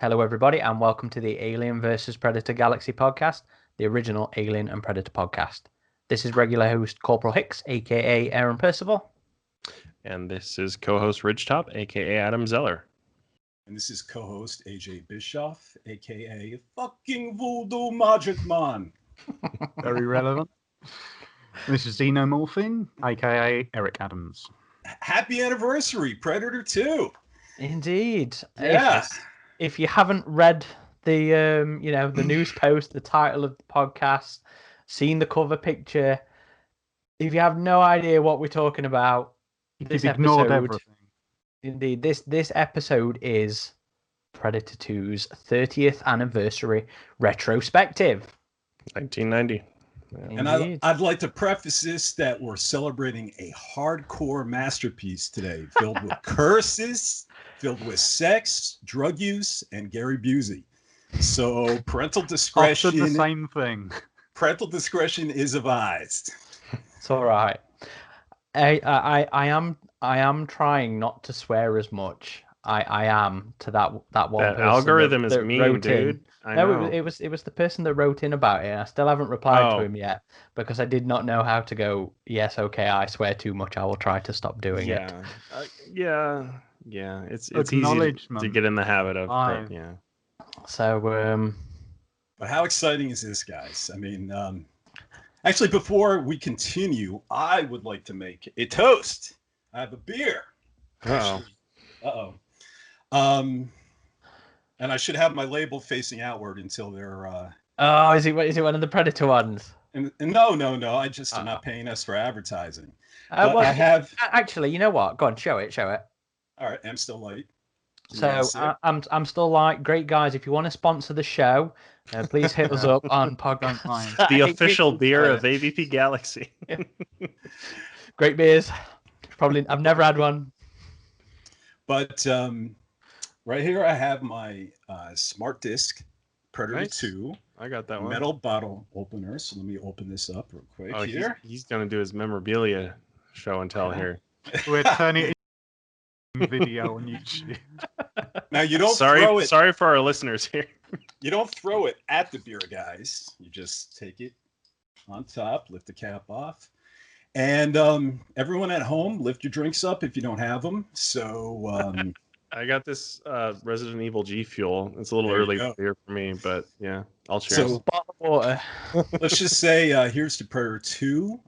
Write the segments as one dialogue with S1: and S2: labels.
S1: Hello, everybody, and welcome to the Alien vs. Predator Galaxy podcast, the original Alien and Predator podcast. This is regular host Corporal Hicks, aka Aaron Percival.
S2: And this is co-host RidgeTop, aka Adam Zeller.
S3: And this is co-host AJ Bischoff, aka fucking Voodoo Magic Man.
S4: Very relevant. This is Xenomorphine, aka Eric Adams.
S3: Happy anniversary, Predator 2.
S1: Indeed.
S3: Yes.
S1: If you haven't read the the news post, the title of the podcast, seen the cover picture, if you have no idea what we're talking about,
S4: You've ignored everything.
S1: Indeed, this episode is Predator 2's 30th anniversary retrospective.
S2: 1990.
S3: Yeah. And I'd like to preface this that we're celebrating a hardcore masterpiece today, filled with curses, filled with sex, drug use, and Gary Busey. So parental discretion.
S4: Often the same thing.
S3: Parental discretion is advised.
S1: It's all right. I am trying not to swear as much. I am to that one.
S2: That
S1: person
S2: algorithm
S1: that
S2: is mean, dude.
S1: No, it was the person that wrote in about it. I still haven't replied to him yet because I did not know how to go. Yes, okay, I swear too much. I will try to stop doing it.
S2: Yeah. It's easy to get in the habit of. But, yeah.
S1: So
S3: But how exciting is this, guys? I mean, actually, before we continue, I would like to make a toast. I have a beer.
S2: Uh-oh.
S3: And I should have my label facing outward until they're.
S1: Oh, is it one of the Predator ones?
S3: And no. I just are not paying us for advertising.
S1: Well,
S3: I have.
S1: Actually, you know what? Go on, show it.
S3: All right, I'm still light.
S1: So I'm still light. Great guys, if you want to sponsor the show, please hit us up on podcast.
S2: The official beer of AvP Galaxy.
S1: Great beers. Probably I've never had one.
S3: But right here I have my Smart Disc Predator 2.
S2: I got that one.
S3: Metal bottle opener. So let me open this up real quick here.
S2: He's going to do his memorabilia show and tell here.
S4: We're turning it video on YouTube.
S3: Now you don't throw it.
S2: Sorry for our listeners here.
S3: You don't throw it at the beer, guys. You just take it on top, lift the cap off. And everyone at home, lift your drinks up if you don't have them. So
S2: I got this Resident Evil G Fuel. It's a little early beer for me, but yeah, I'll share.
S1: So bottle of water.
S3: Let's just say here's to Predator 2.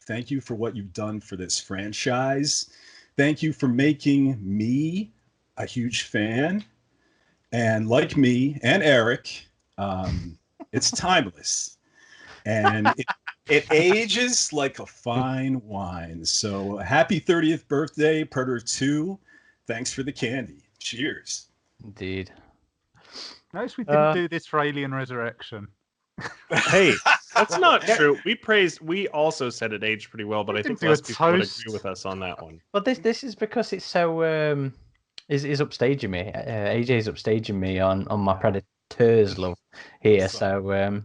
S3: Thank you for what you've done for this franchise. Thank you for making me a huge fan. And like me and Eric, it's timeless. And it ages like a fine wine. So happy 30th birthday, Predator 2. Thanks for the candy. Cheers.
S1: Indeed.
S4: Notice we didn't do this for Alien Resurrection.
S2: Hey, that's not true. We also said it aged pretty well, but I think less people would agree with us on that one.
S1: But this is because it's so is upstaging me. AJ's upstaging me on my Predators love here. So and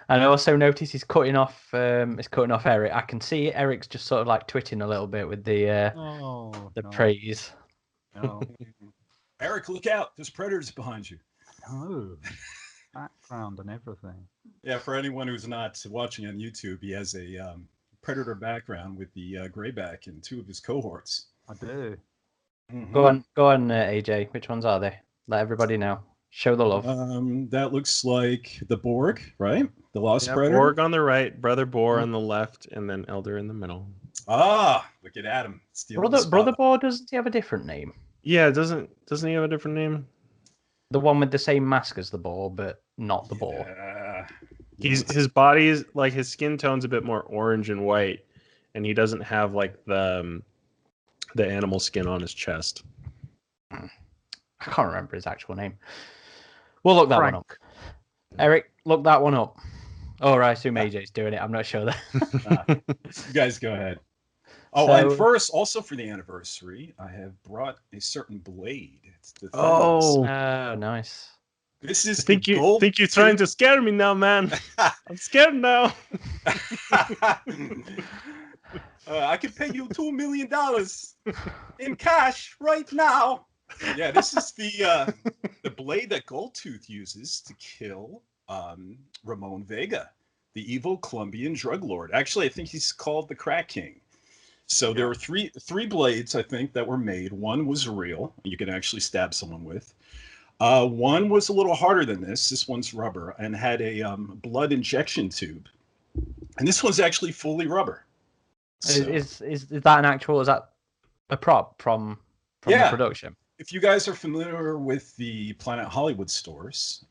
S1: I also notice he's cutting off Eric. I can see Eric's just sort of like twitching a little bit with the praise.
S4: No.
S3: Eric, look out! There's predators behind you.
S4: Oh, background and everything.
S3: Yeah, for anyone who's not watching on YouTube, he has a predator background with the grayback and two of his cohorts.
S4: I do.
S1: Mm-hmm. Go on, AJ. Which ones are they? Let everybody know. Show the love.
S3: That looks like the Borg, right? The Lost Predator.
S2: Borg on the right, Brother Boar on the left, and then Elder in the middle.
S3: Ah, look at Adam.
S1: Brother Boar, doesn't he have a different name?
S2: Yeah, doesn't he have a different name?
S1: The one with the same mask as the boar, but not the boar.
S2: His body is like his skin tone's a bit more orange and white, and he doesn't have like the animal skin on his chest.
S1: I can't remember his actual name. We'll look that one up. Eric, look that one up. Oh, right, I assume AJ's doing it. I'm not sure that.
S3: You guys go ahead. Oh, and first, also for the anniversary, I have brought a certain blade. It's the
S1: nice.
S3: This is
S2: think you're trying to scare me now, man. I'm scared now.
S3: I can pay you $2 million in cash right now. Yeah, this is the blade that Goldtooth uses to kill Ramon Vega, the evil Colombian drug lord. Actually, I think he's called the Crack King. So there were three blades, I think, that were made. One was real, you can actually stab someone with. One was a little harder than this. This one's rubber and had a blood injection tube. And this one's actually fully rubber. So,
S1: is that an actual? Is that a prop from the production?
S3: If you guys are familiar with the Planet Hollywood stores,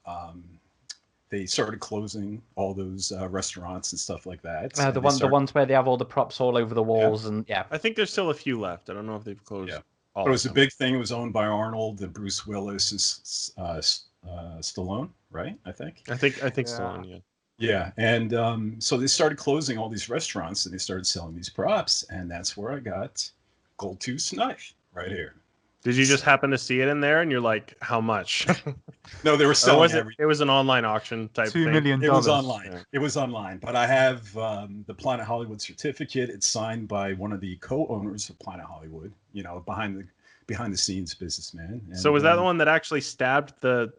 S3: they started closing all those restaurants and stuff like that.
S1: The ones where they have all the props all over the walls and
S2: I think there's still a few left. I don't know if they've closed.
S3: Yeah. But it was a big thing. It was owned by Arnold and Bruce Willis and Stallone, right? I think
S2: Stallone. Yeah.
S3: Yeah, and so they started closing all these restaurants and they started selling these props, and that's where I got Goldtooth's knife right here.
S2: Did you just happen to see it in there, and you're like, "How much?"
S3: No, they were selling
S2: everything. It was an online auction type
S4: $2
S2: thing.
S4: million.
S3: It was online. Yeah. It was online, but I have the Planet Hollywood certificate. It's signed by one of the co-owners of Planet Hollywood. You know, behind the scenes businessman. And,
S2: so was that the one that actually stabbed the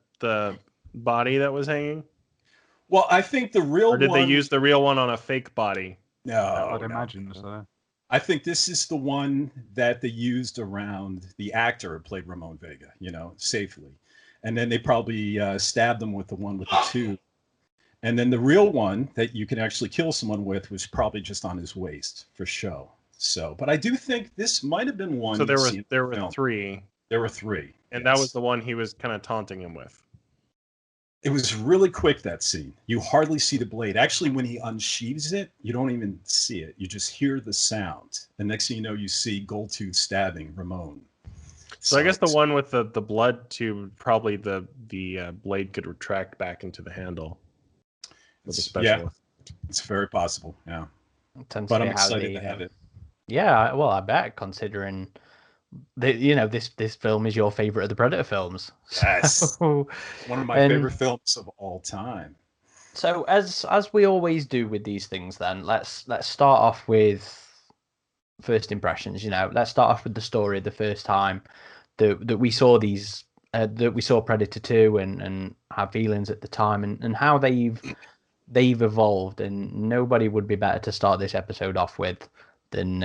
S2: body that was hanging?
S3: Well, I think the real one...
S2: Or did they use the real one on a fake body?
S3: No,
S4: I'd imagine so.
S3: I think this is the one that they used around the actor who played Ramon Vega, you know, safely. And then they probably stabbed him with the one with the tube. And then the real one that you can actually kill someone with was probably just on his waist for show. So, but I do think this might have been one.
S2: So there were three.
S3: There were three.
S2: And that was the one he was kind of taunting him with.
S3: It was really quick, that scene. You hardly see the blade. Actually, when he unsheathes it, you don't even see it. You just hear the sound. And next thing you know, you see Goldtooth stabbing Ramon.
S2: So I guess the one with the blood tube, probably the blade could retract back into the handle. With a special
S3: it's very possible, yeah.
S1: But I'm excited to have it. Yeah, well, I bet, considering... this film is your favorite of the Predator films.
S3: Yes, one of my favorite films of all time.
S1: So, as we always do with these things, then let's start off with first impressions. You know, let's start off with the story. The first time that we saw these, that we saw Predator 2, and our feelings at the time, and how they've evolved. And nobody would be better to start this episode off with than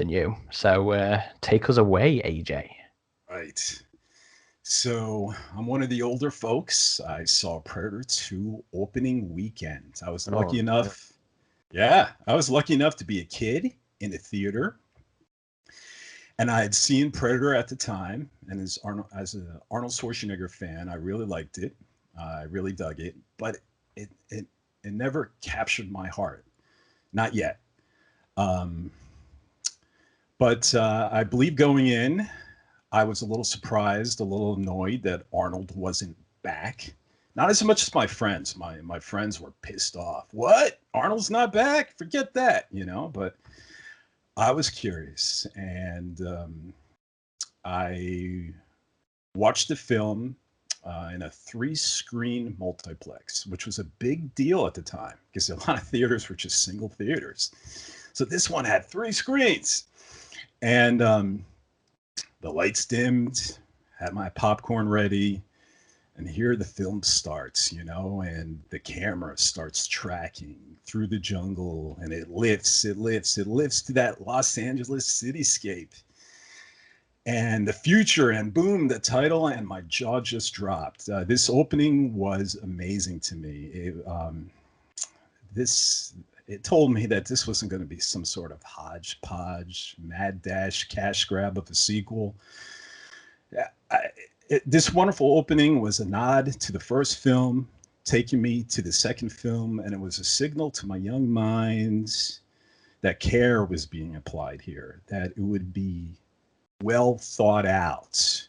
S1: you. So take us away, AJ.
S3: Right. So I'm one of the older folks. I saw Predator 2 opening weekend. I was lucky enough. Yeah, I was lucky enough to be a kid in a theater. And I had seen Predator at the time, and as an Arnold Schwarzenegger fan, I really liked it. I really dug it, but it never captured my heart. Not yet. But I believe going in, I was a little surprised, a little annoyed that Arnold wasn't back. Not as much as my friends. My friends were pissed off. What? Arnold's not back? Forget that, you know. But I was curious, and I watched the film in a 3-screen multiplex, which was a big deal at the time because a lot of theaters were just single theaters. So this one had 3 screens. And the lights dimmed, had my popcorn ready, and here the film starts, you know, and the camera starts tracking through the jungle, and it lifts to that Los Angeles cityscape. And the future, and boom, the title, and my jaw just dropped. This opening was amazing to me. It told me that this wasn't going to be some sort of hodgepodge, mad dash, cash grab of a sequel. This wonderful opening was a nod to the first film, taking me to the second film, and it was a signal to my young minds that care was being applied here, that it would be well thought out.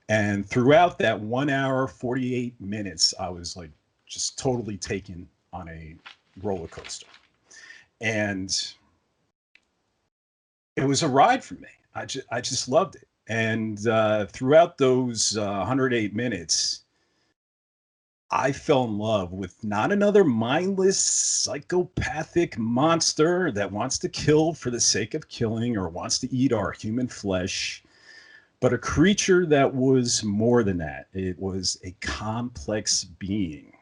S3: And throughout that 1 hour, 48 minutes, I was like just totally taken on a roller coaster, and it was a ride for me. I just loved it. And throughout those 108 minutes, I fell in love with not another mindless psychopathic monster that wants to kill for the sake of killing or wants to eat our human flesh, but a creature that was more than that. It was a complex being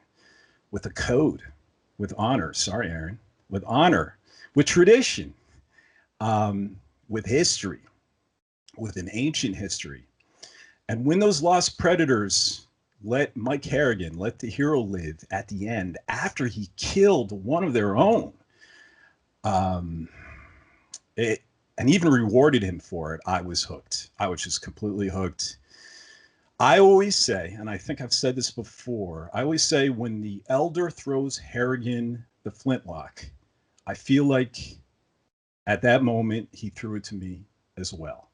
S3: with a code, with honor. Sorry, Aaron. With honor, with tradition, with history, with an ancient history. And when those lost predators let Mike Harrigan, let the hero live at the end, after he killed one of their own, and even rewarded him for it, I was hooked. I was just completely hooked. I always say, and I think I've said this before, I always say when the elder throws Harrigan the flintlock, I feel like at that moment he threw it to me as well.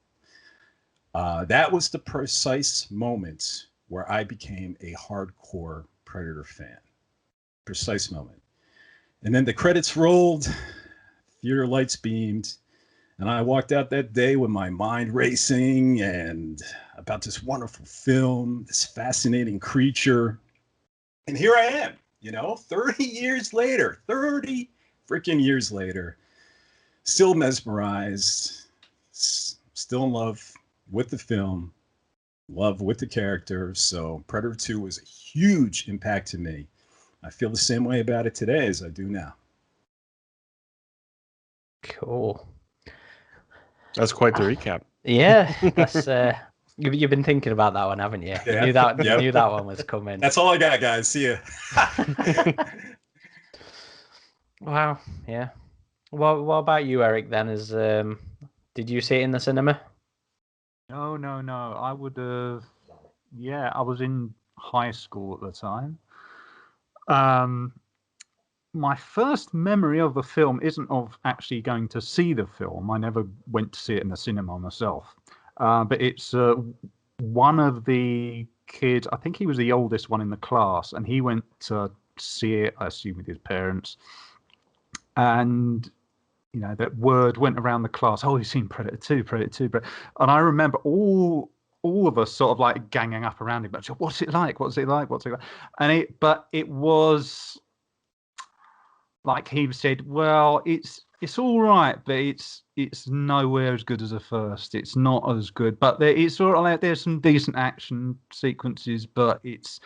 S3: That was the precise moment where I became a hardcore Predator fan. Precise moment. And then the credits rolled, theater lights beamed, and I walked out that day with my mind racing and about this wonderful film, this fascinating creature. And here I am, 30 years later, 30 freaking years later, still mesmerized, still in love with the film, love with the character. So Predator 2 was a huge impact to me. I feel the same way about it today as I do now.
S1: Cool.
S2: That's quite the recap.
S1: Yeah, that's you've been thinking about that one, haven't you?
S3: Yeah.
S1: You knew that one was coming.
S3: That's all I got, guys. See ya.
S1: Wow. Yeah. What about you, Eric? Then, did you see it in the cinema?
S4: No. I would have. Yeah, I was in high school at the time. My first memory of the film isn't of actually going to see the film. I never went to see it in the cinema myself. But it's one of the kids, I think he was the oldest one in the class, and he went to see it, I assume with his parents. And, that word went around the class, oh, you've seen Predator 2. And I remember all of us sort of like ganging up around him. But what's it like? And it was like he said, well, it's all right, but it's nowhere as good as the first. It's not as good, but it's sort of like there's some decent action sequences, but it's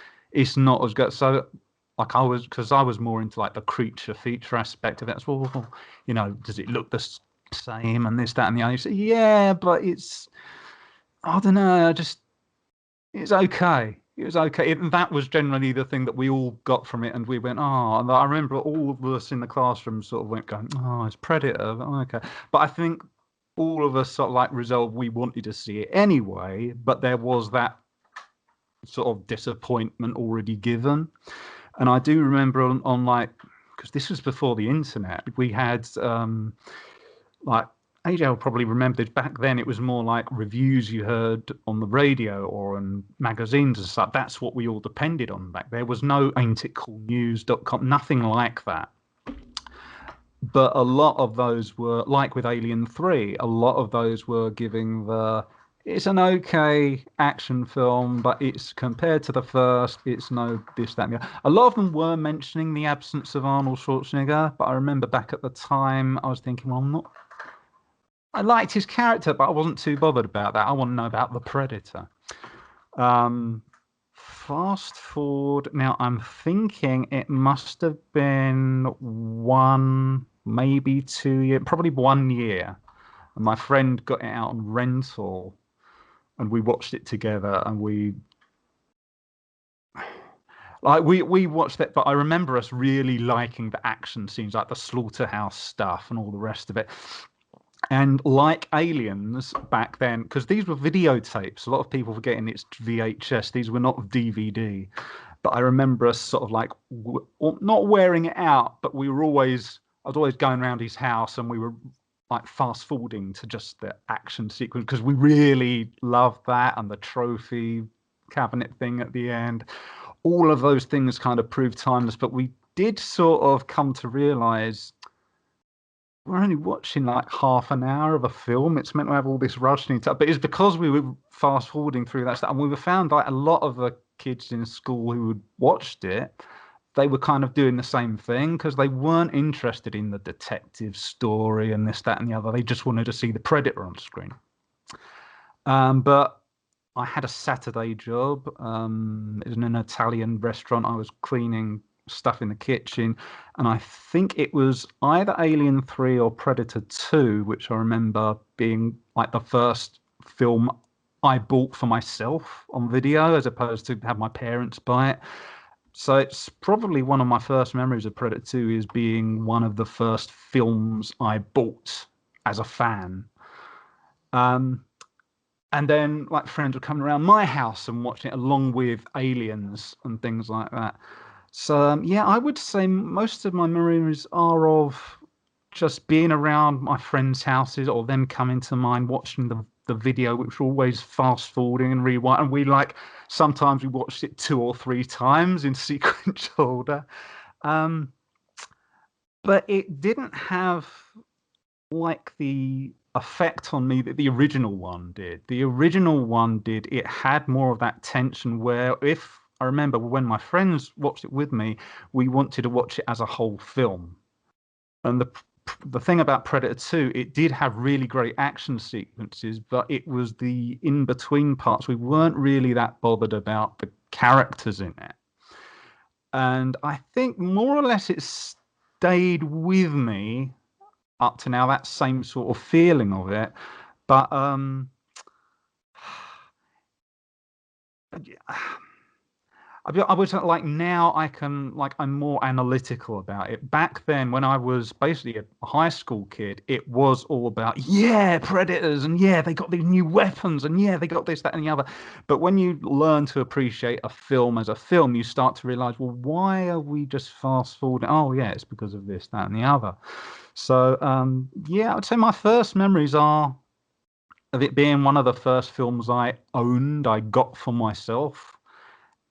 S4: not as good. So like I was more into like the creature feature aspect of it. So, does it look the same and this, that, and the other? So, yeah, but I don't know. It's okay. It was okay. And that was generally the thing that we all got from it. And we went, oh, and I remember all of us in the classroom sort of went going, oh, it's Predator. Okay. But I think all of us sort of like resolved we wanted to see it anyway, but there was that sort of disappointment already given. And I do remember on like, because this was before the internet, we had like, AJ will probably remember this. Back then, it was more like reviews you heard on the radio or in magazines and stuff. That's what we all depended on back. There was no ain'titcoolnews.com, nothing like that. But a lot of those were, like with Alien 3, a lot of those were giving it's an okay action film, but it's compared to the first, it's no this, that, and the other. A lot of them were mentioning the absence of Arnold Schwarzenegger, but I remember back at the time, I was thinking, well, I liked his character, but I wasn't too bothered about that. I want to know about the Predator. Fast forward. Now, I'm thinking it must have been 1, maybe 2 years, probably 1 year. And my friend got it out on rental, and we watched it together, and we watched it, but I remember us really liking the action scenes, like the slaughterhouse stuff and all the rest of it. And like Aliens back then, because these were videotapes, a lot of people forgetting it's VHS. These were not DVD. But I remember us sort of like not wearing it out, but I was always going around his house, and we were like fast forwarding to just the action sequence because we really loved that, and the trophy cabinet thing at the end. All of those things kind of proved timeless, but we did sort of come to realize we're only watching like half an hour of a film. It's meant to have all this rushing into, but it's because we were fast forwarding through that stuff, and we found like a lot of the kids in school who had watched it, they were kind of doing the same thing because they weren't interested in the detective story and this, that, and the other. They just wanted to see the Predator on screen. But I had a Saturday job. It was in an Italian restaurant. I was cleaning stuff in the kitchen, and I think it was either Alien 3 or Predator 2, which I remember being like the first film I bought for myself on video, as opposed to have my parents buy it. So it's probably one of my first memories of Predator 2 is being one of the first films I bought as a fan. And then like friends were coming around my house and watching it along with Aliens and things like that. So yeah, I would say most of my memories are of just being around my friends' houses or them coming to mine, watching the video, which were always fast forwarding and rewind. And we like sometimes we watched it 2 or 3 times in sequential order. But it didn't have like the effect on me that the original one did. The original one did, it had more of that tension where if I remember when my friends watched it with me, we wanted to watch it as a whole film. And the thing about Predator 2, it did have really great action sequences, but it was the in-between parts. We weren't really that bothered about the characters in it. And I think more or less it stayed with me up to now, that same sort of feeling of it. But I was like, now I can, like, I'm more analytical about it. Back then, when I was basically a high school kid, it was all about, yeah, predators, and yeah, they got these new weapons, and yeah, they got this, that, and the other. But when you learn to appreciate a film as a film, you start to realize, well, why are we just fast forwarding? Oh, yeah, it's because of this, that, and the other. So, yeah, I'd say my first memories are of it being one of the first films I owned, I got for myself,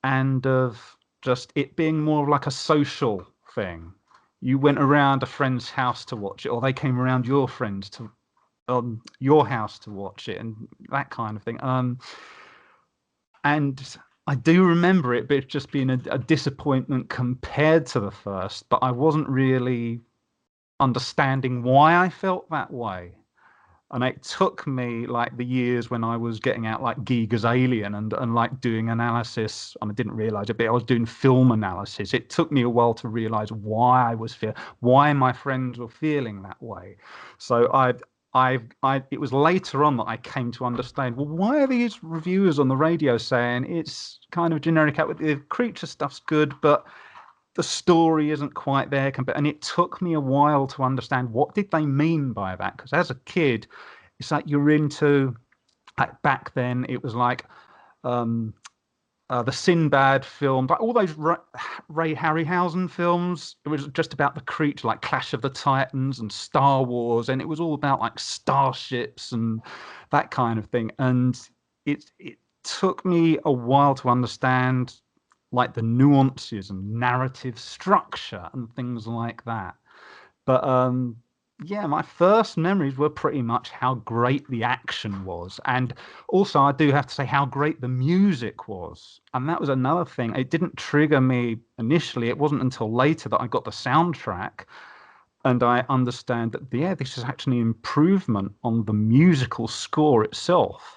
S4: and of just it being more of like a social thing. You went around a friend's house to watch it, or they came around your friends to your house to watch it, and that kind of thing. And I do remember it, but it's just being a disappointment compared to the first. But I wasn't really understanding why I felt that way. And it took me like the years when I was getting out like Giger's Alien and like doing analysis. I didn't realize it, but I was doing film analysis. It took me a while to realize why I was why my friends were feeling that way. So it was later on that I came to understand, well, why are these reviewers on the radio saying it's kind of generic? The creature stuff's good, but the story isn't quite there. And it took me a while to understand what did they mean by that. Because as a kid, it's like you're into, like back then, it was like the Sinbad films, like all those Ray Harryhausen films. It was just about the creature, like Clash of the Titans and Star Wars. And it was all about like starships and that kind of thing. And it took me a while to understand like the nuances and narrative structure and things like that. But yeah, my first memories were pretty much how great the action was. And also I do have to say how great the music was. And that was another thing. It didn't trigger me initially. It wasn't until later that I got the soundtrack and I understand that, yeah, this is actually an improvement on the musical score itself.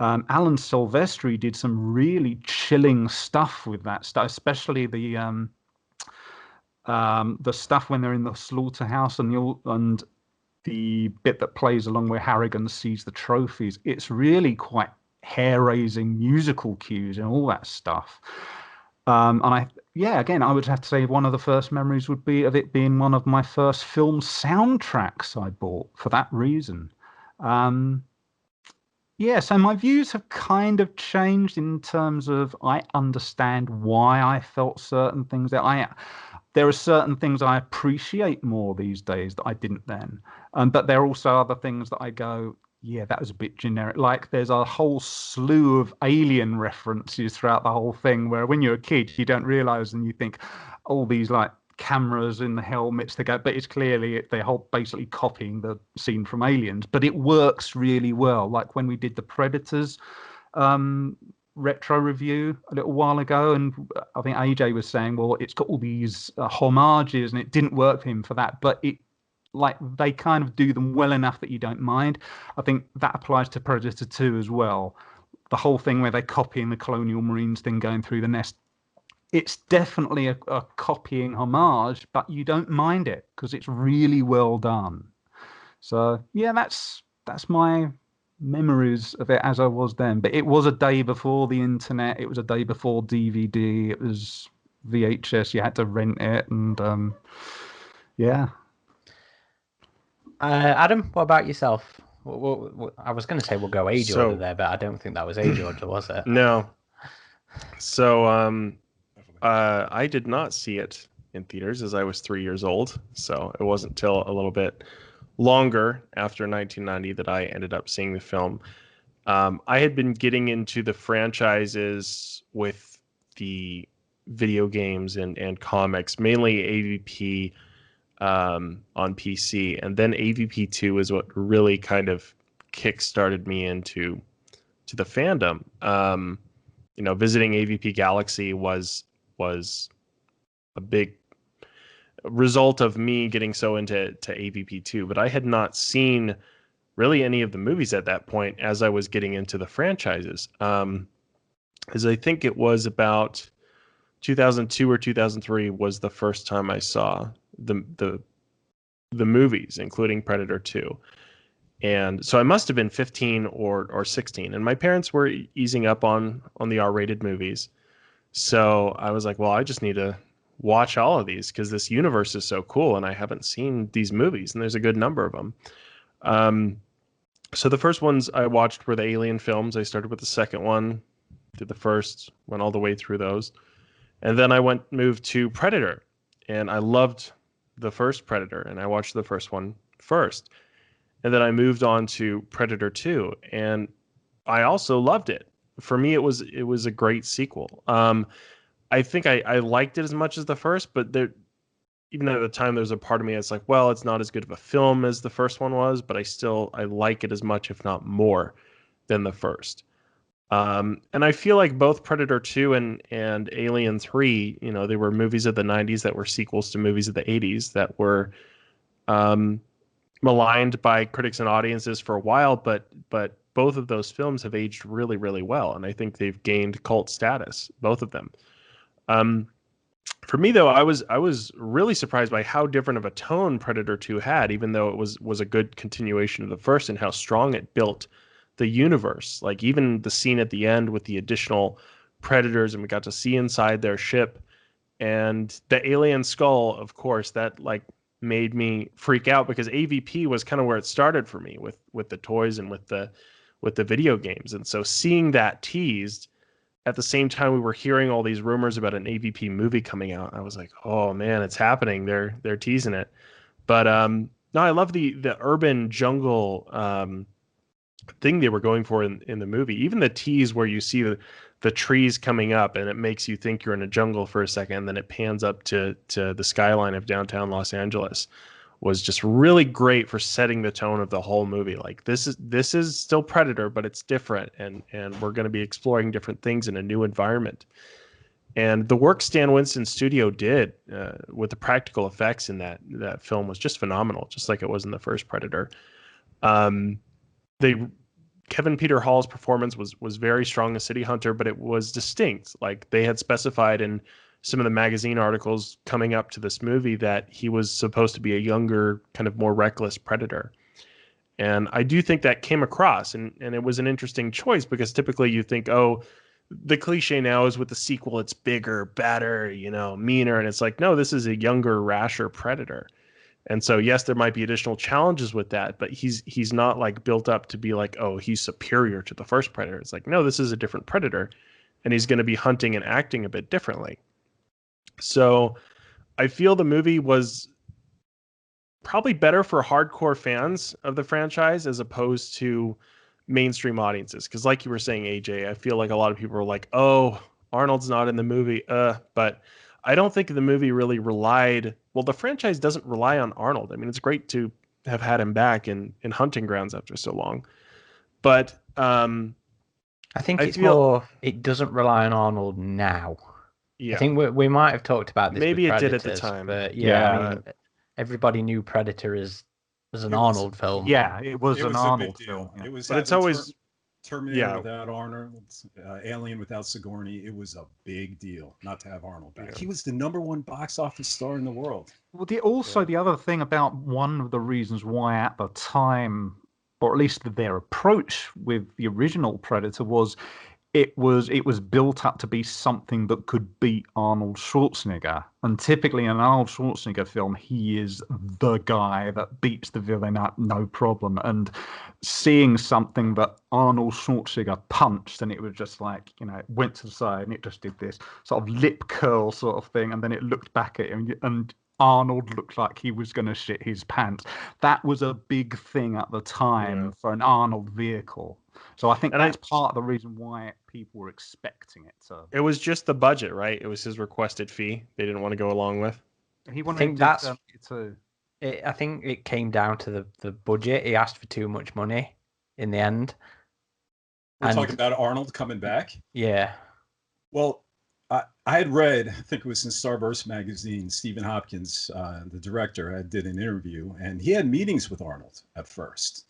S4: Alan Silvestri did some really chilling stuff with that stuff, especially the stuff when they're in the slaughterhouse and the bit that plays along where Harrigan sees the trophies. It's really quite hair-raising musical cues and all that stuff. And again, I would have to say one of the first memories would be of it being one of my first film soundtracks I bought for that reason. Yeah, so my views have kind of changed in terms of I understand why I felt certain things. There are certain things I appreciate more these days that I didn't then. But there are also other things that I go, yeah, that was a bit generic. Like there's a whole slew of Alien references throughout the whole thing where when you're a kid, you don't realize and you think all these like cameras in the helmets they go, but it's clearly they're basically copying the scene from Aliens, but it works really well. Like when we did the Predators retro review a little while ago, and I think AJ was saying, well, it's got all these homages and it didn't work for him for that, but it like they kind of do them well enough that you don't mind. I think that applies to Predator 2 as well. the whole thing where they're copying the Colonial Marines thing going through the nest. It's definitely a copying homage, but you don't mind it because it's really well done. So yeah, that's my memories of it as I was then. But it was a day before the internet. It was a day before DVD. It was VHS. You had to rent it, and yeah.
S1: Adam, what about yourself? I was going to say we'll go age order there, but I don't think that was age order, was it?
S2: No. So I did not see it in theaters as I was 3 years old. So it wasn't till a little bit longer after 1990 that I ended up seeing the film. I had been getting into the franchises with the video games and comics, mainly AvP on PC, and then AvP 2 is what really kind of kick-started me into the fandom. Visiting AvP Galaxy was a big result of me getting so into AvP 2, but I had not seen really any of the movies at that point as I was getting into the franchises. As I think it was about 2002 or 2003 was the first time I saw the movies, including Predator 2. And so I must have been 15 or 16. And my parents were easing up on the R-rated movies. So I was like, well, I just need to watch all of these because this universe is so cool and I haven't seen these movies, and there's a good number of them. So the first ones I watched were the Alien films. I started with the second one, did the first, went all the way through those. And then I moved to Predator, and I loved the first Predator, and I watched the first one first. And then I moved on to Predator 2, and I also loved it. For me, it was a great sequel. I think I liked it as much as the first, but even at the time, there was a part of me that's like, well, it's not as good of a film as the first one was, but I like it as much, if not more, than the first. And I feel like both Predator 2 and Alien 3, they were movies of the 90s that were sequels to movies of the 80s that were maligned by critics and audiences for a while, but both of those films have aged really, really well, and I think they've gained cult status, both of them. For me, though, I was really surprised by how different of a tone Predator 2 had, even though it was a good continuation of the first, and how strong it built the universe. Like even the scene at the end with the additional predators, and we got to see inside their ship, and the alien skull, of course, that like made me freak out because AvP was kind of where it started for me with the toys and with the video games. And so seeing that teased at the same time we were hearing all these rumors about an AvP movie coming out, I was like, oh man, it's happening. They're teasing it. But no, I love the urban jungle thing they were going for in the movie. Even the tease where you see the trees coming up and it makes you think you're in a jungle for a second, and then it pans up to the skyline of downtown Los Angeles was just really great for setting the tone of the whole movie. Like this is still Predator, but it's different, and we're going to be exploring different things in a new environment. And the work Stan Winston's studio did with the practical effects in that film was just phenomenal, just like it was in the first Predator. Kevin Peter Hall's performance was very strong as City Hunter, but it was distinct. Like they had specified in some of the magazine articles coming up to this movie that he was supposed to be a younger, kind of more reckless Predator. And I do think that came across, and it was an interesting choice because typically you think, oh, the cliche now is with the sequel, it's bigger, better, meaner. And it's like, no, this is a younger, rasher Predator. And so, yes, there might be additional challenges with that, but he's not like built up to be like, oh, he's superior to the first Predator. It's like, no, this is a different Predator, and he's going to be hunting and acting a bit differently. So I feel the movie was probably better for hardcore fans of the franchise as opposed to mainstream audiences. Because like you were saying, AJ, I feel like a lot of people are like, oh, Arnold's not in the movie, but I don't think the movie really relied. Well, the franchise doesn't rely on Arnold. I mean, it's great to have had him back in Hunting Grounds after so long. But I
S1: think it doesn't rely on Arnold now.
S2: Yeah.
S1: I think we might have talked about this.
S2: Maybe
S1: it
S2: did at the time.
S1: But I mean, everybody knew Predator as an Arnold film.
S4: Yeah, it was an Arnold film.
S3: It was.
S2: But it's always
S3: Terminator without Arnold, Alien without Sigourney. It was a big deal not to have Arnold back. He was the #1 box office star in the world.
S4: Well, the other thing about one of the reasons why at the time, or at least their approach with the original Predator, was it was built up to be something that could beat Arnold Schwarzenegger. And typically in an Arnold Schwarzenegger film, he is the guy that beats the villain up, no problem. And seeing something that Arnold Schwarzenegger punched, and it was just like, it went to the side and it just did this sort of lip curl sort of thing, and then it looked back at him, and Arnold looked like he was going to shit his pants. That was a big thing at the time for an Arnold vehicle. So I think that's part of the reason why people were expecting it to.
S2: It was just the budget, right? It was his requested fee. They didn't want to go along with.
S4: He wanted to.
S1: I think it came down to the budget. He asked for too much money in the end.
S3: We're talking about Arnold coming back?
S1: Yeah.
S3: Well, I had read, I think it was in Starburst magazine, Stephen Hopkins, the director, did an interview, and he had meetings with Arnold at first.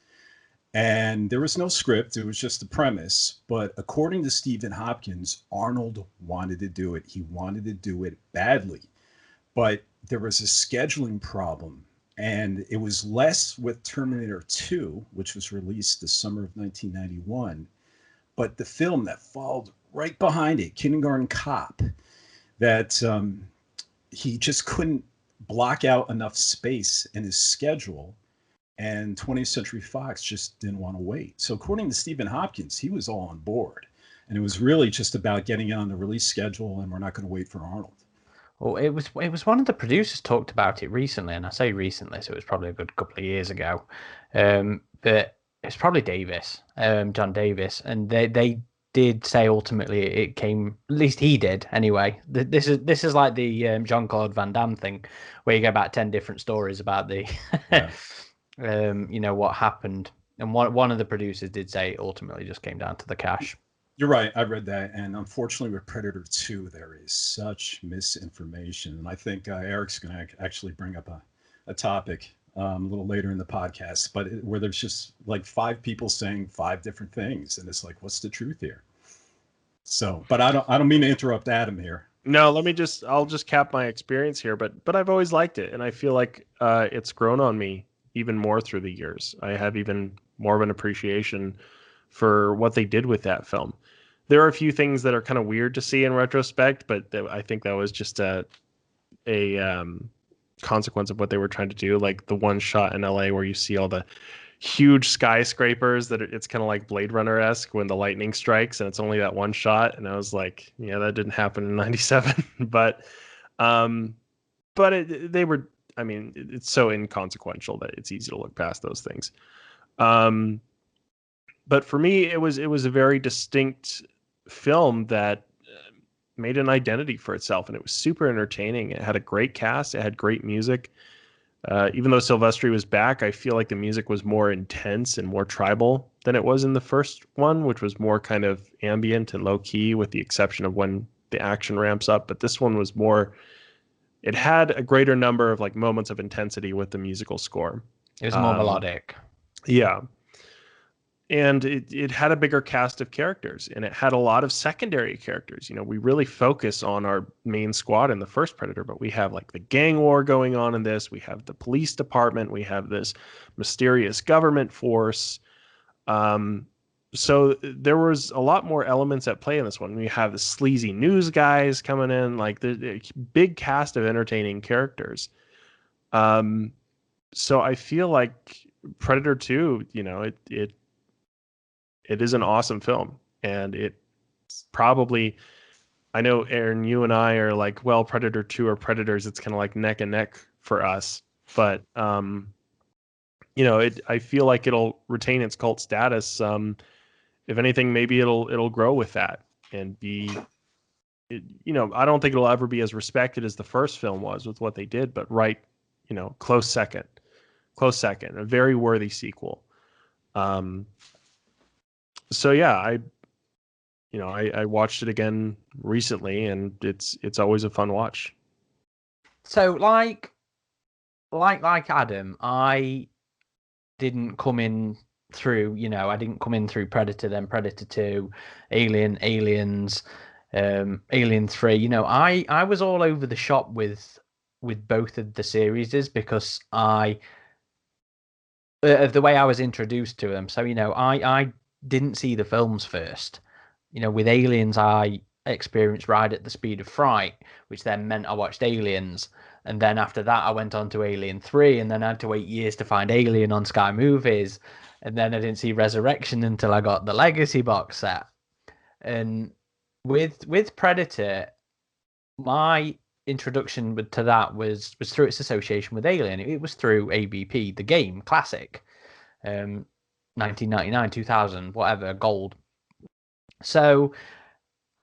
S3: And there was no script. It was just a premise. But according to Stephen Hopkins, Arnold wanted to do it. He wanted to do it badly. But there was a scheduling problem. And it was less with Terminator 2, which was released the summer of 1991. But the film that followed right behind it, Kindergarten Cop, that he just couldn't block out enough space in his schedule. And 20th Century Fox just didn't want to wait. So according to Stephen Hopkins, he was all on board. And it was really just about getting it on the release schedule, and we're not going to wait for Arnold.
S1: Well, it was one of the producers talked about it recently, and I say recently, so it was probably a good couple of years ago. But it's probably Davis, John Davis, and they did say ultimately it came, at least he did anyway. This is like the Jean-Claude Van Damme thing, where you go back 10 different stories about the... what happened, and one of the producers did say it ultimately just came down to the cash.
S3: You're right, I read that, and unfortunately with Predator 2 there is such misinformation, and I think Eric's going to actually bring up a topic a little later in the podcast, but where there's just like 5 people saying 5 different things, and it's like, what's the truth here? So, but I don't mean to interrupt Adam here.
S2: No, I'll just cap my experience here, but I've always liked it, and I feel like it's grown on me even more through the years. I have even more of an appreciation for what they did with that film. There are a few things that are kind of weird to see in retrospect, but I think that was just a consequence of what they were trying to do. Like the one shot in LA where you see all the huge skyscrapers, that it's kind of like Blade Runner-esque when the lightning strikes and it's only that one shot. And I was like, yeah, that didn't happen in 97. But it's so inconsequential that it's easy to look past those things. But for me, it was a very distinct film that made an identity for itself, and it was super entertaining. It had a great cast. It had great music. Even though Silvestri was back, I feel like the music was more intense and more tribal than it was in the first one, which was more kind of ambient and low key, with the exception of when the action ramps up. But this one was more... It had a greater number of like moments of intensity with the musical score.
S1: It was more melodic.
S2: Yeah. And it had a bigger cast of characters, and it had a lot of secondary characters. We really focus on our main squad in the first Predator, but we have like the gang war going on in this. We have the police department. We have this mysterious government force. So there was a lot more elements at play in this one. We have the sleazy news guys coming in, like the big cast of entertaining characters. So I feel like Predator 2, it is an awesome film, and it probably, I know Aaron, you and I are like, well, Predator 2 or Predators, it's kind of like neck and neck for us, but I feel like it'll retain its cult status. If anything, maybe it'll grow with that and be, I don't think it'll ever be as respected as the first film was with what they did, but close second, a very worthy sequel. So yeah, I watched it again recently, and it's always a fun watch.
S1: So like Adam, I didn't come in through, I didn't come in through Predator, then Predator 2, Aliens, Alien 3. I was all over the shop with both of the series because of the way I was introduced to them. So, I didn't see the films first. With Aliens, I experienced Ride at the Speed of Fright, which then meant I watched Aliens. And then after that, I went on to Alien 3, and then I had to wait years to find Alien on Sky Movies. And then I didn't see Resurrection until I got the Legacy box set. And with Predator, my introduction to that was through its association with Alien. It was through AvP, the game classic, 1999, 2000, whatever, gold. So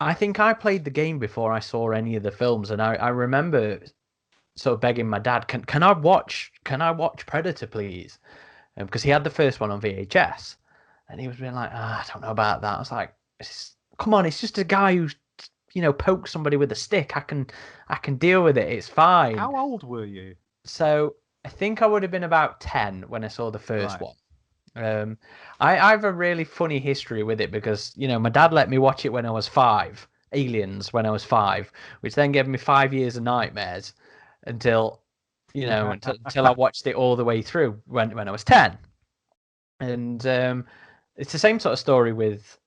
S1: I think I played the game before I saw any of the films, and I remember sort of begging my dad, "Can I watch Predator, please?" Because he had the first one on VHS, and he was being like, "I don't know about that." I was like, "Come on, it's just a guy who's pokes somebody with a stick. I can deal with it. It's fine."
S4: How old were you?
S1: So I think I would have been about 10 when I saw the first one. I have a really funny history with it because my dad let me watch it when I was 5, Aliens when I was 5, which then gave me 5 years of nightmares until until I watched it all the way through when I was 10. And it's the same sort of story with.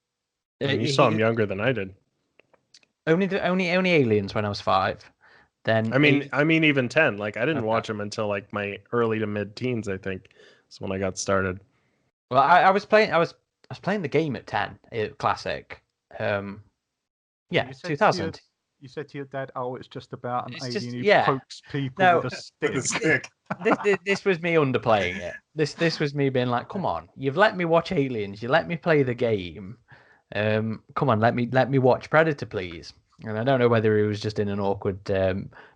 S2: You saw him younger than I did.
S1: Only Aliens when I was 5. Then
S2: I mean even 10. Like I didn't watch them until like my early to mid teens. I think is when I got started.
S1: Well, I was playing the game at 10, classic. Yeah, 2000.
S4: You said to your dad, "Oh, it's just about an alien who pokes people with a stick."
S3: With a stick.
S1: This was me underplaying it. This was me being like, "Come on, you've let me watch Aliens, you let me play the game. Come on, let me watch Predator, please." And I don't know whether he was just in an awkward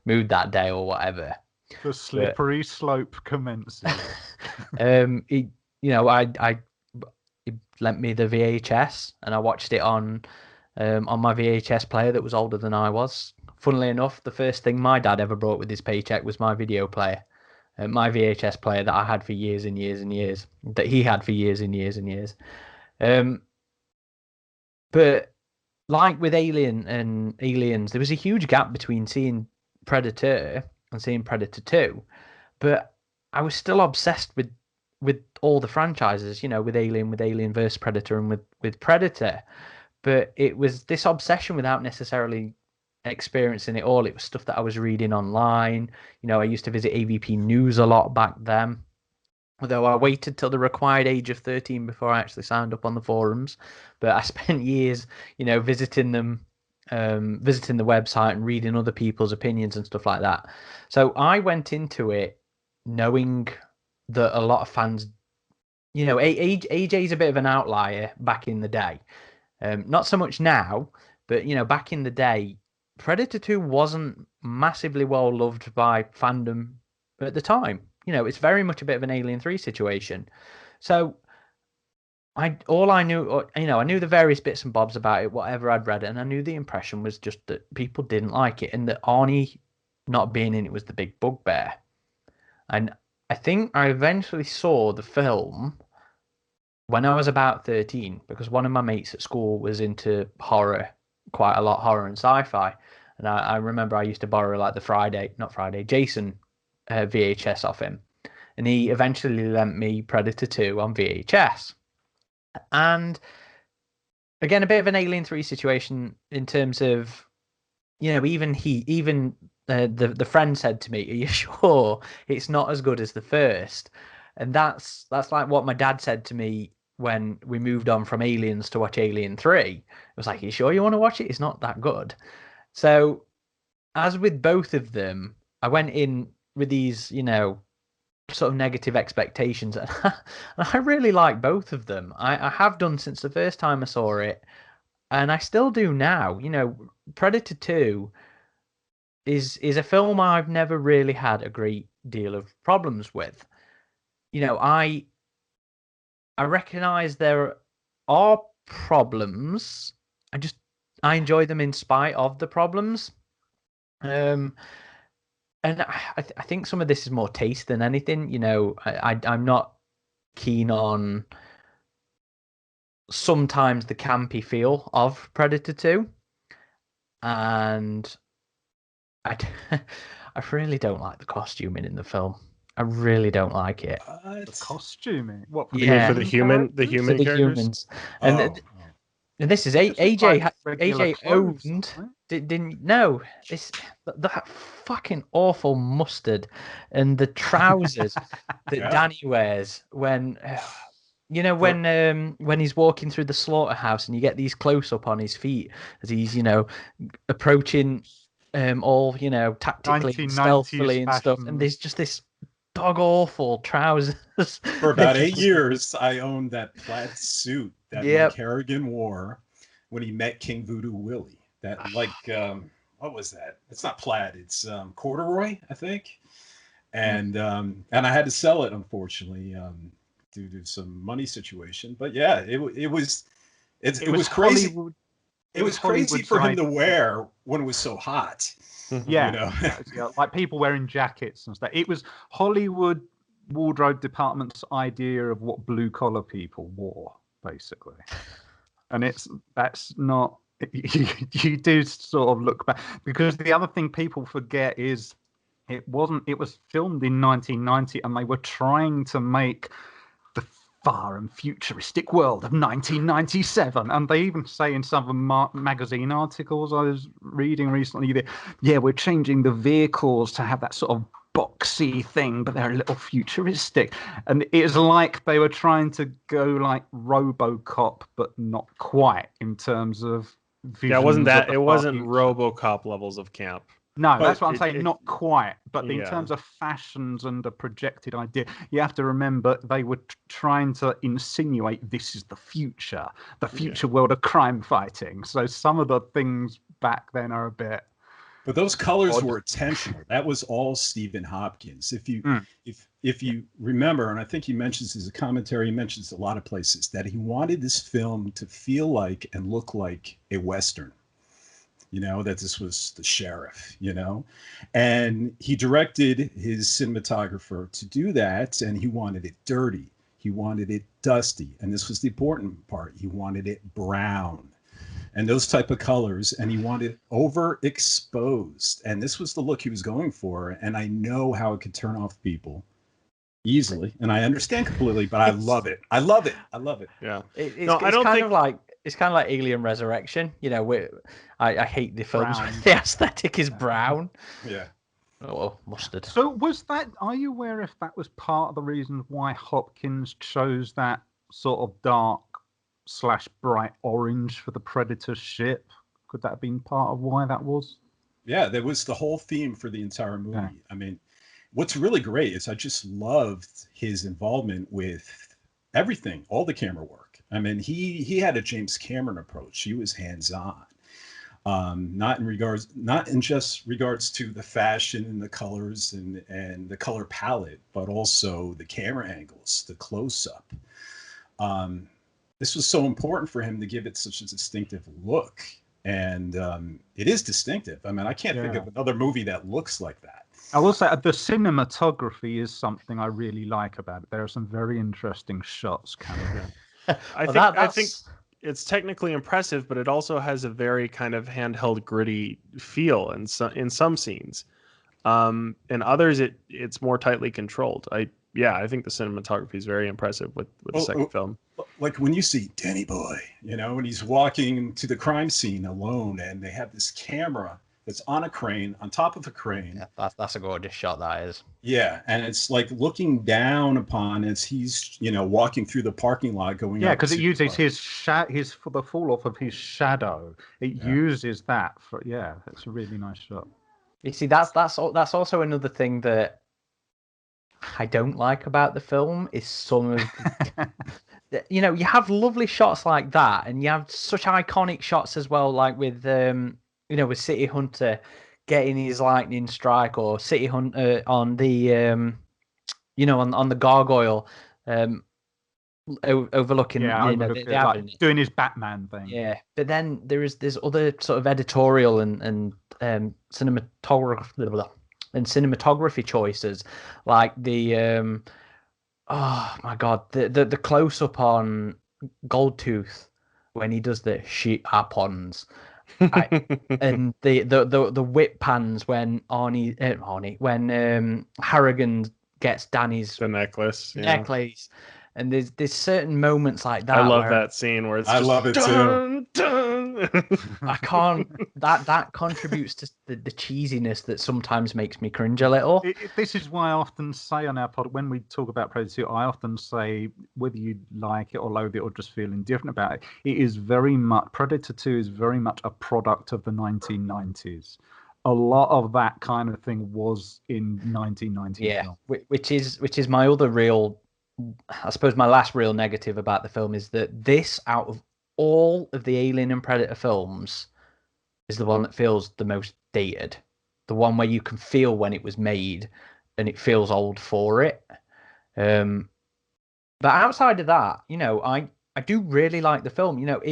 S1: mood that day or whatever.
S4: The slippery slope commences.
S1: He lent me the VHS, and I watched it on my VHS player that was older than I was. Funnily enough, the first thing my dad ever brought with his paycheck was my video player, my VHS player that I had for years and years and years, that he had for years and years and years. But like with Alien and Aliens, there was a huge gap between seeing Predator and seeing Predator 2, but I was still obsessed with all the franchises, with Alien vs Predator, and with Predator. But it was this obsession without necessarily experiencing it all. It was stuff that I was reading online. I used to visit AvP News a lot back then, although I waited till the required age of 13 before I actually signed up on the forums. But I spent years, visiting them, visiting the website and reading other people's opinions and stuff like that. So I went into it knowing that a lot of fans, AJ's a bit of an outlier back in the day. Not so much now, but back in the day, Predator 2 wasn't massively well loved by fandom at the time. It's very much a bit of an Alien 3 situation. So I knew the various bits and bobs about it, whatever I'd read, and I knew the impression was just that people didn't like it, and that Arnie not being in it was the big bugbear. And I think I eventually saw the film when I was about 13, because one of my mates at school was into horror, quite a lot, horror and sci-fi. And I remember I used to borrow like Jason VHS off him. And he eventually lent me Predator 2 on VHS. And again, a bit of an Alien 3 situation in terms of, even the friend said to me, "Are you sure it's not as good as the first?" And that's like what my dad said to me when we moved on from Aliens to watch Alien 3. It was like, "Are you sure you want to watch it? It's not that good." So as with both of them, I went in with these, sort of negative expectations. And I really like both of them. I have done since the first time I saw it, and I still do now. Predator 2 is a film I've never really had a great deal of problems with. I recognize there are problems. I enjoy them in spite of the problems. And I think some of this is more taste than anything. I'm not keen on sometimes the campy feel of Predator 2, and I really don't like the costuming in the film. I really don't like it.
S4: The costuming. What for
S2: You mean for
S4: the
S2: the human
S1: For
S2: characters?
S1: the humans, and
S3: Oh,
S1: and this is
S4: This is
S1: AJ.
S4: like regular
S1: AJ
S4: clothes,
S1: owned.
S4: right?
S1: Didn't know this that fucking awful mustard and the trousers that
S3: Yeah.
S1: Danny wears when. When he's walking through the slaughterhouse and you get these close up on his feet as he's approaching all tactically and
S4: 1990s
S1: stealthily and stuff, and
S4: fashions.
S1: there's just this dog awful trousers.
S3: For about 8 years, I owned that plaid suit that
S1: Yep.
S3: Mike Harrigan wore when he met King Voodoo Willie. That what was that? It's not plaid. It's corduroy, I think. And I had to sell it, unfortunately, due to some money situation. But yeah, it was crazy.
S4: Hollywood.
S3: It was crazy for him to wear when it was so hot.
S4: Yeah, yeah, like people wearing jackets and stuff. It was Hollywood wardrobe department's idea of what blue collar people wore, basically. And that's not. You do sort of look back, because the other thing people forget is it was filmed in 1990, and they were trying to make the far and futuristic world of 1997, and they even say in some of the magazine articles I was reading recently that we're changing the vehicles to have that sort of boxy thing, but they're a little futuristic, and it's like they were trying to go like RoboCop, but not quite in terms of
S2: Yeah, it wasn't
S4: visions of the
S2: it
S4: far
S2: wasn't
S4: future.
S2: RoboCop levels of camp.
S4: No,
S3: But
S4: that's what I'm saying. Not quite, but in
S2: yeah.
S4: terms of fashions and the projected idea, you have to remember they were trying to insinuate this is the future world of crime fighting. So some of the things back then are a bit.
S3: But those colors
S4: odd.
S3: were intentional. That was all Stephen Hopkins. If you remember, and I think he mentions as a commentary, he mentions a lot of places that he wanted this film to feel like and look like a Western. That this was the sheriff, and he directed his cinematographer to do that. And he wanted it dirty. He wanted it dusty. And this was the important part. He wanted it brown and those type of colors. And he wanted overexposed. And this was the look he was going for. And I know how it could turn off people easily. And I understand completely, but I love it. I love it. I love it.
S2: Yeah.
S1: It's kind of like Alien Resurrection. I hate the films where the aesthetic is brown.
S3: Yeah.
S1: Oh, mustard.
S4: So are you aware if that was part of the reason why Hopkins chose that sort of dark / bright orange for the Predator ship? Could that have been part of why that was?
S3: Yeah, that was the whole theme for the entire movie.
S4: Yeah.
S3: I mean, what's really great is I just loved his involvement with everything, all the camera work. I mean, he had a James Cameron approach. He was hands-on, not in just regards to the fashion and the colors and the color palette, but also the camera angles, the close-up. This was so important for him to give it such a distinctive look, and it is distinctive. I mean, I can't think of another movie that looks like that.
S4: I will say the cinematography is something I really like about it. There are some very interesting shots coming in.
S2: I think it's technically impressive, but it also has a very kind of handheld, gritty feel in some scenes. In others, it's more tightly controlled. I think the cinematography is very impressive with the second film.
S3: Like when you see Danny Boy, when he's walking to the crime scene alone, and they have this camera that's on a crane, on top of a crane.
S1: Yeah, that's a gorgeous shot, that is.
S3: Yeah, and it's like looking down upon as he's, walking through the parking lot going.
S4: Yeah, because it uses for the fall off of his shadow. It uses that for it's a really nice shot.
S1: You see, that's also another thing that I don't like about the film is some of you have lovely shots like that, and you have such iconic shots as well, like with with City Hunter getting his lightning strike, or City Hunter on the on the gargoyle overlooking
S4: doing his Batman thing.
S1: Yeah, but then there's other sort of editorial and cinematography choices, like the oh my god, the close up on Goldtooth when he does the sheet harpons. And the whip pans when Harrigan gets Danny's
S2: The necklace.
S1: necklace, and there's certain moments like that.
S2: I love
S1: where
S2: that scene where it's
S3: I
S2: just
S3: love it too.
S2: dun.
S1: I can't. That contributes to the cheesiness that sometimes makes me cringe a little.
S4: This is why I often say on our pod, when we talk about Predator 2, I often say, whether you like it or loathe it or just feel indifferent about it, it is very much, Predator 2 is very much a product of the 1990s. A lot of that kind of thing was in 1990s.
S1: Yeah, which is my other real, I suppose my last real negative about the film is that this, out of all of the Alien and Predator films, is the one that feels the most dated. The one where you can feel when it was made and it feels old for it. But outside of that, I do really like the film. It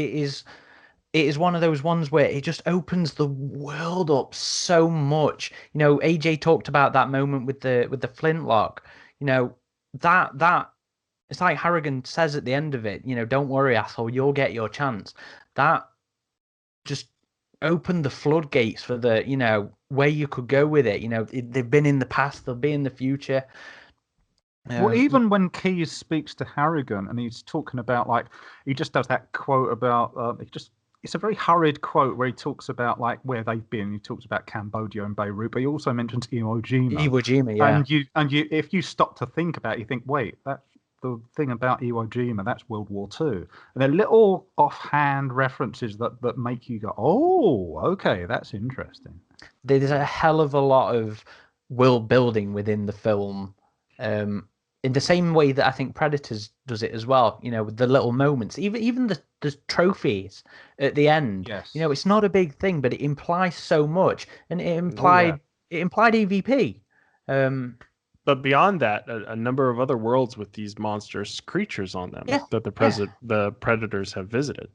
S1: is one of those ones where it just opens the world up so much. AJ talked about that moment with the flintlock. That it's like Harrigan says at the end of it, don't worry, asshole, you'll get your chance. That just opened the floodgates for the, where you could go with it. They've been in the past, they'll be in the future.
S4: Well, even when Keyes speaks to Harrigan and he's talking about, like, he just does that quote about, it's a very hurried quote where he talks about, like, where they've been. He talks about Cambodia and Beirut, but he also mentions Iwo Jima.
S1: Iwo Jima, yeah.
S4: And you, if you stop to think about it, you think, wait, that the thing about Iwo Jima, that's World War II. And they're little offhand references that make you go, oh, okay, that's interesting.
S1: There's a hell of a lot of world building within the film, in the same way that I think Predators does it as well. With the little moments, even the trophies at the end.
S4: Yes.
S1: It's not a big thing, but it implies so much, and it implied AvP.
S2: But beyond that, a number of other worlds with these monstrous creatures on them that the Predators have visited.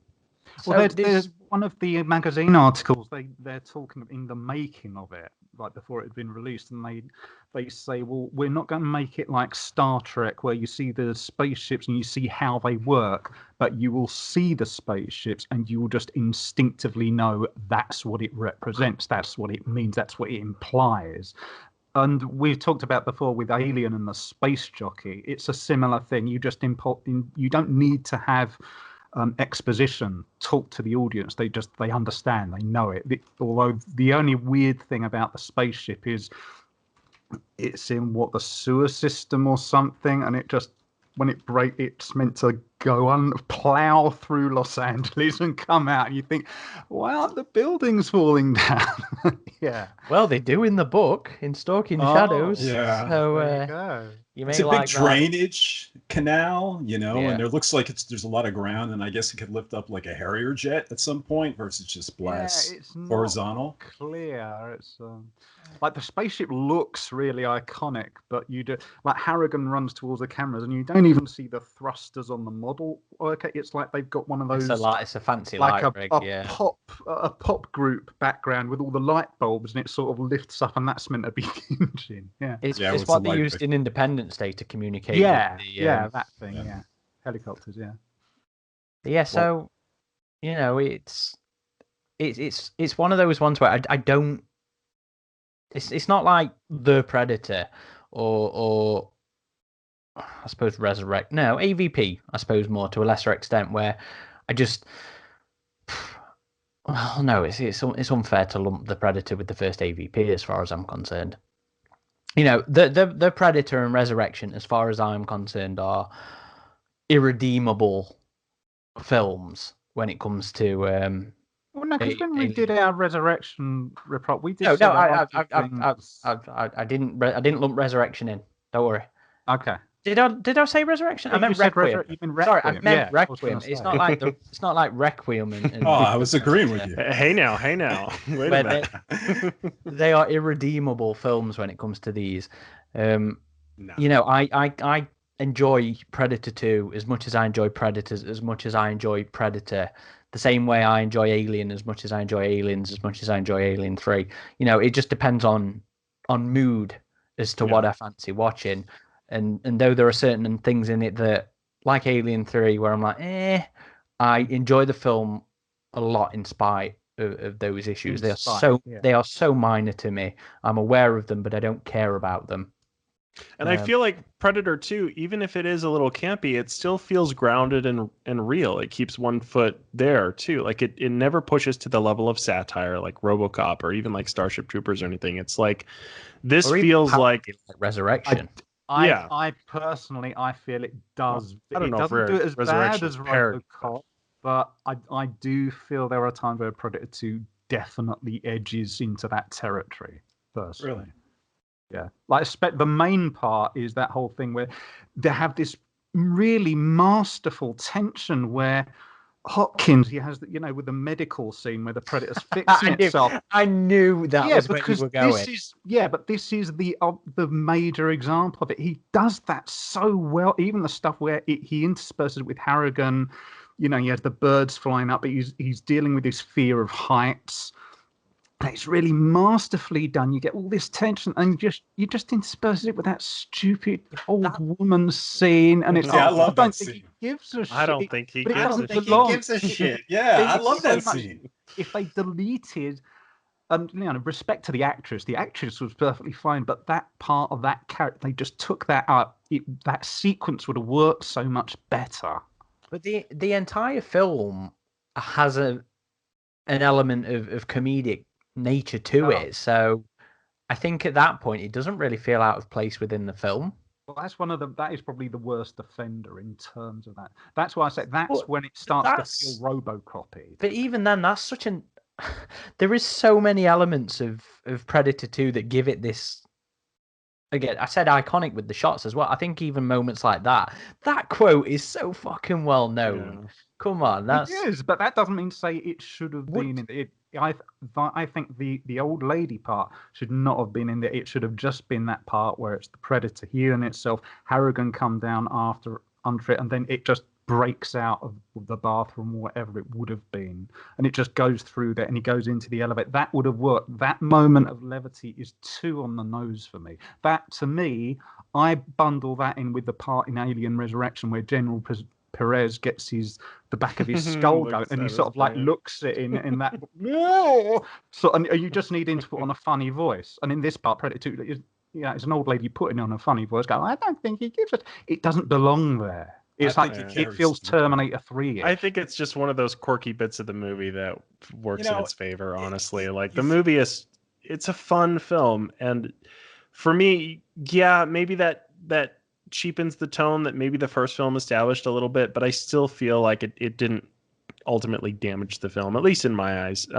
S4: Well, there's one of the magazine articles. They're talking in the making of it, like before it had been released, and they say, well, we're not going to make it like Star Trek, where you see the spaceships and you see how they work, but you will see the spaceships and you will just instinctively know that's what it represents, that's what it means, that's what it implies. And we've talked about before with Alien and the space jockey. It's a similar thing. You just you don't need to have exposition talk to the audience. They understand, they know it. Although the only weird thing about the spaceship is it's in the sewer system or something, and it just, when it breaks, it's meant to go plow through Los Angeles and come out, and you think, why aren't the buildings falling down? Yeah.
S1: Well, they do in the book, in Stalking the Shadows.
S3: Yeah.
S1: So
S4: there you go.
S3: It's a big drainage canal, and there looks like there's a lot of ground, and I guess it could lift up like a Harrier jet at some point versus just blast horizontal.
S4: Clear. It's like the spaceship looks really iconic, but like Harrigan runs towards the cameras, and you don't even see the thrusters on the model. Okay, it's like they've got one of those.
S1: It's a fancy
S4: like
S1: light rig,
S4: a pop group background with all the light bulbs, and it sort of lifts up, and that's meant to be the engine. Yeah,
S1: it's what they used in Independence Day to communicate.
S4: Yeah,
S1: with
S4: that thing. Yeah, helicopters. Yeah.
S1: Yeah. So, it's one of those ones where I don't. It's not like The Predator or I suppose Resurrect. No, AvP, I suppose, more to a lesser extent, where I just, well, no, it's unfair to lump The Predator with the first AvP as far as I'm concerned. The Predator and Resurrection, as far as I'm concerned, are irredeemable films when it comes to.
S4: Well, no, because when we did our Resurrection report, we did.
S1: I didn't lump Resurrection in. Don't worry.
S4: Okay.
S1: Did I say Resurrection? I meant Requiem. Sorry, I meant Requiem. It's not like Requiem. And
S3: I was agreeing with you.
S2: Hey now. Wait a minute.
S1: They are irredeemable films when it comes to these. No. I enjoy Predator 2 as much as I enjoy Predators, as much as I enjoy Predator. The same way I enjoy Alien as much as I enjoy Aliens, as much as I enjoy Alien 3. It just depends on mood as to what I fancy watching. And though there are certain things in it that like Alien 3, where I'm like, I enjoy the film a lot in spite of those issues. They are so minor to me. I'm aware of them, but I don't care about them.
S2: And I feel like Predator 2, even if it is a little campy, it still feels grounded and real. It keeps one foot there too. Like it never pushes to the level of satire like RoboCop or even like Starship Troopers or anything. It's like this feels like
S1: Resurrection.
S4: I personally feel it does.
S2: I don't know
S4: doesn't do it as bad as
S2: RoboCop,
S4: but I do feel there are times where Predator 2 definitely edges into that territory. Personally.
S3: Really?
S4: Yeah, like the main part is that whole thing where they have this really masterful tension where Hopkins, he has, with the medical scene where the Predator's fixing itself.
S1: I knew that was where you were going.
S4: But this is the major example of it. He does that so well. Even the stuff where he intersperses it with Harrigan. He has the birds flying up, but he's dealing with his fear of heights. It's really masterfully done. You get all this tension, and you just intersperse it with that stupid old woman scene. And it's
S3: I love that scene.
S4: He gives a shit.
S2: I don't think he
S3: gives a shit. Yeah, I love that scene.
S4: If they deleted, respect to the actress was perfectly fine, but that part of that character, they just took that out. That sequence would have worked so much better.
S1: But the entire film has an element of comedic nature to it, so I think at that point it doesn't really feel out of place within the film.
S4: Well, that is probably the worst offender in terms of that. That's why I say when it starts to feel RoboCop-y.
S1: But even then, that's such an there is so many elements of Predator 2 that give it this. Again, I said iconic with the shots as well. I think even moments like that quote is so fucking well known. Yeah. Come on,
S4: it is, but that doesn't mean to say it should have been in it. I think the old lady part should not have been in there. It should have just been that part where it's the Predator healing itself, Harrigan come down under it, and then it just breaks out of the bathroom or whatever it would have been, and it just goes through there and he goes into the elevator. That would have worked. That moment of levity is too on the nose for me. That, to me, I bundle that in with the part in Alien Resurrection where General Perez gets the back of his skull going, and he sort of like looks at it in that. So, and you just need him to put on a funny voice. And in this part, Predator 2, it's an old lady putting on a funny voice, going, I don't think he gives it. It doesn't belong there. It's like it feels Terminator 3.
S2: I think it's just one of those quirky bits of the movie that works in its favor. Honestly, like the movie it's a fun film, and for me, maybe that cheapens the tone that maybe the first film established a little bit, but I still feel like it didn't ultimately damage the film, at least in my eyes.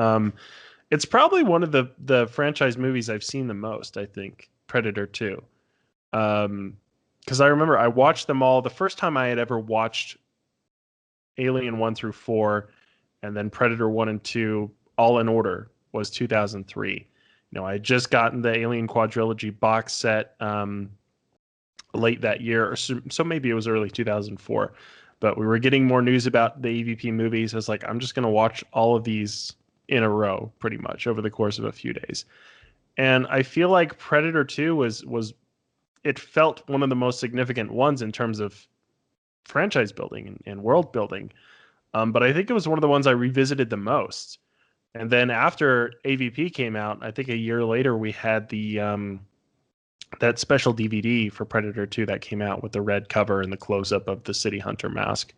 S2: It's probably one of the franchise movies I've seen the most, I think, Predator 2. Because I remember I watched them all. The first time I had ever watched Alien 1 through 4 and then Predator 1 and 2 all in order was 2003. I had just gotten the Alien Quadrilogy box set late that year, or so maybe it was early 2004. But we were getting more news about the AvP movies. I was like, I'm just going to watch all of these in a row pretty much over the course of a few days. And I feel like Predator 2 was it felt one of the most significant ones in terms of franchise building and world building. But I think it was one of the ones I revisited the most. And then after AvP came out, I think a year later, we had that special DVD for Predator 2 that came out with the red cover and the close-up of the City Hunter mask.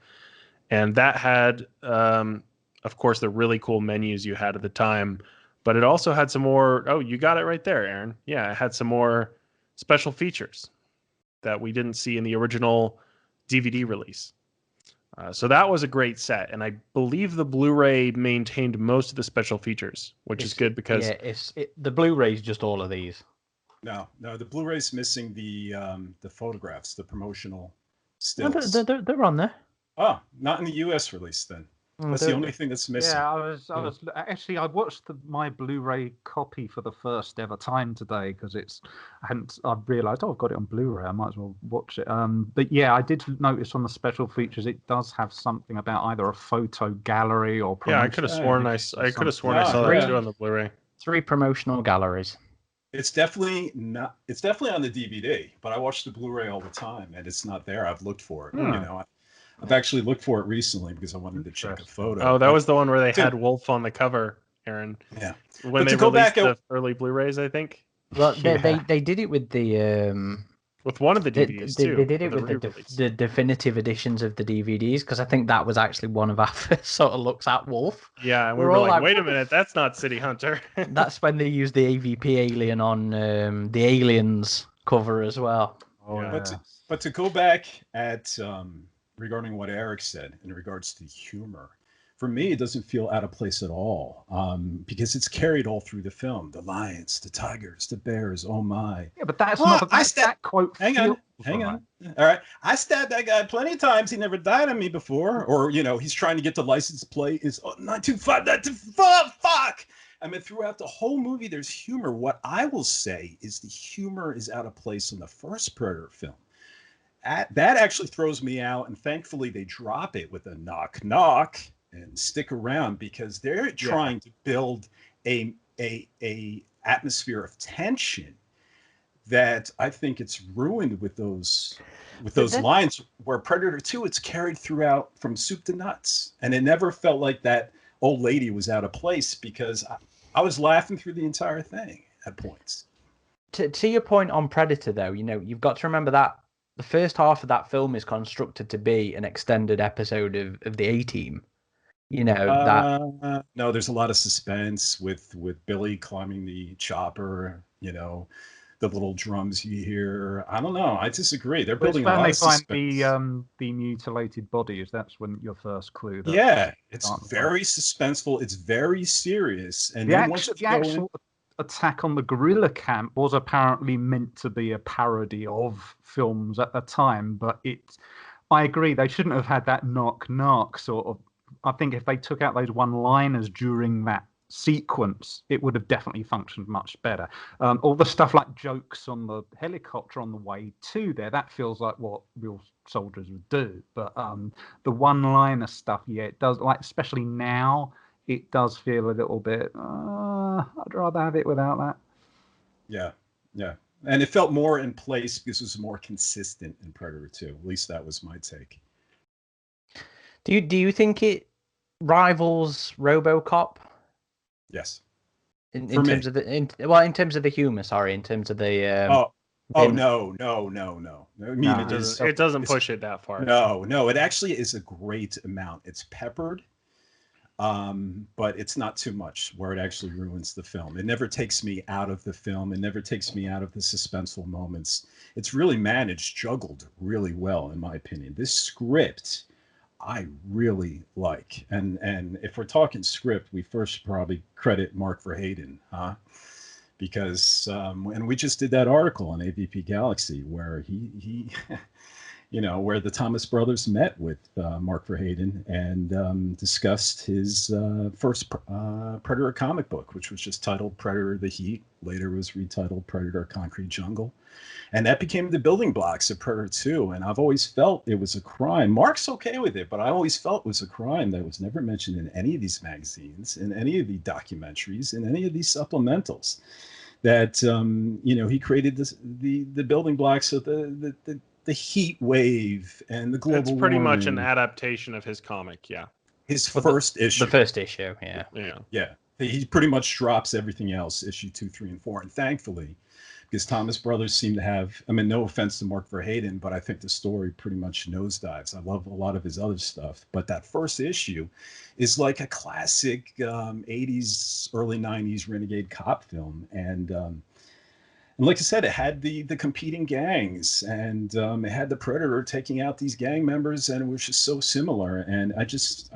S2: And that had, of course, the really cool menus you had at the time. But it also had some more... Oh, you got it right there, Aaron. Yeah, it had some more special features that we didn't see in the original DVD release. So that was a great set, and I believe the Blu-ray maintained most of the special features, which is good because
S1: the Blu-ray is just all of these.
S3: No, the Blu-ray's missing the photographs, the promotional stills.
S1: No, they're on there.
S3: Oh, not in the US release then. That's the only thing that's missing.
S4: Yeah, I watched my Blu-ray copy for the first ever time today because I realised I've got it on Blu-ray. I might as well watch it. But yeah, I did notice on the special features it does have something about either a photo gallery or
S2: I could have sworn I saw that too on the Blu-ray.
S1: 3 promotional galleries.
S3: It's definitely not. It's definitely on the DVD, but I watch the Blu-ray all the time, and it's not there. I've looked for it. I've actually looked for it recently because I wanted to check a photo.
S2: Oh, that was the one where they had Wolf on the cover, Aaron.
S3: Yeah.
S2: When they released the early Blu-rays, I think.
S1: Well, they did it with the
S2: with one of the DVDs too.
S1: They did it with the definitive editions of the DVDs, because I think that was actually one of our first sort of looks at Wolf.
S2: Yeah, and we were like, wait a minute, that's not City Hunter.
S1: That's when they used the AvP alien on the Aliens cover as well.
S3: Oh, yeah. But to go back at regarding what Eric said in regards to humor, for me, it doesn't feel out of place at all, because it's carried all through the film. The lions, the tigers, the bears, oh my.
S4: Yeah, but that's not that quote.
S3: Hang on. All right. I stabbed that guy plenty of times. He never died on me before. Or, he's trying to get the license plate. Is 925, 925, fuck! I mean, throughout the whole movie, there's humor. What I will say is the humor is out of place in the first Predator film. That actually throws me out, and thankfully they drop it with a knock, knock, and stick around, because they're trying to build a atmosphere of tension that I think it's ruined with those lines, where Predator 2, it's carried throughout from soup to nuts, and it never felt like that old lady was out of place, because I was laughing through the entire thing at points.
S1: To your point on Predator, though, you've got to remember that the first half of that film is constructed to be an extended episode of the A-Team.
S3: No, there's a lot of suspense with Billy climbing the chopper, the little drums you hear. I don't know. I disagree. They're building a lot of suspense.
S4: When they find the mutilated bodies, that's when your first clue.
S3: It's very suspenseful. It's very serious. And
S4: the actual attack on the guerrilla camp was apparently meant to be a parody of films at the time, but I agree, they shouldn't have had that knock knock sort of. I think if they took out those one-liners during that sequence, it would have definitely functioned much better. All the stuff like jokes on the helicopter on the way to there, that feels like what real soldiers would do. But the one-liner stuff, it does, like, especially now, it does feel a little bit, I'd rather have it without that.
S3: Yeah. And it felt more in place because it was more consistent in Predator 2. At least that was my take.
S1: Do you think it rivals RoboCop?
S3: Yes.
S1: In terms of the humor, sorry, in terms of the
S3: no. I mean,
S2: it doesn't push it that far.
S3: No, it actually is a great amount. It's peppered, but it's not too much where it actually ruins the film. It never takes me out of the film. It never takes me out of the suspenseful moments. It's really managed, juggled really well, in my opinion. This script I really like, and if we're talking script, we first probably credit Mark Verheiden, because and we just did that article on AvP Galaxy where he where the Thomas brothers met with Mark Verheiden and discussed his first Predator comic book, which was just titled Predator: The Heat. Later was retitled Predator: Concrete Jungle. And that became the building blocks of Predator 2. And I've always felt it was a crime. Mark's okay with it, but I always felt it was a crime that was never mentioned in any of these magazines, in any of the documentaries, in any of these supplementals. That, he created the building blocks of the heat wave and the global warming.
S2: It's pretty much an adaptation of his comic, yeah.
S3: His first issue.
S1: The first issue, yeah.
S3: Yeah. He pretty much drops everything else, issue 2, 3, and 4. And thankfully, because Thomas Brothers seem to have, I mean, no offense to Mark Verheiden, but I think the story pretty much nosedives. I love a lot of his other stuff, but that first issue is like a classic 80s, early 90s renegade cop film. And like I said, it had the competing gangs, and it had the Predator taking out these gang members, and it was just so similar. And I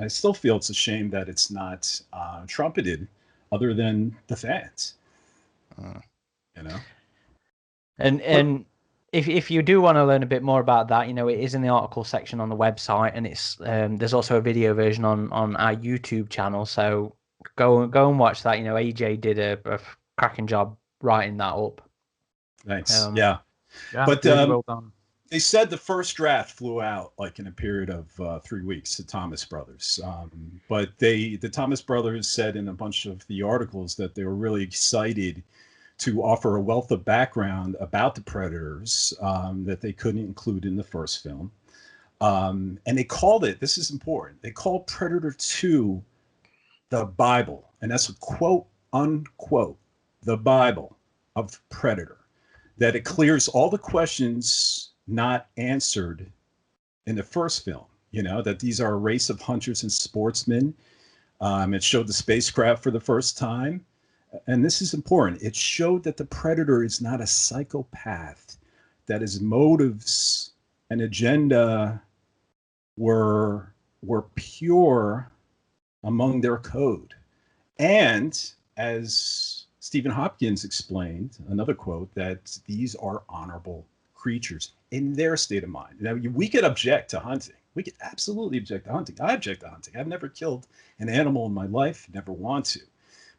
S3: still feel it's a shame that it's not trumpeted other than the fans.
S1: And if you do want to learn a bit more about that, it is in the article section on the website, and it's there's also a video version on our YouTube channel. So go and watch that. AJ did a cracking job writing that up.
S3: Thanks. Yeah, but
S4: really well done.
S3: They said the first draft flew out like in a period of 3 weeks. The Thomas brothers, but the Thomas brothers said in a bunch of the articles that they were really excited to offer a wealth of background about the Predators that they couldn't include in the first film. And they called it, this is important, they called Predator 2 the Bible. And that's a quote, unquote, the Bible of Predator. That it clears all the questions not answered in the first film. You know, that these are a race of hunters and sportsmen. It showed the spacecraft for the first time. And this is important. It showed that the Predator is not a psychopath, that his motives and agenda were pure among their code. And as Stephen Hopkins explained, another quote, that these are honorable creatures in their state of mind. Now, we could object to hunting. We could absolutely object to hunting. I object to hunting. I've never killed an animal in my life, never want to.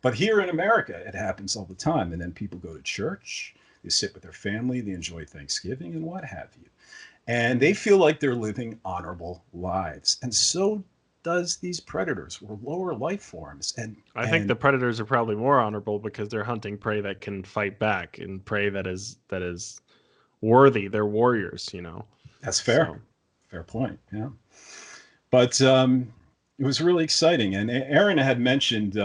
S3: But here in America, it happens all the time. And then people go to church, they sit with their family, they enjoy Thanksgiving and what have you. And they feel like they're living honorable lives. And so does these predators. We're lower life forms. And
S2: I think the predators are probably more honorable because they're hunting prey that can fight back and prey that is worthy. They're warriors, you know.
S3: That's fair. So. Fair point. Yeah. But it was really exciting. And Aaron had mentioned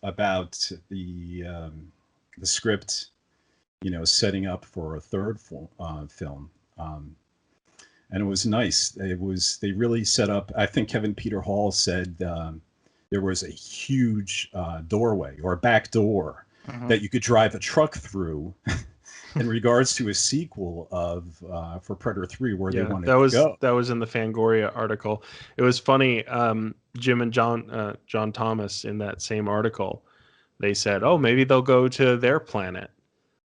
S3: about the script, you know, setting up for a third film. And it was nice. They really set up, I think Kevin Peter Hall said there was a huge doorway or a back door that you could drive a truck through in regards to a sequel of for Predator 3 where they wanted to go.
S2: That was in the Fangoria article. It was funny, Jim and John Thomas in that same article, they said, oh, maybe they'll go to their planet.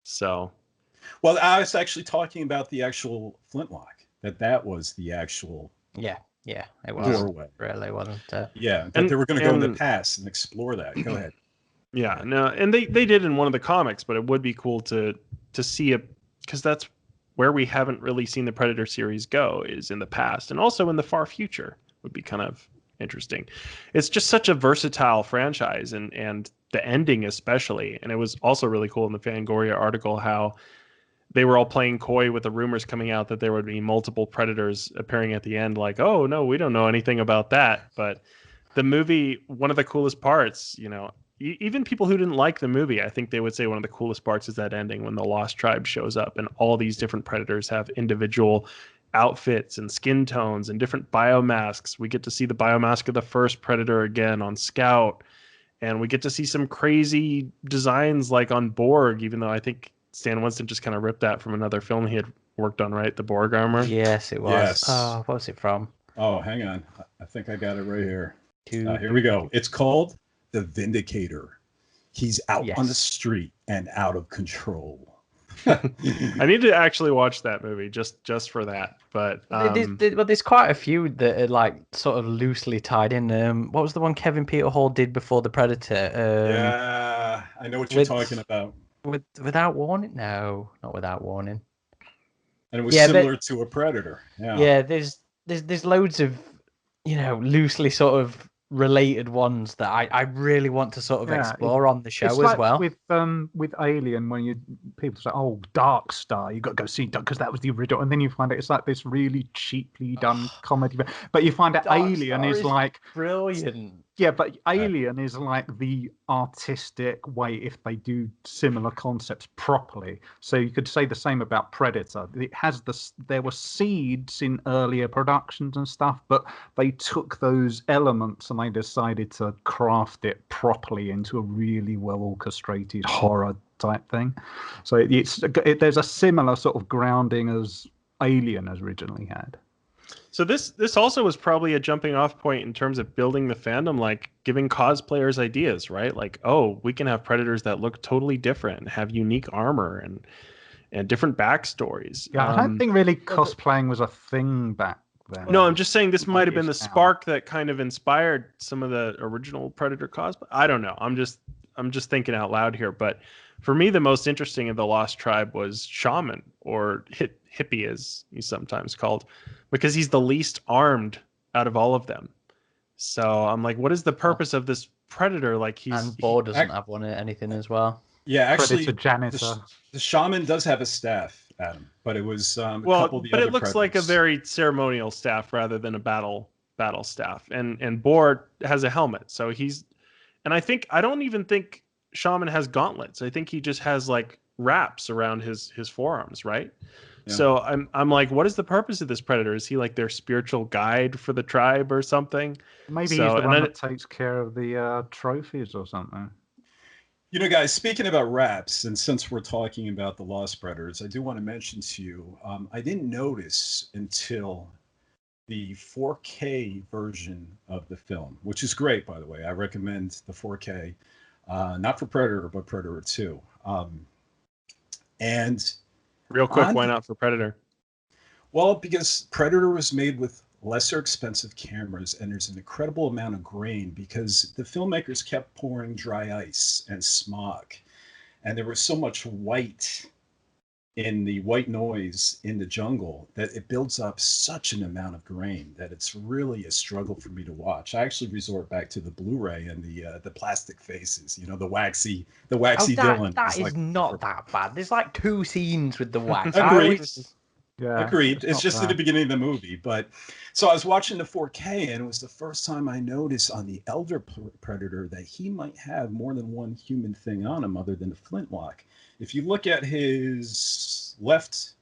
S2: So,
S3: well, I was actually talking about the actual flintlock. That was the actual
S1: it was
S3: doorway.
S1: Really wasn't.
S3: Yeah, that they were going to go in the past and explore that. Go ahead.
S2: Yeah, no, and they did in one of the comics, but it would be cool to see it because that's where we haven't really seen the Predator series go, is in the past and also in the far future. Would be kind of interesting. It's just such a versatile franchise, and the ending especially. And it was also really cool in the Fangoria article how they were all playing coy with the rumors coming out that there would be multiple Predators appearing at the end, like, oh, no, we don't know anything about that. But the movie, one of the coolest parts, you know, even people who didn't like the movie, I think they would say one of the coolest parts is that ending when the Lost Tribe shows up and all these different Predators have individual outfits and skin tones and different biomasks. We get to see the biomask of the first Predator again on Scout, and we get to see some crazy designs like on Borg, even though I think Stan Winston just kind of ripped that from another film he had worked on, right? The Borg armor?
S1: Yes, it was.
S3: Yes.
S1: Oh, what was it from?
S3: Oh, hang on. I think I got it right here. Here we go. It's called The Vindicator. He's out on the street and out of control.
S2: I need to actually watch that movie just for that. But
S1: there's quite a few that are like sort of loosely tied in. What was the one Kevin Peter Hall did before The Predator?
S3: Yeah, I know what you're talking about.
S1: Without Warning? No, not Without Warning.
S3: And it was similar to a Predator.
S1: Yeah, there's loads of, you know, loosely sort of related ones that I really want to sort of explore on the show as well.
S4: With Alien, when people say, "Oh, Dark Star," you got to go see Dark because that was the original, and then you find it's like this really cheaply done comedy. But you find that Alien is like
S1: brilliant.
S4: Yeah, but Alien is like the artistic way if they do similar concepts properly. So you could say the same about Predator. It has there were seeds in earlier productions and stuff, but they took those elements and they decided to craft it properly into a really well orchestrated horror type thing. So there's a similar sort of grounding as Alien has originally had.
S2: So this also was probably a jumping off point in terms of building the fandom, like giving cosplayers ideas, right? Like, oh, we can have Predators that look totally different and have unique armor and different backstories.
S4: Yeah, I don't think really cosplaying was a thing back then.
S2: No, I'm just saying this might have been the spark that kind of inspired some of the original Predator cosplay. I don't know. I'm just thinking out loud here. But for me, the most interesting of the Lost Tribe was Shaman, or Hippie as he's sometimes called, because he's the least armed out of all of them. So I'm like, what is the purpose of this Predator? Like
S1: and Boar doesn't have anything as well.
S3: Yeah, actually,
S4: Predator janitor.
S3: the shaman does have a staff, Adam, but it was a
S2: Well,
S3: couple of the
S2: but
S3: other
S2: it looks like a
S3: predators.
S2: very ceremonial staff rather than a battle staff. And Boar has a helmet, so he's. And I don't even think Shaman has gauntlets. I think he just has like wraps around his forearms, right?
S3: Yeah.
S2: So I'm like, what is the purpose of this predator? Is he like their spiritual guide for the tribe or something?
S4: Maybe
S2: So,
S4: he's the
S2: and
S4: one
S2: then
S4: that takes care of the trophies or something.
S3: You know, guys, speaking about wraps, and since we're talking about the Lost Predators, I do want to mention to you, I didn't notice until the 4K version of the film, which is great, by the way. I recommend the 4K, not for Predator, but Predator 2. And
S2: real quick, why not for Predator?
S3: Well, because Predator was made with lesser expensive cameras, and there's an incredible amount of grain because the filmmakers kept pouring dry ice and smog, and there was so much white in the white noise in the jungle that it builds up such an amount of grain that it's really a struggle for me to watch. I actually resort back to the Blu-ray and the plastic faces, you know, the waxy Dylan.
S1: That is not that bad. There's like 2 scenes with the wax.
S3: Agreed.
S4: Yeah,
S3: Agreed. It's
S4: not
S3: just at the
S4: bad.
S3: beginning of the movie. But so I was watching the 4K, and it was the first time I noticed on the elder predator that he might have more than one human thing on him other than a flintlock. If you look at his left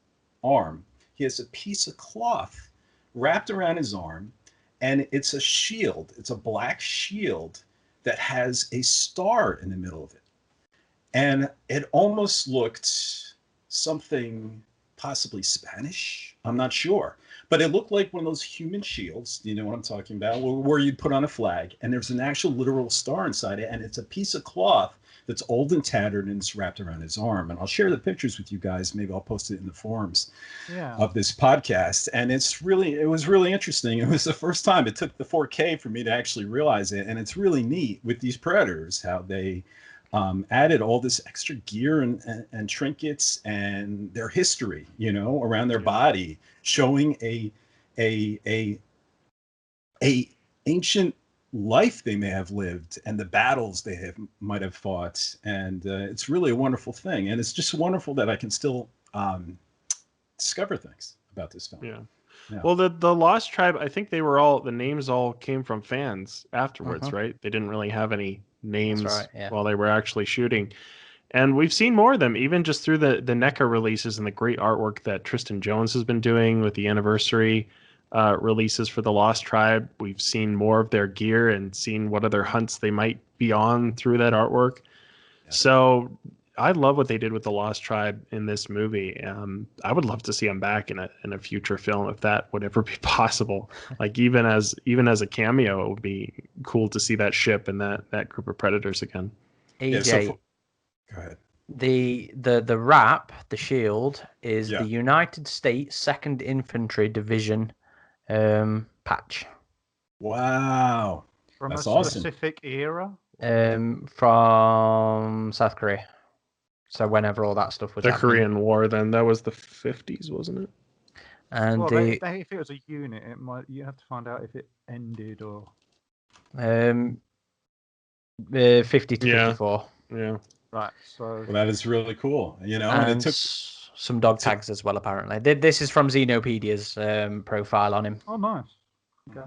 S3: arm, he has a piece of cloth wrapped around his arm, and it's a shield. It's a black shield that has a star in the middle of it. And it almost looked something possibly Spanish. I'm not sure. But it looked like one of those human shields, you know what I'm talking about, where you'd put on a flag, and there's an actual literal star inside it, and it's a piece of cloth that's old and tattered, and it's wrapped around his arm. And I'll share the pictures with you guys. Maybe I'll post it in the forums of this podcast. And it was really interesting. It was the first time it took the 4K for me to actually realize it. And it's really neat with these Predators, how they added all this extra gear and trinkets and their history, you know, around their body, showing a ancient life they may have lived and the battles they might have fought. And it's really a wonderful thing. And it's just wonderful that I can still discover things about this film.
S2: Yeah.
S3: Yeah.
S2: Well, the Lost Tribe, I think the names all came from fans afterwards, right? They didn't really have any names while they were actually shooting. And we've seen more of them, even just through the NECA releases and the great artwork that Tristan Jones has been doing with the anniversary releases for the Lost Tribe. We've seen more of their gear and seen what other hunts they might be on through that artwork. Yeah. So I love what they did with the Lost Tribe in this movie. I would love to see them back in a future film if that would ever be possible. Like even as a cameo, it would be cool to see that ship and that group of Predators again.
S1: AJ,
S3: go ahead.
S1: The wrap, the shield, is
S3: Yeah.
S1: the United States 2nd Infantry Division patch.
S3: Wow.
S4: From
S3: That's
S4: a
S3: awesome.
S4: specific era?
S1: From South Korea. So whenever all that stuff was
S2: the
S1: happening.
S2: Korean War, then that was the 50s, wasn't it?
S1: And
S4: Well, if it was a unit, you have to find out if it ended or
S1: 50 to 54.
S2: Yeah.
S4: right. So
S3: Well, that is really cool. You know,
S1: And
S3: it took
S1: some dog tags as well, apparently. This is from Xenopedia's profile on him.
S4: oh, nice. Okay.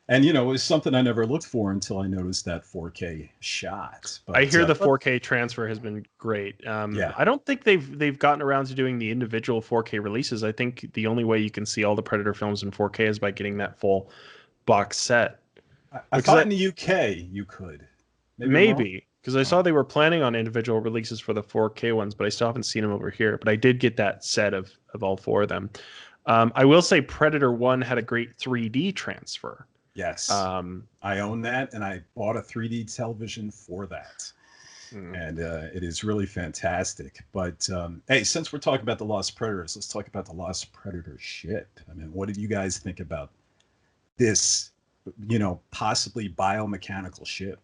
S3: And, you know, it was something I never looked for until I noticed that 4K shot. But,
S2: I hear the 4K transfer has been great.
S3: Yeah.
S2: I don't think they've gotten around to doing the individual 4K releases. I think the only way you can see all the Predator films in 4K is by getting that full box set.
S3: I thought in the UK you could.
S2: Maybe. Because I saw they were planning on individual releases for the 4K ones, but I still haven't seen them over here. But I did get that set of all 4 of them. I will say Predator 1 had a great 3D transfer.
S3: Yes. I own that, and I bought a 3D television for that. And it is really fantastic. But, hey, since we're talking about the Lost Predators, let's talk about the Lost Predator ship. I mean, what did you guys think about this, you know, possibly biomechanical ship?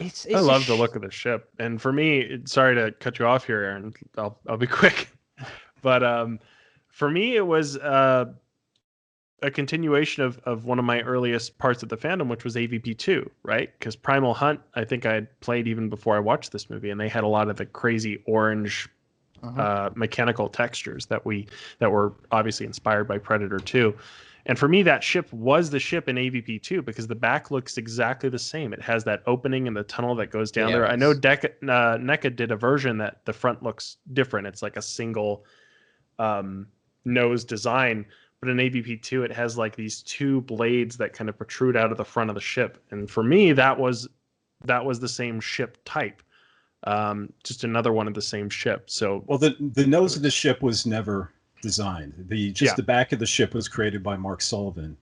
S2: I love the look of the ship. And for me, sorry to cut you off here, Aaron. I'll be quick. But for me, it was a continuation of one of my earliest parts of the fandom, which was AvP 2, right? Because Primal Hunt, I think I had played even before I watched this movie, and they had a lot of the crazy orange mechanical textures that were obviously inspired by Predator 2. And for me, that ship was the ship in AvP 2 because the back looks exactly the same. It has that opening in the tunnel that goes down there. I know NECA did a version that the front looks different. It's like a single nose design. But in AvP 2, it has like these two blades that kind of protrude out of the front of the ship. And for me, that was the same ship type. Just another one of the same ship. So
S3: well, the nose of the ship was never designed. The back of the ship was created by Mark Sullivan,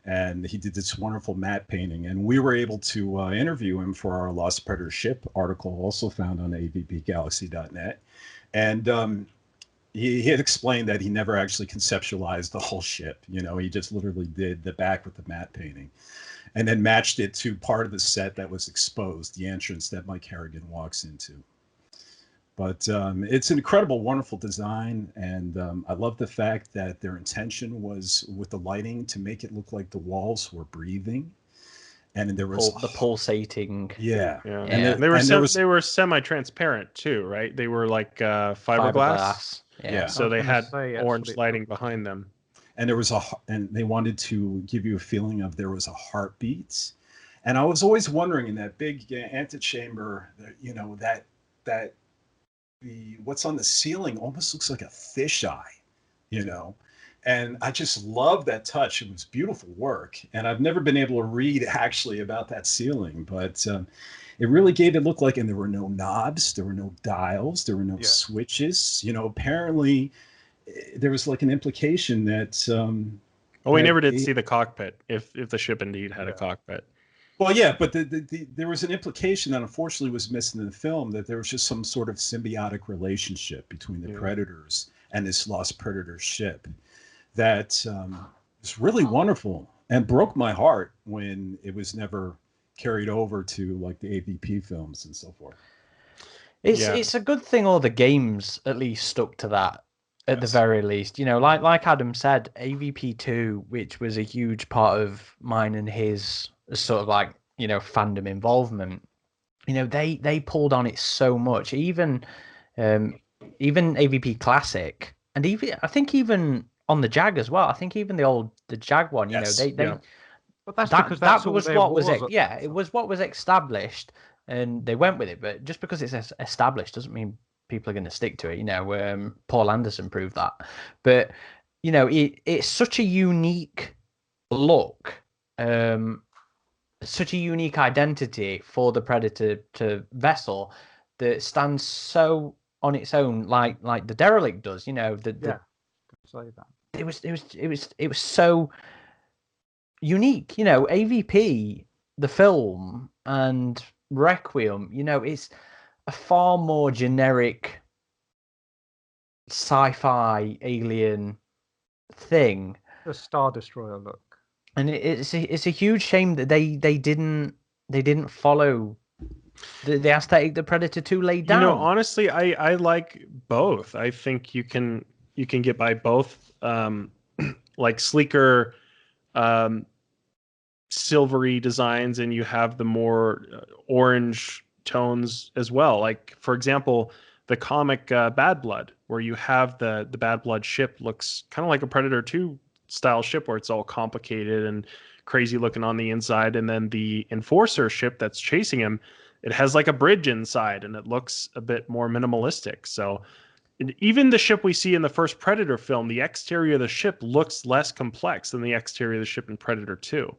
S3: and he did this wonderful matte painting. And we were able to interview him for our Lost Predator ship article, also found on avpgalaxy.net. And he had explained that he never actually conceptualized the whole ship. You know, he just literally did the back with the matte painting, and then matched it to part of the set that was exposed, the entrance that Mike Harrigan walks into. But it's an incredible, wonderful design, and I love the fact that their intention was with the lighting to make it look like the walls were breathing, and there was
S1: the pulsating.
S3: Yeah.
S2: And they were semi-transparent too, right? They were like fiberglass.
S1: Yeah.
S2: So they had orange lighting behind them.
S3: And and they wanted to give you a feeling of there was a heartbeat. And I was always wondering in that big antechamber, you know, that what's on the ceiling almost looks like a fisheye, you know. And I just love that touch. It was beautiful work. And I've never been able to read actually about that ceiling, but it really gave it look like, and there were no knobs, there were no dials, there were no switches. You know, apparently there was like an implication that.
S2: Well, we never did see the cockpit if the ship indeed had a cockpit.
S3: Well, yeah, but there was an implication that unfortunately was missing in the film, that there was just some sort of symbiotic relationship between the Predators and this Lost Predator ship that was really wonderful and broke my heart when it was never carried over to like the AvP films and so forth.
S1: It's a good thing all the games at least stuck to that at the very least. You know, like Adam said, AvP 2, which was a huge part of mine and his sort of like, you know, fandom involvement, you know, they pulled on it so much. Even AvP Classic, and even I think even on the Jag as well. I think even the Jag one, you know, they
S4: but that's because that was what was
S1: it was what was established, and they went with it. But just because it's established doesn't mean people are going to stick to it. You know, Paul Anderson proved that. But you know, it's such a unique look, such a unique identity for the Predator to vessel that stands so on its own, like the Derelict does. You know,
S4: say that.
S1: It was so unique. You know, AvP, the film, and Requiem, you know, it's a far more generic sci-fi alien thing.
S4: The Star Destroyer look.
S1: And it's a huge shame that they didn't follow the aesthetic that Predator 2 laid down.
S2: You know, honestly, I like both. I think you can get by both, like sleeker, silvery designs, and you have the more orange tones as well. Like, for example, the comic Bad Blood, where you have the Bad Blood ship looks kind of like a Predator 2 style ship, where it's all complicated and crazy looking on the inside, and then the Enforcer ship that's chasing him, it has like a bridge inside, and it looks a bit more minimalistic. So even the ship we see in the first Predator film, the exterior of the ship looks less complex than the exterior of the ship in Predator 2.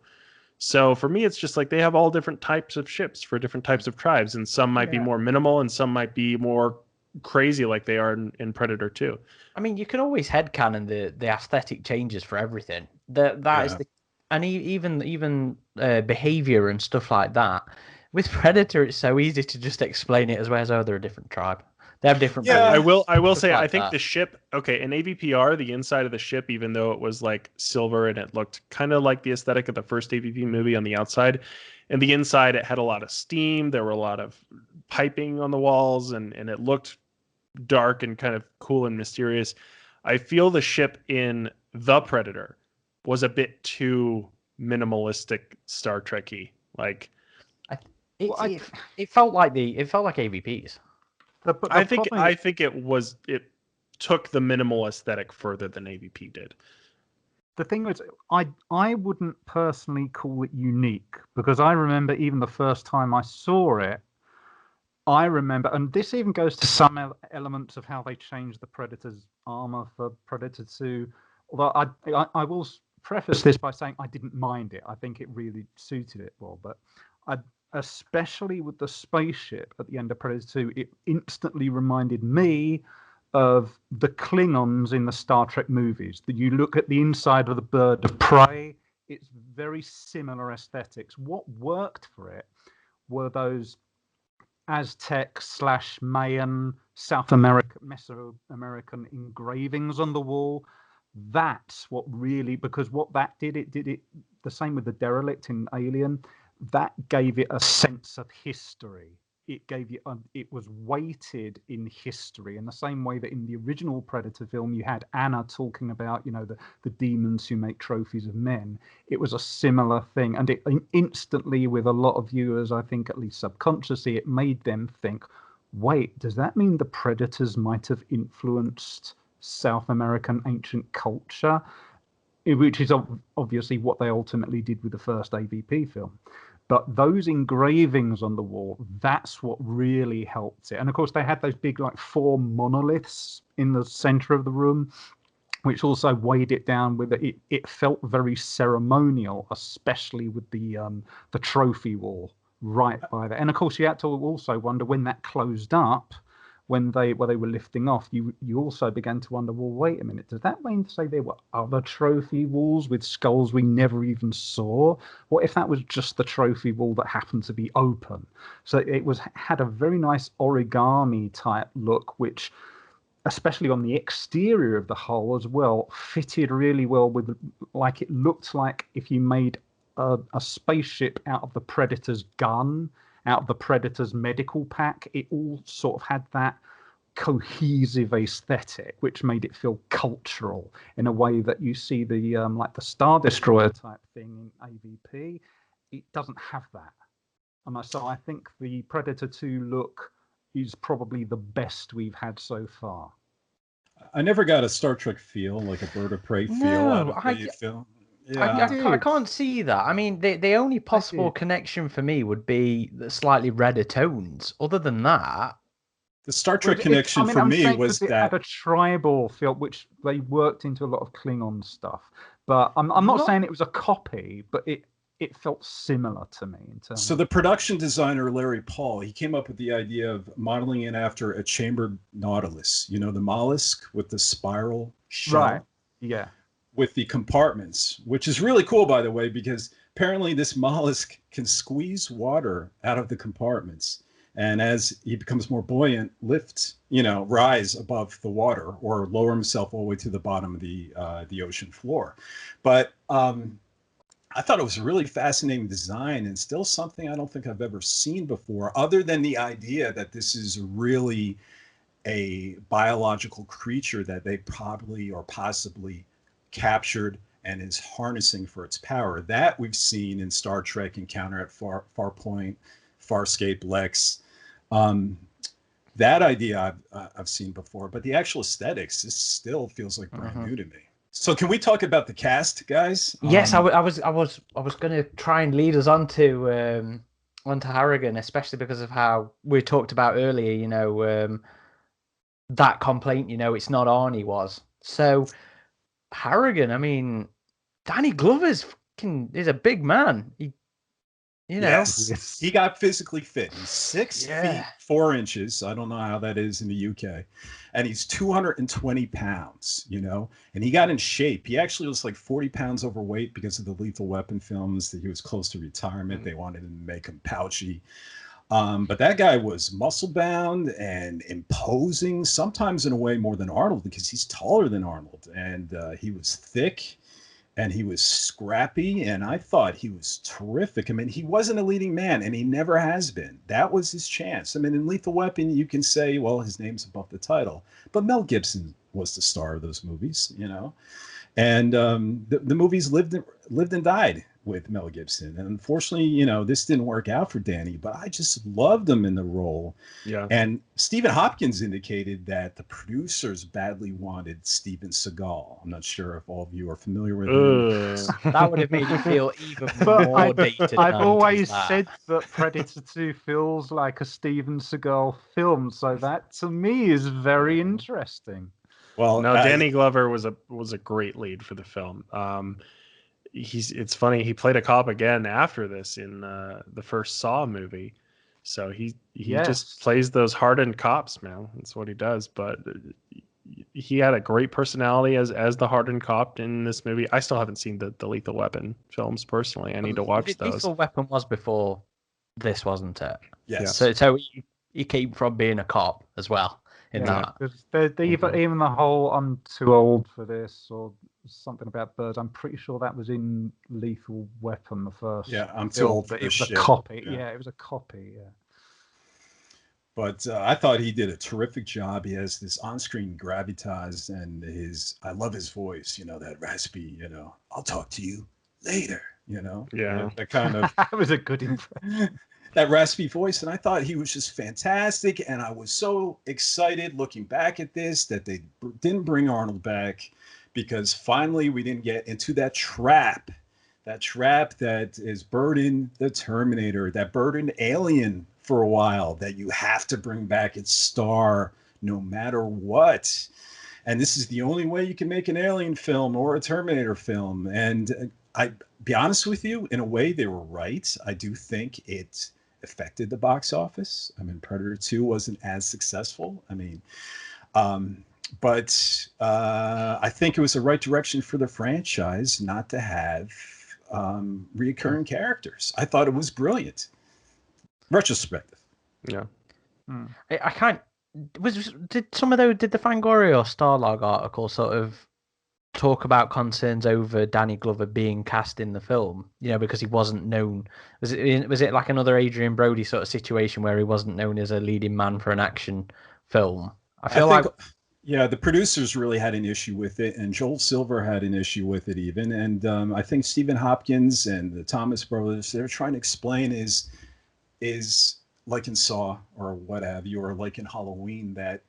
S2: So for me, it's just like they have all different types of ships for different types of tribes, and some might be more minimal and some might be more crazy like they are in Predator 2.
S1: I mean, you can always headcanon the aesthetic changes for everything. That is and even behavior and stuff like that. With Predator, it's so easy to just explain it as well as, oh, they're a different tribe. They have different.
S2: Yeah, I will say, I think the ship. Okay, in AVPR, the inside of the ship, even though it was like silver and it looked kind of like the aesthetic of the first AVP movie on the outside, and the inside it had a lot of steam. There were a lot of piping on the walls, and it looked dark and kind of cool and mysterious. I feel the ship in The Predator was a bit too minimalistic Star Trek-y. Like,
S1: it felt like AVPs.
S2: I think it took the minimal aesthetic further than AvP did.
S4: The thing is, I wouldn't personally call it unique, because I remember even the first time I saw it, I remember, and this even goes to some elements of how they changed the Predator's armor for Predator 2. Although I will preface this by saying I didn't mind it. I think it really suited it well. But especially with the spaceship at the end of Predator 2, it instantly reminded me of the Klingons in the Star Trek movies. That you look at the inside of the bird of prey, it's very similar aesthetics. What worked for it were those Aztec / Mayan South American, Mesoamerican engravings on the wall. That's what really, because what that did, it did it the same with the derelict in Alien. That gave it a sense of history. It gave you, it was weighted in history, in the same way that in the original Predator film you had Anna talking about, the demons who make trophies of men. It was a similar thing, and it instantly, with a lot of viewers, I think at least subconsciously, it made them think, wait, does that mean the Predators might have influenced South American ancient culture? Which is obviously what they ultimately did with the first AvP film. But those engravings on the wall, that's what really helped it. And of course, they had those big, 4 monoliths in the center of the room, which also weighed it down with it. It felt very ceremonial, especially with the trophy wall right by there. And of course, you had to also wonder when that closed up, when they were lifting off, you also began to wonder, well, wait a minute, does that mean to say there were other trophy walls with skulls we never even saw? What if that was just the trophy wall that happened to be open? So it had a very nice origami type look, which, especially on the exterior of the hull as well, fitted really well with, it looked like if you made a spaceship out of the Predator's gun, out of the Predator's medical pack. It all sort of had that cohesive aesthetic, which made it feel cultural in a way that you see the the Star Destroyer type thing in AvP. It doesn't have that. And so I think the Predator 2 look is probably the best we've had so far.
S3: I never got a Star Trek feel, like a Bird of Prey feel out of the film. Yeah.
S1: I can't see that. I mean, the only possible connection for me would be the slightly redder tones. Other than that,
S3: the Star Trek connection for me was that
S4: it had a tribal feel, which they worked into a lot of Klingon stuff. But I'm not saying it was a copy, but it felt similar to me in terms.
S3: So the production designer Larry Paul, he came up with the idea of modeling it after a chambered nautilus. The mollusk with the spiral shell.
S4: Right. Yeah.
S3: With the compartments, which is really cool, by the way, because apparently this mollusk can squeeze water out of the compartments. And as he becomes more buoyant, rise above the water or lower himself all the way to the bottom of the ocean floor. But I thought it was a really fascinating design, and still something I don't think I've ever seen before, other than the idea that this is really a biological creature that they probably or possibly captured and is harnessing for its power. That we've seen in Star Trek Encounter at Farpoint, Farscape, Lex. That idea I've seen before, but the actual aesthetics, this still feels like brand new to me. So can we talk about the cast, guys?
S1: Yes, I was going to try and lead us onto Harrigan, especially because of how we talked about earlier. That complaint, it's not Arnie was. So Harrigan, I mean, Danny Glover's is a big man.
S3: Yes, he got physically fit. He's 6 feet 4 inches. I don't know how that is in the UK. And he's 220 pounds, and he got in shape. He actually was like 40 pounds overweight because of the Lethal Weapon films, that he was close to retirement. They wanted to make him pouchy. But that guy was muscle bound and imposing, sometimes in a way more than Arnold, because he's taller than Arnold, and he was thick and he was scrappy, and I thought he was terrific. I mean, he wasn't a leading man, and he never has been. That was his chance. I mean, in Lethal Weapon, you can say, well, his name's above the title, but Mel Gibson was the star of those movies, And the movies lived and died with Mel Gibson. And unfortunately, this didn't work out for Danny, but I just loved him in the role.
S2: Yeah.
S3: And Stephen Hopkins indicated that the producers badly wanted Steven Seagal. I'm not sure if all of you are familiar with him.
S1: That would have made you feel even
S4: But
S1: more dated.
S4: I've
S1: 90s
S4: always
S1: that.
S4: said that Predator 2 feels like a Steven Seagal film, so that to me is very interesting.
S3: Well,
S2: no, Danny Glover was a great lead for the film. It's funny, he played a cop again after this in the first Saw movie. So he just plays those hardened cops, man. That's what he does. But he had a great personality as the hardened cop in this movie. I still haven't seen the Lethal Weapon films personally. I need to watch those.
S1: Lethal Weapon was before this, wasn't it?
S3: Yes.
S1: So he came from being a cop as well. That.
S4: Even the whole "I'm too old for this" or something about birds, I'm pretty sure that was in Lethal Weapon, the first.
S3: Yeah, I'm too old for
S4: this. It was
S3: shit.
S4: a copy.
S3: Yeah.
S4: It was a copy. Yeah.
S3: But I thought he did a terrific job. He has this on-screen gravitas, and I love his voice. That raspy. I'll talk to you later.
S2: Yeah,
S3: that kind of.
S4: That was a good impression.
S3: That raspy voice, and I thought he was just fantastic, and I was so excited looking back at this that they didn't bring Arnold back, because finally we didn't get into that trap that is burdened the Terminator, that burdened Alien for a while, that you have to bring back its star no matter what. And this is the only way you can make an Alien film or a Terminator film. And I be honest with you, in a way they were right. I do think it affected the box office. I mean, Predator 2 wasn't as successful. I mean, but I think it was the right direction for the franchise not to have reoccurring characters. I thought it was brilliant. Retrospective.
S2: Yeah.
S1: I can't. Did the Fangoria or Starlog article sort of talk about concerns over Danny Glover being cast in the film? Because he wasn't known. Was it like another Adrian Brody sort of situation where he wasn't known as a leading man for an action film? I think,
S3: yeah, the producers really had an issue with it, and Joel Silver had an issue with it even. And I think Stephen Hopkins and the Thomas brothers, they're trying to explain is like in Saw or what have you, or like in Halloween, that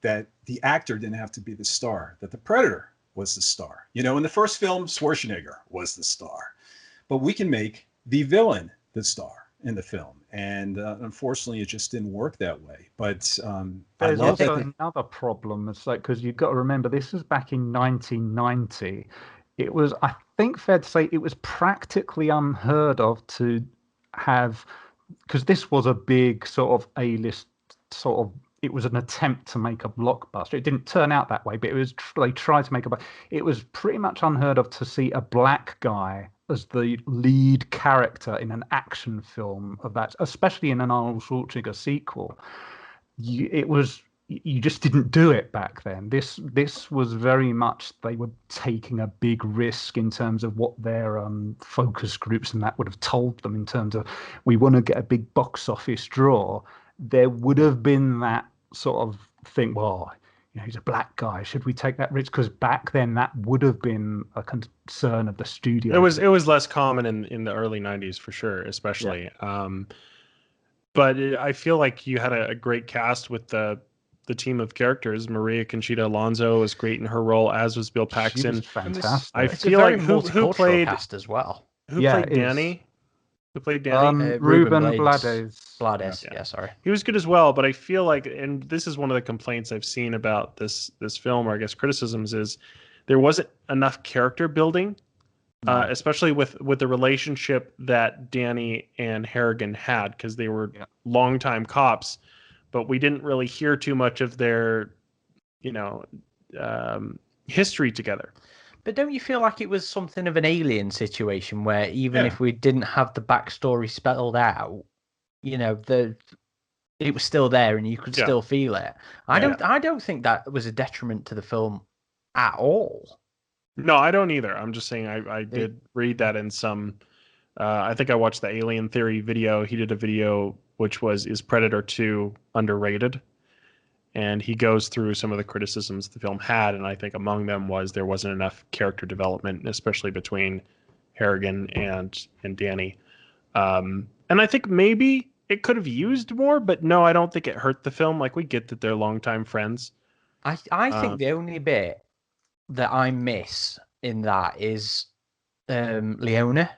S3: the actor didn't have to be the star, that the Predator was the star. In the first film, Schwarzenegger was the star, but we can make the villain the star in the film. And unfortunately, it just didn't work that way. But
S4: there's also another problem. It's like, because you've got to remember, this was back in 1990. It was, I think, fair to say, it was practically unheard of to have, because this was a big sort of A-list sort of. It was an attempt to make a blockbuster. It didn't turn out that way, but they tried to make it was pretty much unheard of to see a black guy as the lead character in an action film of that, especially in an Arnold Schwarzenegger sequel. You just didn't do it back then. This was very much, they were taking a big risk in terms of what their focus groups and that would have told them in terms of, we want to get a big box office draw. There would have been that sort of thing, well, he's a black guy, should we take that risk? Because back then that would have been a concern of the studio.
S2: It was less common in the early 90s for sure, especially. Yeah. But I feel like you had a great cast with the team of characters. Maria Conchita Alonso was great in her role, as was Bill Paxton.
S4: She was fantastic.
S2: I feel like who played
S1: cast as well.
S2: Who played Danny? Who played Danny?
S4: Ruben Blades.
S1: Yeah, sorry.
S2: He was good as well, but I feel like, and this is one of the complaints I've seen about this film, or I guess criticisms, is there wasn't enough character building, especially with the relationship that Danny and Harrigan had, because they were longtime cops, but we didn't really hear too much of their, history together.
S1: But don't you feel like it was something of an Alien situation where even if we didn't have the backstory spelled out, it was still there and you could still feel it. I don't think that was a detriment to the film at all.
S2: No, I don't either. I'm just saying I did read that in some. I think I watched the Alien Theory video. He did a video which was, is Predator 2 underrated? and he goes through some of the criticisms the film had, and I think among them was there wasn't enough character development, especially between Harrigan and Danny. And I think maybe it could have used more, but no, I don't think it hurt the film. Like, we get that they're longtime friends.
S1: I think the only bit that I miss in that is Leona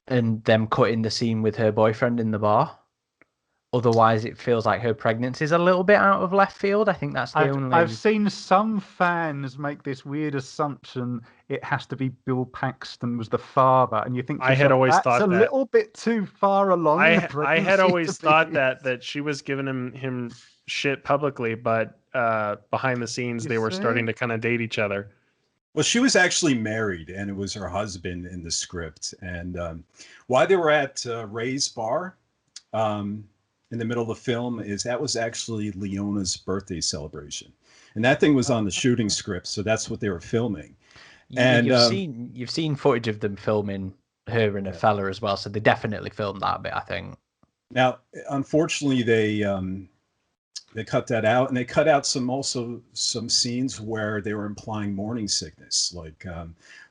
S1: and them cutting the scene with her boyfriend in the bar. Otherwise, it feels like her pregnancy is a little bit out of left field. I think that's the only.
S4: I've seen some fans make this weird assumption it has to be Bill Paxton was the father, and you think
S2: I had always
S4: that's
S2: thought
S4: a
S2: that.
S4: little bit too far along.
S2: I had always thought that she was giving him shit publicly, but behind the scenes they were starting to kind of date each other.
S3: Well, she was actually married, and it was her husband in the script. And while they were at Ray's bar, in the middle of the film, that was actually Leona's birthday celebration, and that thing was on the shooting script, so that's what they were filming. And
S1: you've seen footage of them filming her and a fella as well, so they definitely filmed that bit, I think. Now,
S3: unfortunately, they cut that out, and they cut out some scenes where they were implying morning sickness, like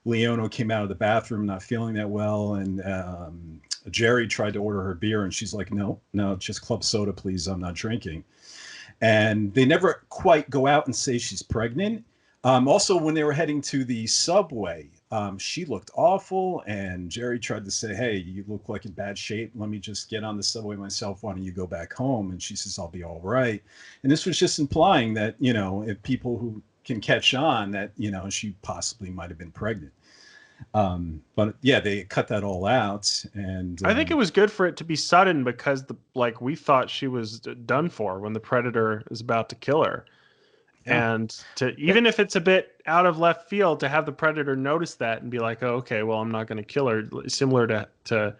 S3: Leona came out of the bathroom not feeling that well, and Jerry tried to order her beer, and she's like, no, just club soda, please. I'm not drinking. And they never quite go out and say she's pregnant. Also, when they were heading to the subway, she looked awful, and Jerry tried to say, hey, you look like in bad shape. Let me just get on the subway myself. Why don't you go back home? And she says, I'll be all right. And this was just implying that, if people who can catch on that, she possibly might have been pregnant. But yeah, they cut that all out, and
S2: I think it was good for it to be sudden, because we thought she was done for when the predator is about to kill her. Yeah. And even if it's a bit out of left field, to have the predator notice that and be like, oh, okay, well, I'm not going to kill her, similar to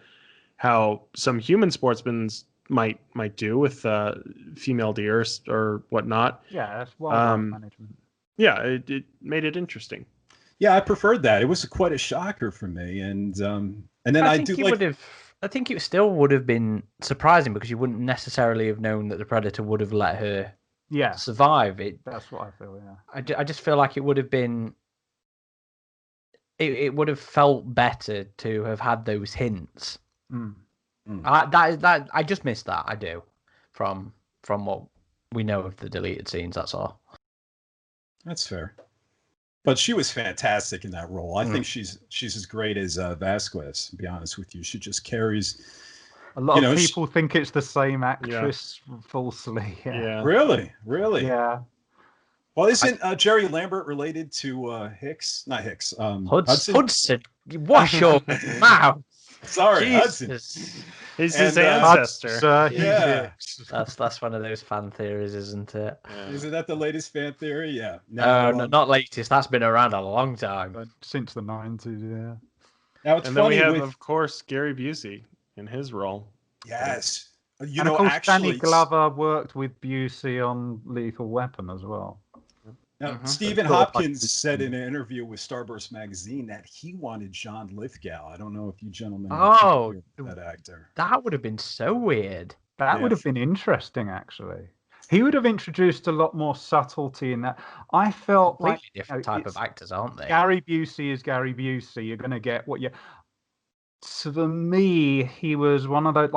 S2: how some human sportsmen might do with female deer or whatnot.
S4: Yeah, that's wildlife management.
S2: Yeah, it made it interesting.
S3: Yeah, I preferred that. It was quite a shocker for me, and then I
S1: think it still would have been surprising, because you wouldn't necessarily have known that the predator would have let her survive.
S4: That's what I feel. Yeah,
S1: I just feel like it would have been. It would have felt better to have had those hints. I just missed that. I do from what we know of the deleted scenes. That's all.
S3: That's fair. But she was fantastic in that role. I think she's as great as Vasquez, to be honest with you. She just carries.
S4: A lot of people think it's the same actress falsely.
S3: Yeah. Really?
S4: Yeah.
S3: Well, isn't Jerry Lambert related to Hicks? Not Hicks.
S1: Hudson. Wash your mouth.
S3: Sorry,
S1: Jesus.
S3: Hudson.
S2: He's his ancestor.
S3: Yeah.
S1: That's one of those fan theories, isn't it?
S3: Yeah. Isn't that the latest fan theory? Yeah.
S1: No, not latest. That's been around a long time.
S4: Since the 90s, yeah.
S3: Now it's
S2: and
S3: funny
S2: then we have, of course, Gary Busey in his role.
S3: Yes.
S4: And of course, Danny Glover worked with Busey on Lethal Weapon as well.
S3: Now, Stephen Hopkins said in an interview with Starburst magazine that he wanted John Lithgow. I don't know if you gentlemen know that actor.
S1: That would have been so weird.
S4: That would have been interesting, actually. He would have introduced a lot more subtlety in that. I felt
S1: completely different type of actors, aren't they?
S4: Gary Busey is Gary Busey. You're going to get what you. So for me, he was one of those,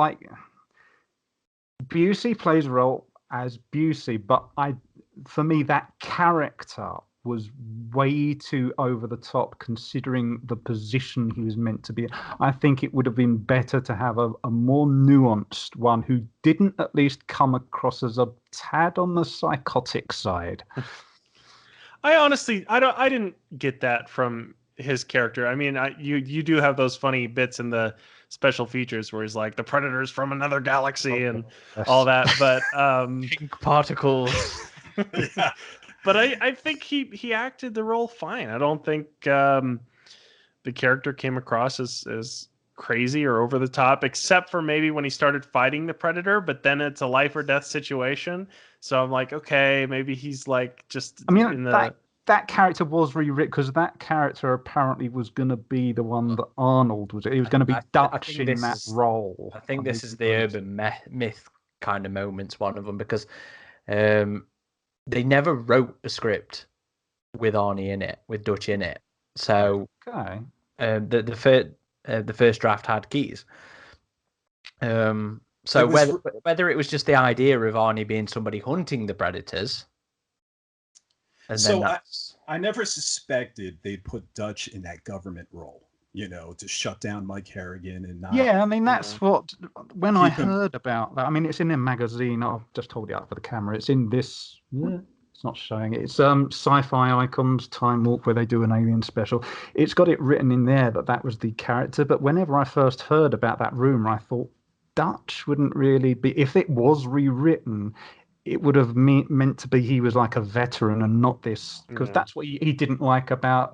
S4: Busey plays a role as Busey, but for me, that character was way too over the top, considering the position he was meant to be. I think it would have been better to have a more nuanced one who didn't at least come across as a tad on the psychotic side.
S2: I honestly, I didn't get that from his character. I mean, you do have those funny bits in the special features where he's like, the predators from another galaxy and all that, but
S1: pink particles.
S3: Yeah.
S2: But I think he acted the role fine. I don't think the character came across as crazy or over the top, except for maybe when he started fighting the predator, but then it's a life or death situation. So I'm like, okay, maybe he's just.
S4: I mean, that character was rewritten, because that character apparently was going to be the one that Arnold was. He was going to be Dutch in that role.
S1: I think this is the urban myth kind of moments, one of them, because they never wrote a script with Arnie in it, with Dutch in it. So
S4: Okay.
S1: the first draft had keys. So whether it was just the idea of Arnie being somebody hunting the predators, and
S3: so
S1: then
S3: I never suspected they'd put Dutch in that government role, to shut down Mike Harrigan and not.
S4: Yeah, I mean, that's what, when I
S3: Keep him-
S4: heard about that, I mean, it's in a magazine. I've just hold it up for the camera. It's in this, it's not showing it. It's Sci-Fi Icons Time Warp, where they do an alien special. It's got it written in there that was the character. But whenever I first heard about that rumor, I thought Dutch wouldn't really be, if it was rewritten, it would have meant to be he was like a veteran and not this, because that's what he didn't like about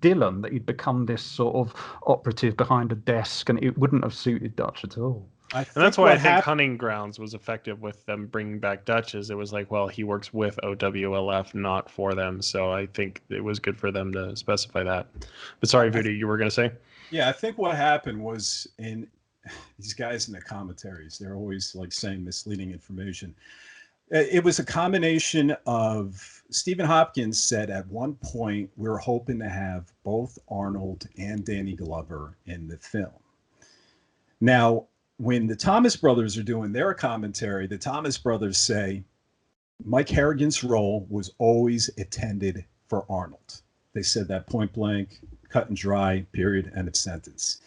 S4: Dylan, that he'd become this sort of operative behind a desk, and it wouldn't have suited Dutch at all.
S2: And that's why I think Hunting Grounds was effective with them bringing back Dutch. Is it was like, well, he works with OWLF, not for them. So I think it was good for them to specify that. But sorry, Voodoo, you were going to say?
S3: Yeah, I think what happened was, in these guys in the commentaries, they're always like saying misleading information. It was a combination of, Stephen Hopkins said at one point, we were hoping to have both Arnold and Danny Glover in the film. Now, when the Thomas brothers are doing their commentary, the Thomas brothers say Mike Harrigan's role was always intended for Arnold. They said that point blank, cut and dry, period, end of sentence.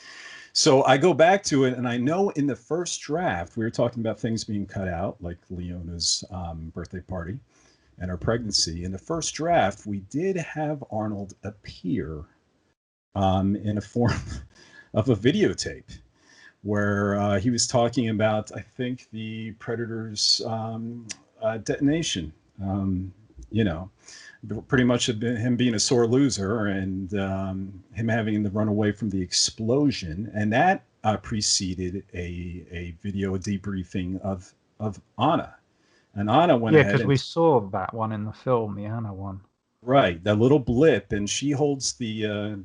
S3: So I go back to it, and I know in the first draft, we were talking about things being cut out, like Leona's birthday party and her pregnancy. In the first draft, we did have Arnold appear in a form of a videotape where he was talking about, I think, the Predator's detonation, pretty much him being a sore loser and him having to run away from the explosion. And that preceded a video debriefing of Anna. And Anna went ahead. Yeah,
S4: because we saw that one in the film, the Anna one.
S3: Right, that little blip. And she holds the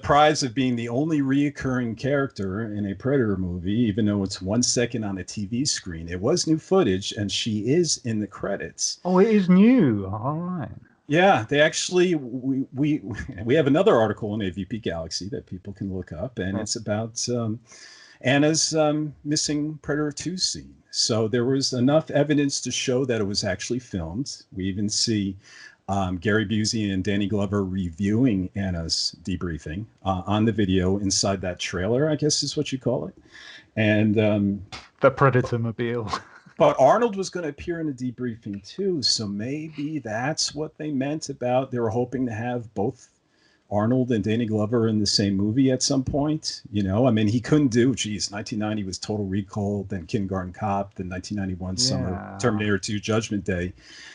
S3: prize of being the only reoccurring character in a Predator movie, even though it's 1 second on a TV screen. It was new footage, and she is in the credits.
S4: Oh, it is new. All right.
S3: Yeah, they actually, we have another article on AvP Galaxy that people can look up, and it's about Anna's missing Predator 2 scene. So there was enough evidence to show that it was actually filmed. We even see Gary Busey and Danny Glover reviewing Anna's debriefing on the video inside that trailer, I guess is what you call it. And
S4: the Predator-mobile.
S3: But Arnold was going to appear in the debriefing too, so maybe that's what they meant about, they were hoping to have both Arnold and Danny Glover in the same movie at some point. I mean, he couldn't do, 1990 was Total Recall, then Kindergarten Cop, then 1991 summer, Terminator 2 Judgment Day.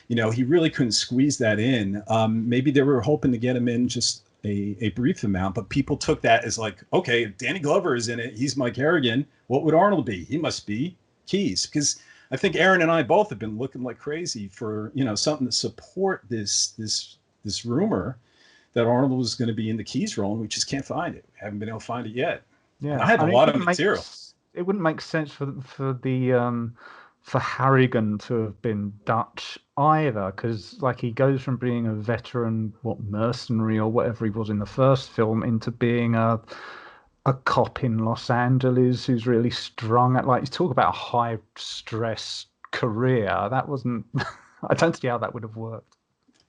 S3: He really couldn't squeeze that in. Maybe they were hoping to get him in just a brief amount, but people took that as like, okay, if Danny Glover is in it, he's Mike Harrigan, what would Arnold be? He must be Keys. Because I think Aaron and I both have been looking like crazy for, something to support this rumor that Arnold was going to be in the Keys role, and we just can't find it. We haven't been able to find it yet. Yeah, and I had a lot of material.
S4: It wouldn't make sense for Harrigan to have been Dutch either, because like he goes from being a veteran, mercenary or whatever he was in the first film, into being a cop in Los Angeles who's really strung at, like, you talk about a high stress career. That wasn't. I don't see how that would have worked.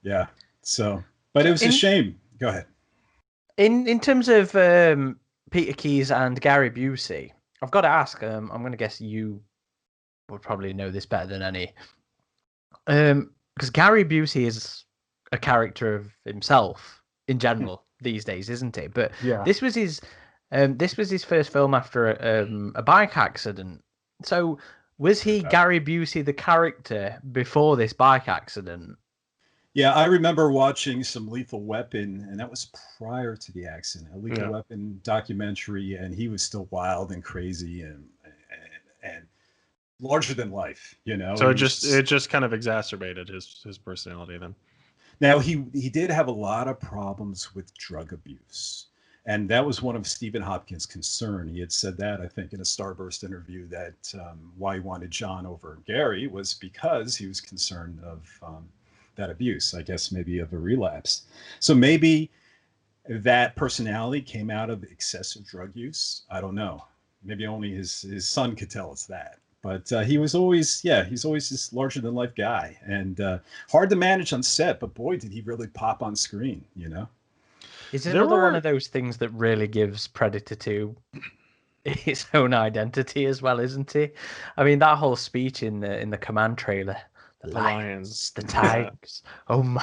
S3: Yeah. So. But it was a shame. Go ahead.
S1: In terms of Peter Keys and Gary Busey, I've got to ask. I'm going to guess you would probably know this better than any. Because Gary Busey is a character of himself in general these days, isn't he? But this was his first film after a bike accident. So was he Gary Busey the character before this bike accident?
S3: Yeah, I remember watching some Lethal Weapon, and that was prior to the accident. A Lethal Weapon documentary, and he was still wild and crazy and larger than life,
S2: So it just kind of exacerbated his personality then.
S3: Now he did have a lot of problems with drug abuse, And that was one of Stephen Hopkins' concern. He had said that, I think, in a Starburst interview, that why he wanted John over Gary was because he was concerned of that abuse, I guess maybe of a relapse. So maybe that personality came out of excessive drug use. I don't know. Maybe only his son could tell us that. But he was always, he's always this larger than life guy, and hard to manage on set. But boy, did he really pop on screen, you know?
S1: Is it another one of those things that really gives Predator 2 its own identity as well, isn't it? I mean, that whole speech in the command trailer, the lions, the tigers, oh my.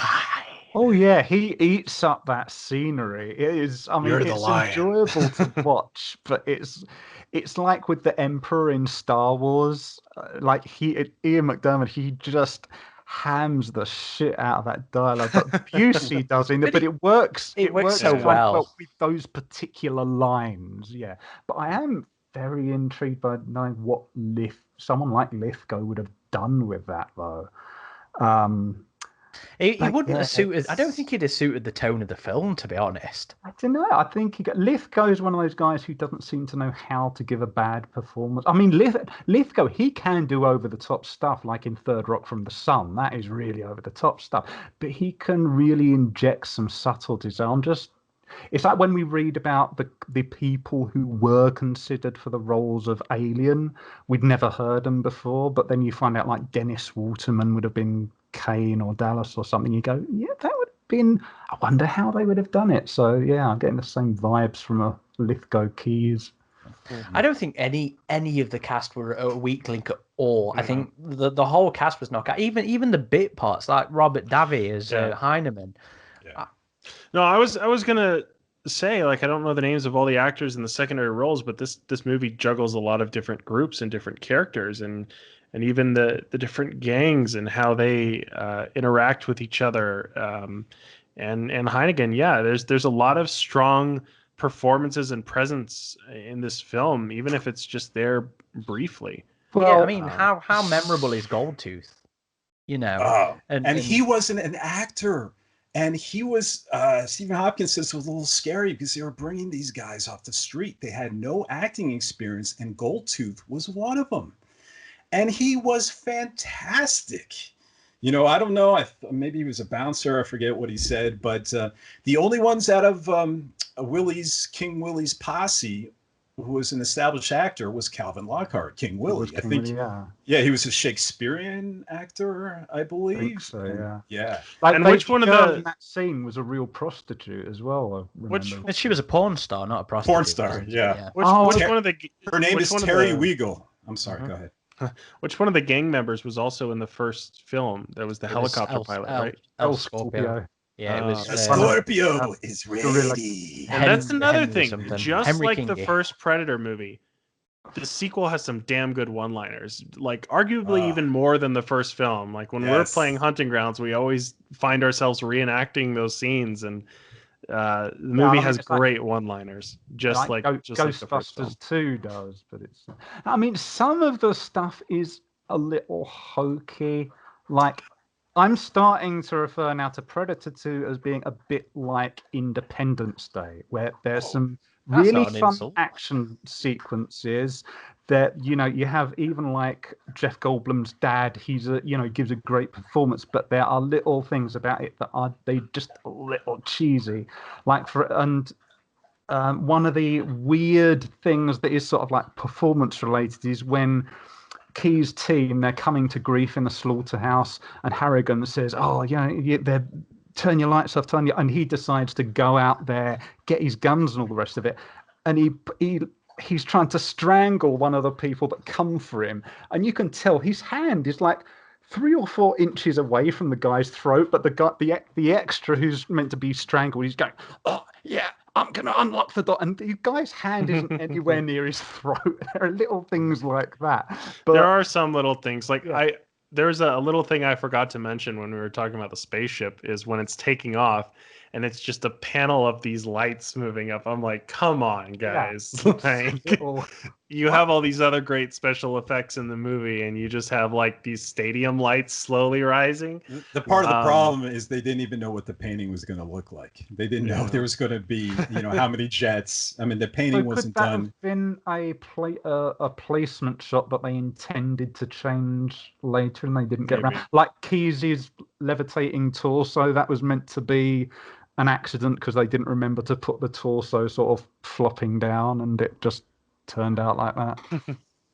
S4: Oh yeah, he eats up that scenery. It is, I mean, it's enjoyable to watch, but it's like with the Emperor in Star Wars. Like Ian McDiarmid, he just hams the shit out of that dialogue. But Busey does in it, but it works.
S1: It works so
S4: quite
S1: well
S4: with those particular lines. Yeah, but I am very intrigued by knowing what someone like Lithgow would have done with that, though.
S1: He wouldn't have suited. I don't think he'd have suited the tone of the film, to be honest.
S4: I don't know. I think Lithgow is one of those guys who doesn't seem to know how to give a bad performance. I mean, Lithgow, he can do over the top stuff, like in Third Rock from the Sun. That is really over the top stuff. But he can really inject some subtleties. It's like when we read about the people who were considered for the roles of Alien. We'd never heard them before, but then you find out like Dennis Waterman would have been Kane or Dallas or something. You go, yeah, that would have been. I wonder how they would have done it. So yeah, I'm getting the same vibes from a Lithgow Keys.
S1: I don't think any of the cast were a weak link at all. I think the whole cast was knockout. Even the bit parts, like Robert Davi as Heinemann.
S2: Yeah. No, I was gonna say, like, I don't know the names of all the actors in the secondary roles, but this movie juggles a lot of different groups and different characters, and even the different gangs and how they interact with each other. And Heineken, there's a lot of strong performances and presence in this film, even if it's just there briefly.
S1: Well, yeah, I mean, how memorable is Goldtooth? You know,
S3: and he wasn't an actor. And he was, Stephen Hopkins says it was a little scary because they were bringing these guys off the street. They had no acting experience, and Goldtooth was one of them. And he was fantastic. You know, I don't know. Maybe he was a bouncer. I forget what he said. But the only ones out of King Willie's posse who was an established actor was Calvin Lockhart, King Willie. I think. Yeah, he was a Shakespearean actor, I believe.
S4: I think so, yeah.
S3: Yeah.
S4: Like,
S2: and which one of
S4: in that scene was a real prostitute as well?
S1: She was a porn star, not a prostitute.
S3: Porn star, yeah.
S2: Which one of the?
S3: Her name is Terry Weigel. I'm sorry. Go ahead.
S2: Which one of the gang members was also in the first film? That was the helicopter pilot, right?
S1: El Scorpio. Yeah, it was.
S3: Scorpio is ready.
S2: And that's another thing. Just
S1: Henry
S2: like
S1: King,
S2: the first Predator movie, the sequel has some damn good one-liners. Like, arguably even more than the first film. Like, when we're playing Hunting Grounds, we always find ourselves reenacting those scenes, and the movie has great one-liners, just like
S4: Ghostbusters 2 does. But it's, I mean, some of the stuff is a little hokey. Like, I'm starting to refer now to Predator 2 as being a bit like Independence Day, where there's some really fun action sequences that, you know, you have even like Jeff Goldblum's dad. He's gives a great performance, but there are little things about it that are just a little cheesy. Like one of the weird things that is sort of like performance related is when Key's team, they're coming to grief in the slaughterhouse, and Harrigan says, they're turn your lights off, and he decides to go out there, get his guns and all the rest of it, and he's trying to strangle one of the people that come for him, and you can tell his hand is like 3 or 4 inches away from the guy's throat, but the extra who's meant to be strangled, he's going, oh yeah, I'm going to unlock the door. And the guy's hand isn't anywhere near his throat. There are little things like that. But
S2: there are some little things. Like, there's a little thing I forgot to mention when we were talking about the spaceship, is when it's taking off and it's just a panel of these lights moving up. I'm like, come on, guys. Like, you have all these other great special effects in the movie, and you just have like these stadium lights slowly rising.
S3: The part of the problem is they didn't even know what the painting was going to look like. They didn't know there was going to be, how many jets. I mean, the painting wasn't done.
S4: Could that have been a placement shot that they intended to change later and they didn't get around? Like Kesey's levitating torso, that was meant to be an accident because they didn't remember to put the torso sort of flopping down, and it just turned out like that.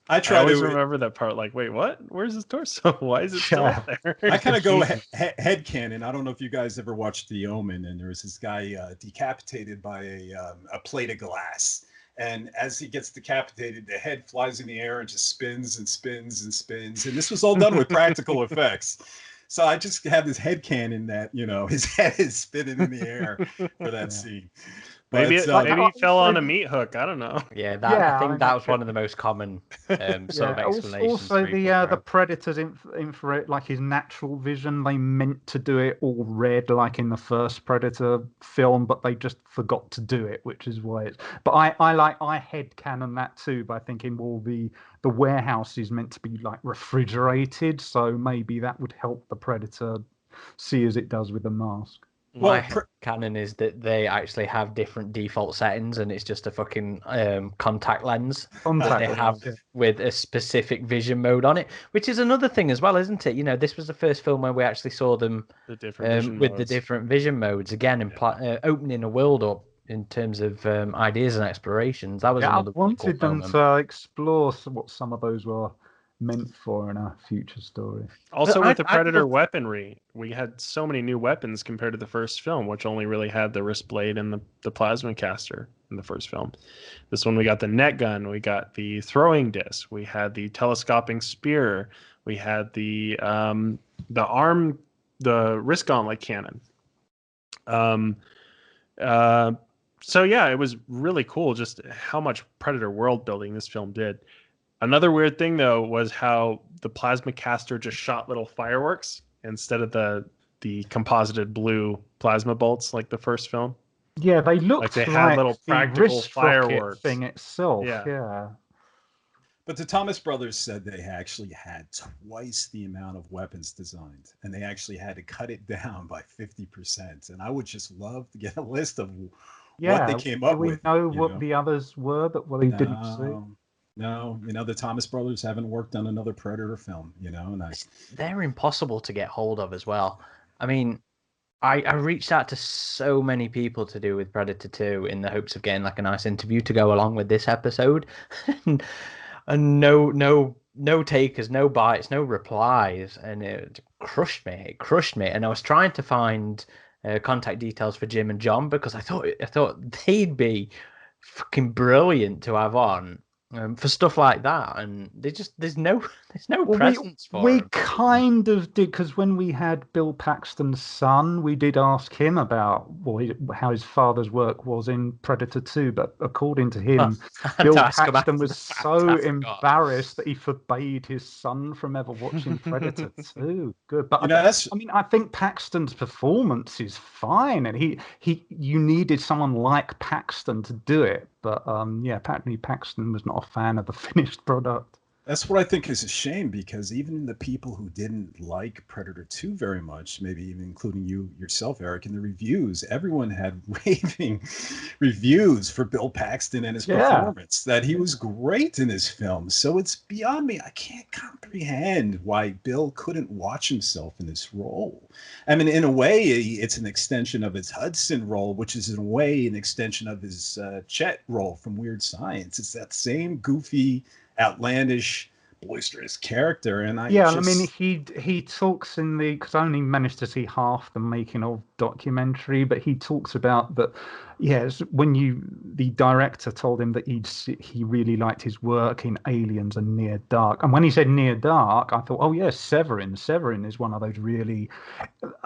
S2: I always remember that part. Like, wait, what? Where's his torso? Why is it still up there?
S3: I kind of go headcanon. I don't know if you guys ever watched The Omen, and there was this guy decapitated by a plate of glass. And as he gets decapitated, the head flies in the air and just spins and spins and spins. And this was all done with practical effects. So I just have this headcanon that, his head is spinning in the air for that scene.
S2: Maybe he fell on a meat hook. I don't know.
S1: Yeah, I think that was one of the most common sort of explanations.
S4: Also, the Predator's infrared, like his natural vision, they meant to do it all red, like in the first Predator film, but they just forgot to do it, which is why it's. But I headcanon that too by thinking, well, the warehouse is meant to be like refrigerated, so maybe that would help the Predator see as it does with the mask.
S1: My canon is that they actually have different default settings, and it's just a fucking contact lens that they have with a specific vision mode on it, which is another thing as well, isn't it? This was the first film where we actually saw them
S2: the different
S1: vision modes again, and opening a world up in terms of ideas and explorations. That was another.
S4: I wanted them to explore what some of those were meant for in a future story.
S2: Also, with the Predator weaponry, we had so many new weapons compared to the first film, which only really had the wrist blade and the plasma caster in the first film. This one, we got the net gun, we got the throwing disc, we had the telescoping spear, we had the wrist gauntlet cannon. So yeah, it was really cool just how much Predator world building this film did. Another weird thing, though, was how the plasma caster just shot little fireworks instead of the composited blue plasma bolts like the first film.
S4: Yeah, they looked
S2: like they had little practical fireworks
S4: thing itself. Yeah.
S3: But the Thomas brothers said they actually had twice the amount of weapons designed, and they actually had to cut it down by 50%. And I would just love to get a list of what they came up with.
S4: Do we know what the others were that we didn't see?
S3: No, the Thomas brothers haven't worked on another Predator film, and
S1: they're impossible to get hold of as well. I mean, I reached out to so many people to do with Predator 2 in the hopes of getting like a nice interview to go along with this episode, and no takers, no bites, no replies, and it crushed me. It crushed me, and I was trying to find contact details for Jim and John because I thought they'd be fucking brilliant to have on. For stuff like that, and there's no presence for
S4: we
S1: him.
S4: Kind of did, because when we had Bill Paxton's son, we did ask him about how his father's work was in Predator 2, but according to him, Bill Paxton was so embarrassed that he forbade his son from ever watching Predator 2. Good, but I think Paxton's performance is fine, and you needed someone like Paxton to do it. But apparently Paxton was not a fan of the finished product.
S3: That's what I think is a shame, because even the people who didn't like Predator 2 very much, maybe even including you yourself, Eric, in the reviews, everyone had raving reviews for Bill Paxton and his performance, that he was great in this film. So it's beyond me. I can't comprehend why Bill couldn't watch himself in this role. I mean, in a way, it's an extension of his Hudson role, which is in a way an extension of his Chet role from Weird Science. It's that same goofy, outlandish, boisterous character, and
S4: he talks in the, because I only managed to see half the making of documentary, but he talks about that Yes, when the director told him that he really liked his work in Aliens and Near Dark, and when he said Near Dark, I thought, oh yes, Severin. Severin is one of those really,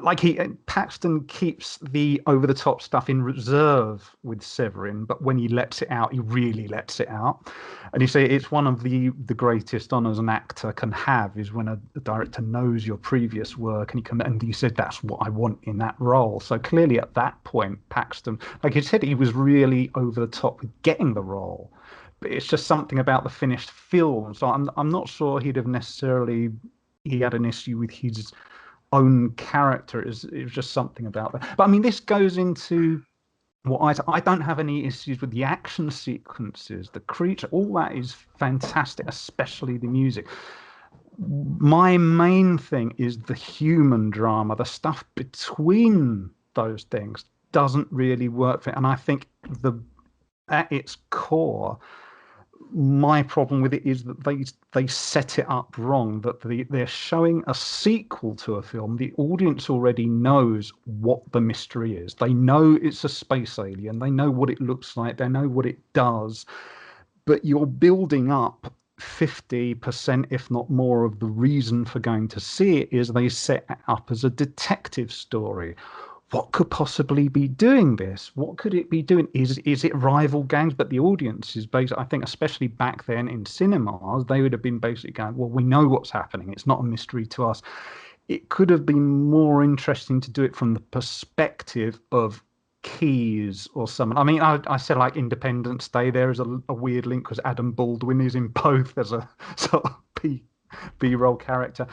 S4: like Paxton keeps the over the top stuff in reserve with Severin, but when he lets it out, he really lets it out. And you say it's one of the greatest honors an actor can have is when a director knows your previous work and he said that's what I want in that role. So clearly at that point, Paxton, like he said, he was really over the top with getting the role. But it's just something about the finished film. So I'm not sure he had an issue with his own character. It was just something about that. But I mean, this goes into what I don't have any issues with the action sequences, the creature, all that is fantastic, especially the music. My main thing is the human drama, the stuff between those things doesn't really work for it. And I think at its core, my problem with it is that they set it up wrong, that they're showing a sequel to a film. The audience already knows what the mystery is. They know it's a space alien. They know what it looks like. They know what it does. But you're building up 50%, if not more, of the reason for going to see it is they set it up as a detective story. What could possibly be doing this? What could it be doing? Is it rival gangs? But the audience is basically, I think, especially back then in cinemas, they would have been basically going, well, we know what's happening. It's not a mystery to us. It could have been more interesting to do it from the perspective of Keys or someone. I mean, I said like Independence Day. There is a weird link because Adam Baldwin is in both as a sort of B-roll character.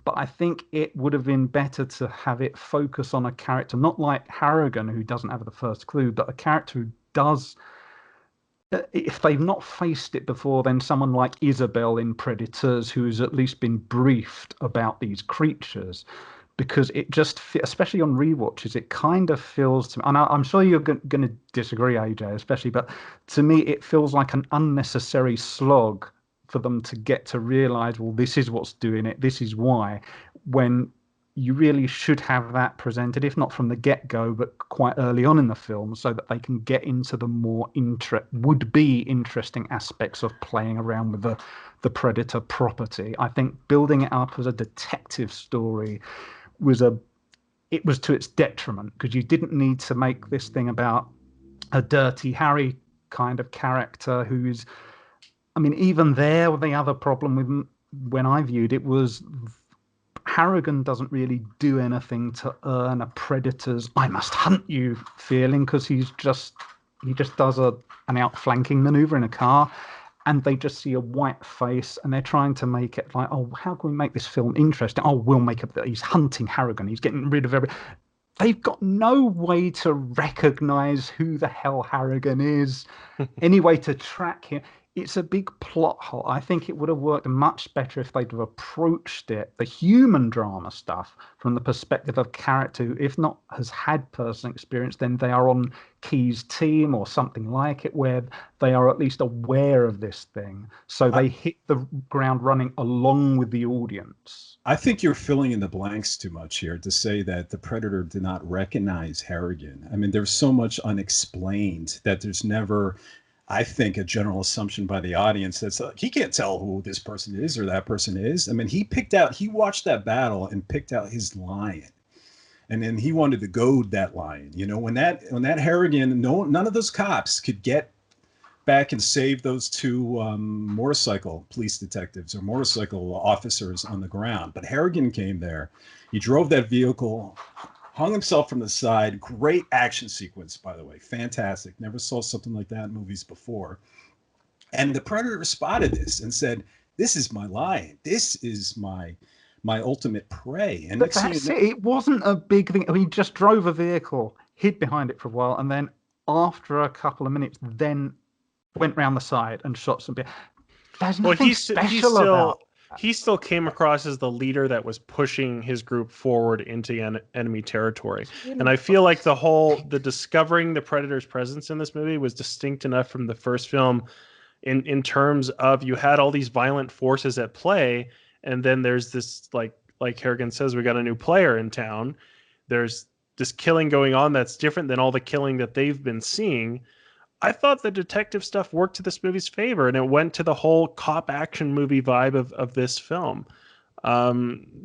S4: But I think it would have been better to have it focus on a character, not like Harrigan, who doesn't have the first clue, but a character who does. If they've not faced it before, then someone like Isabel in Predators, who's at least been briefed about these creatures, because it just, especially on rewatches, it kind of feels to me, and I'm sure you're going to disagree, AJ, especially, but to me, it feels like an unnecessary slog for them to get to realize, well, this is what's doing it, this is why, when you really should have that presented, if not from the get-go, but quite early on in the film, so that they can get into the more would-be interesting aspects of playing around with the Predator property. I think building it up as a detective story was to its detriment, because you didn't need to make this thing about a Dirty Harry kind of character who's, I mean, even there, the other problem with when I viewed it was Harrigan doesn't really do anything to earn a Predator's "I must hunt you" feeling, because he just does an outflanking maneuver in a car, and they just see a white face, and they're trying to make it like, oh, how can we make this film interesting? Oh, we'll make it that he's hunting Harrigan, he's getting rid of everything. They've got no way to recognize who the hell Harrigan is, any way to track him. It's a big plot hole. I think it would have worked much better if they'd have approached it, the human drama stuff, from the perspective of character who, if not has had personal experience, then they are on Key's team or something like it, where they are at least aware of this thing. So they hit the ground running along with the audience.
S3: I think you're filling in the blanks too much here to say that the Predator did not recognize Harrigan. I mean, there's so much unexplained that there's never, I think, a general assumption by the audience that's like, he can't tell who this person is or that person is. I mean, he watched that battle and picked out his lion. And then he wanted to goad that lion. You know, when that Harrigan, none of those cops could get back and save those two motorcycle police detectives or motorcycle officers on the ground. But Harrigan came there. He drove that vehicle, hung himself from the side. Great action sequence, by the way. Fantastic. Never saw something like that in movies before. And the Predator spotted this and said, this is my lion. This is my ultimate prey. And
S4: but that's it. It wasn't a big thing. I mean, he just drove a vehicle, hid behind it for a while, and then after a couple of minutes, then went round the side and shot some people. There's nothing special about.
S2: He still came across as the leader that was pushing his group forward into enemy territory. And I feel like the discovering the Predator's presence in this movie was distinct enough from the first film in terms of you had all these violent forces at play, and then there's this, like Harrigan says, we got a new player in town. There's killing going on that's different than all the killing that they've been seeing. I thought the detective stuff worked to this movie's favor, and it went to the whole cop action movie vibe of this film.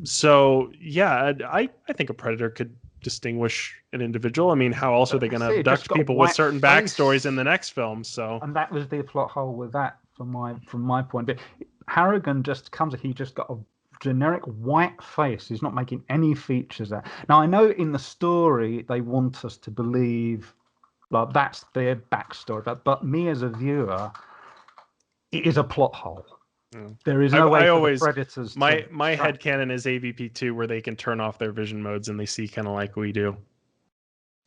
S2: So yeah, I think a Predator could distinguish an individual. I mean, how else are they going to abduct people with certain backstories in the next film? So,
S4: and that was the plot hole with that from my point. But Harrigan just he just got a generic white face. He's not making any features there. Now I know in the story they want us to believe like that's their backstory, but me as a viewer, it is a plot hole. There is no way for the Predators.
S2: My headcanon is AvP2, where they can turn off their vision modes and they see kind of like we do.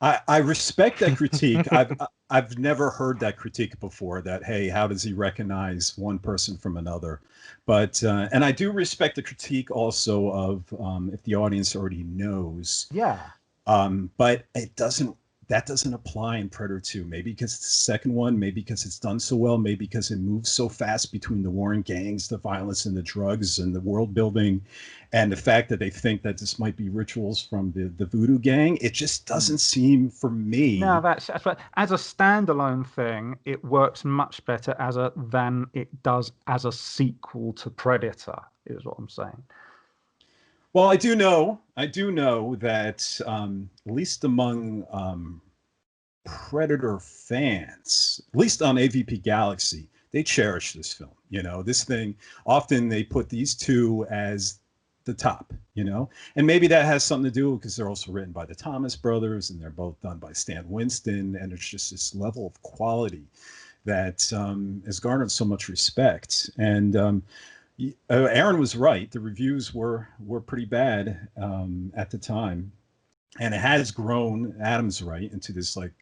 S3: I respect that critique. I've never heard that critique before. That hey, how does he recognize one person from another? But and I do respect the critique also of if the audience already knows.
S4: Yeah.
S3: But it doesn't. That doesn't apply in Predator 2. Maybe because it's the second one, maybe because it's done so well, maybe because it moves so fast between the warring gangs, the violence and the drugs and the world building, and the fact that they think that this might be rituals from the Voodoo gang. It just doesn't seem for me.
S4: No, that's right. As a standalone thing, it works much better than it does as a sequel to Predator, is what I'm saying.
S3: Well, I do know that at least among Predator fans, at least on AvP Galaxy, they cherish this film. You know, this thing, often they put these two as the top, you know, and maybe that has something to do because they're also written by the Thomas brothers and they're both done by Stan Winston. And it's just this level of quality that has garnered so much respect. And Aaron was right. The reviews were pretty bad at the time, and it has grown. Adam's right into this like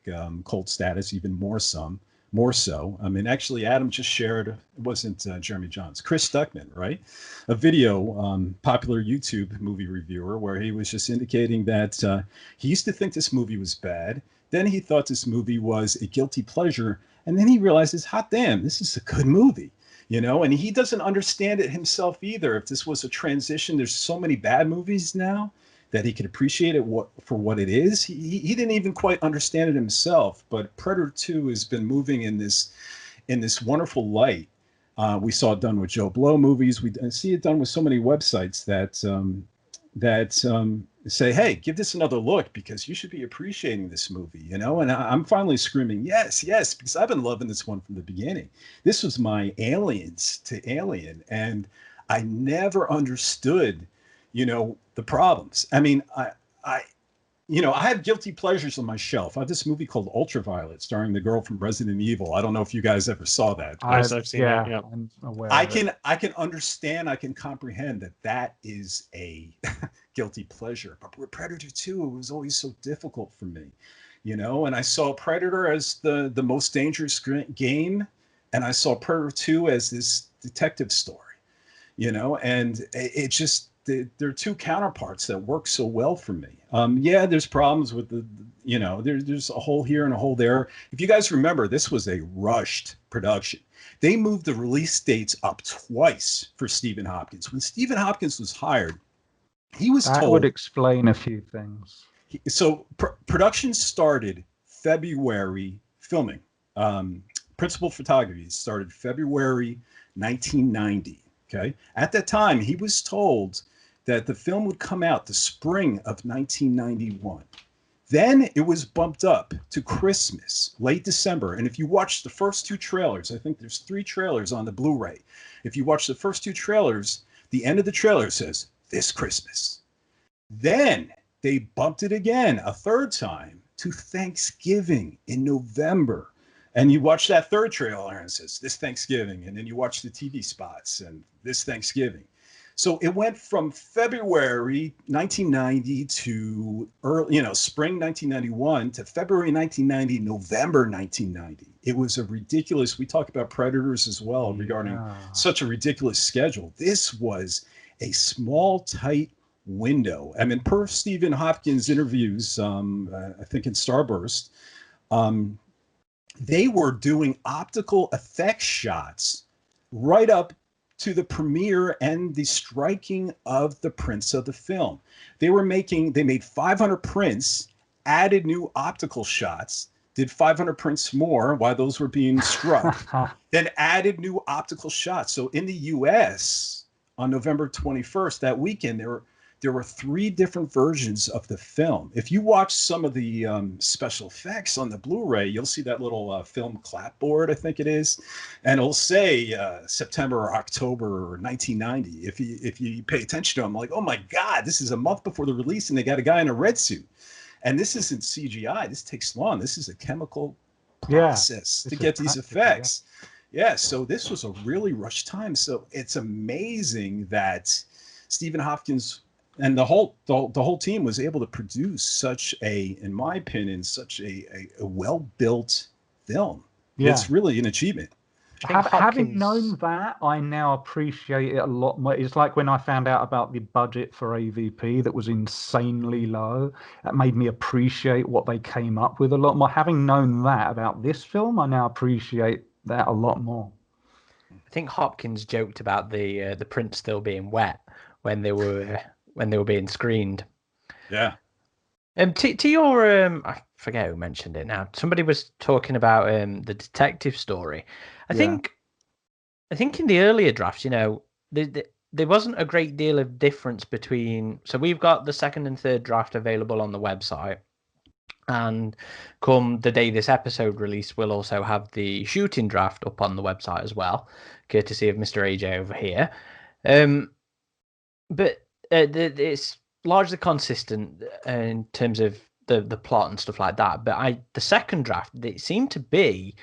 S3: cult status, even more so. I mean, actually, Adam just shared. It wasn't Jeremy Johns, Chris Stuckman, right? A video, popular YouTube movie reviewer, where he was just indicating that he used to think this movie was bad. Then he thought this movie was a guilty pleasure, and then he realizes, hot damn, this is a good movie. You know, and he doesn't understand it himself either. If this was a transition, there's so many bad movies now that he could appreciate it for what it is. He didn't even quite understand it himself. But Predator 2 has been moving in this wonderful light. We saw it done with Joe Blow movies. We see it done with so many websites that say, hey, give this another look because you should be appreciating this movie, you know? And I'm finally screaming, yes, because I've been loving this one from the beginning. This was my Aliens to Alien, and I never understood, you know, the problems. I mean, I have guilty pleasures on my shelf. I have this movie called Ultraviolet starring the girl from Resident Evil. I don't know if you guys ever saw that.
S2: I've seen that. Yeah.
S4: I'm aware
S3: I can understand, I can comprehend that is a guilty pleasure. But with Predator 2, it was always so difficult for me, you know. And I saw Predator as the most dangerous game, and I saw Predator 2 as this detective story, you know. And it just they're two counterparts that work so well for me. Yeah, there's problems with there's a hole here and a hole there. If you guys remember, this was a rushed production. They moved the release dates up twice for Stephen Hopkins. When Stephen Hopkins was hired, he was told. That
S4: would explain a few things.
S3: So production started February, filming. Principal photography started February 1990. Okay. At that time, he was told that the film would come out the spring of 1991. Then it was bumped up to Christmas, late December. And if you watch the first two trailers, I think there's 3 trailers on the Blu-ray. If you watch the first 2 trailers, the end of the trailer says, this Christmas. Then they bumped it again a third time to Thanksgiving in November. And you watch that third trailer and it says, this Thanksgiving. And then you watch the TV spots and this Thanksgiving. So it went from February 1990 to spring 1991 to February 1990, November 1990. It was a ridiculous, we talk about Predators as well regarding such a ridiculous schedule. This was a small, tight window. I mean, per Stephen Hopkins interviews, I think in Starburst, they were doing optical effects shots right up to the premiere and the striking of the prints of the film. They made 500 prints added new optical shots, did 500 prints more while those were being struck, then added new optical shots. So in the US on November 21st, that weekend, there were 3 different versions of the film. If you watch some of the special effects on the Blu-ray, you'll see that little film clapboard, I think it is, and it'll say September or October 1990. If you pay attention to them, like, oh my God, this is a month before the release, and they got a guy in a red suit. And this isn't CGI. This takes long. This is a chemical process to get these effects. Yeah, so this was a really rushed time. So it's amazing that Stephen Hopkins and the whole team was able to produce such a, in my opinion, such a well-built film. Yeah. It's really an achievement.
S4: Having known that, I now appreciate it a lot more. It's like when I found out about the budget for AvP that was insanely low. That made me appreciate what they came up with a lot more. Having known that about this film, I now appreciate that a lot more.
S1: I think Hopkins joked about the print still being wet when they were being screened.
S3: Yeah.
S1: To your I forget who mentioned it now. Somebody was talking about the detective story. I think in the earlier drafts, you know, there wasn't a great deal of difference between. So we've got the second and third draft available on the website, and come the day this episode release, we'll also have the shooting draft up on the website as well, courtesy of Mr. AJ over here. But it's largely consistent in terms of the plot and stuff like that. But the second draft, it seemed to be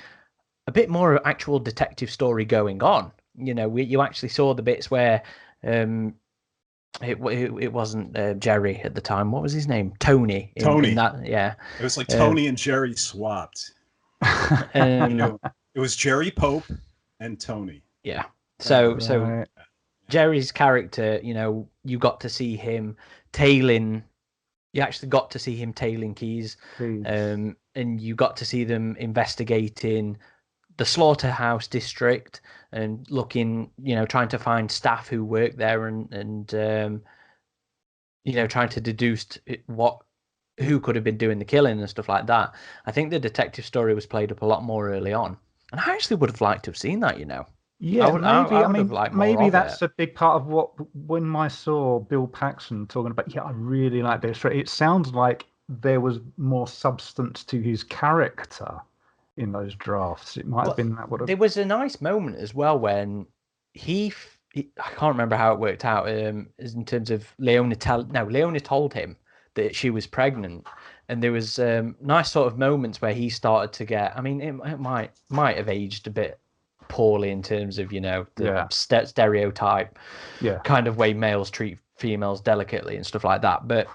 S1: a bit more actual detective story going on. You know, you actually saw the bits where it wasn't Jerry at the time. What was his name? Tony.
S3: Tony.
S1: In that, yeah.
S3: It was like Tony and Jerry swapped. You know, it was Jerry Pope and Tony.
S1: Yeah. So Jerry's character, you know, you got to see him tailing. You actually got to see him tailing keys, and you got to see them investigating the slaughterhouse district and looking, you know, trying to find staff who work there and you know, trying to deduce who could have been doing the killing and stuff like that. I think the detective story was played up a lot more early on, and I actually would have liked to have seen that, you know.
S4: Yeah, maybe that's a big part of what, when I saw Bill Paxton talking about, I really like this. It sounds like there was more substance to his character in those drafts. It might have been that.
S1: There was a nice moment as well when he I can't remember how it worked out. In terms of Leona told him that she was pregnant, and there was nice sort of moments where he started to get. I mean, it might have aged a bit poorly in terms of, you know, the stereotype kind of way males treat females delicately and stuff like that, but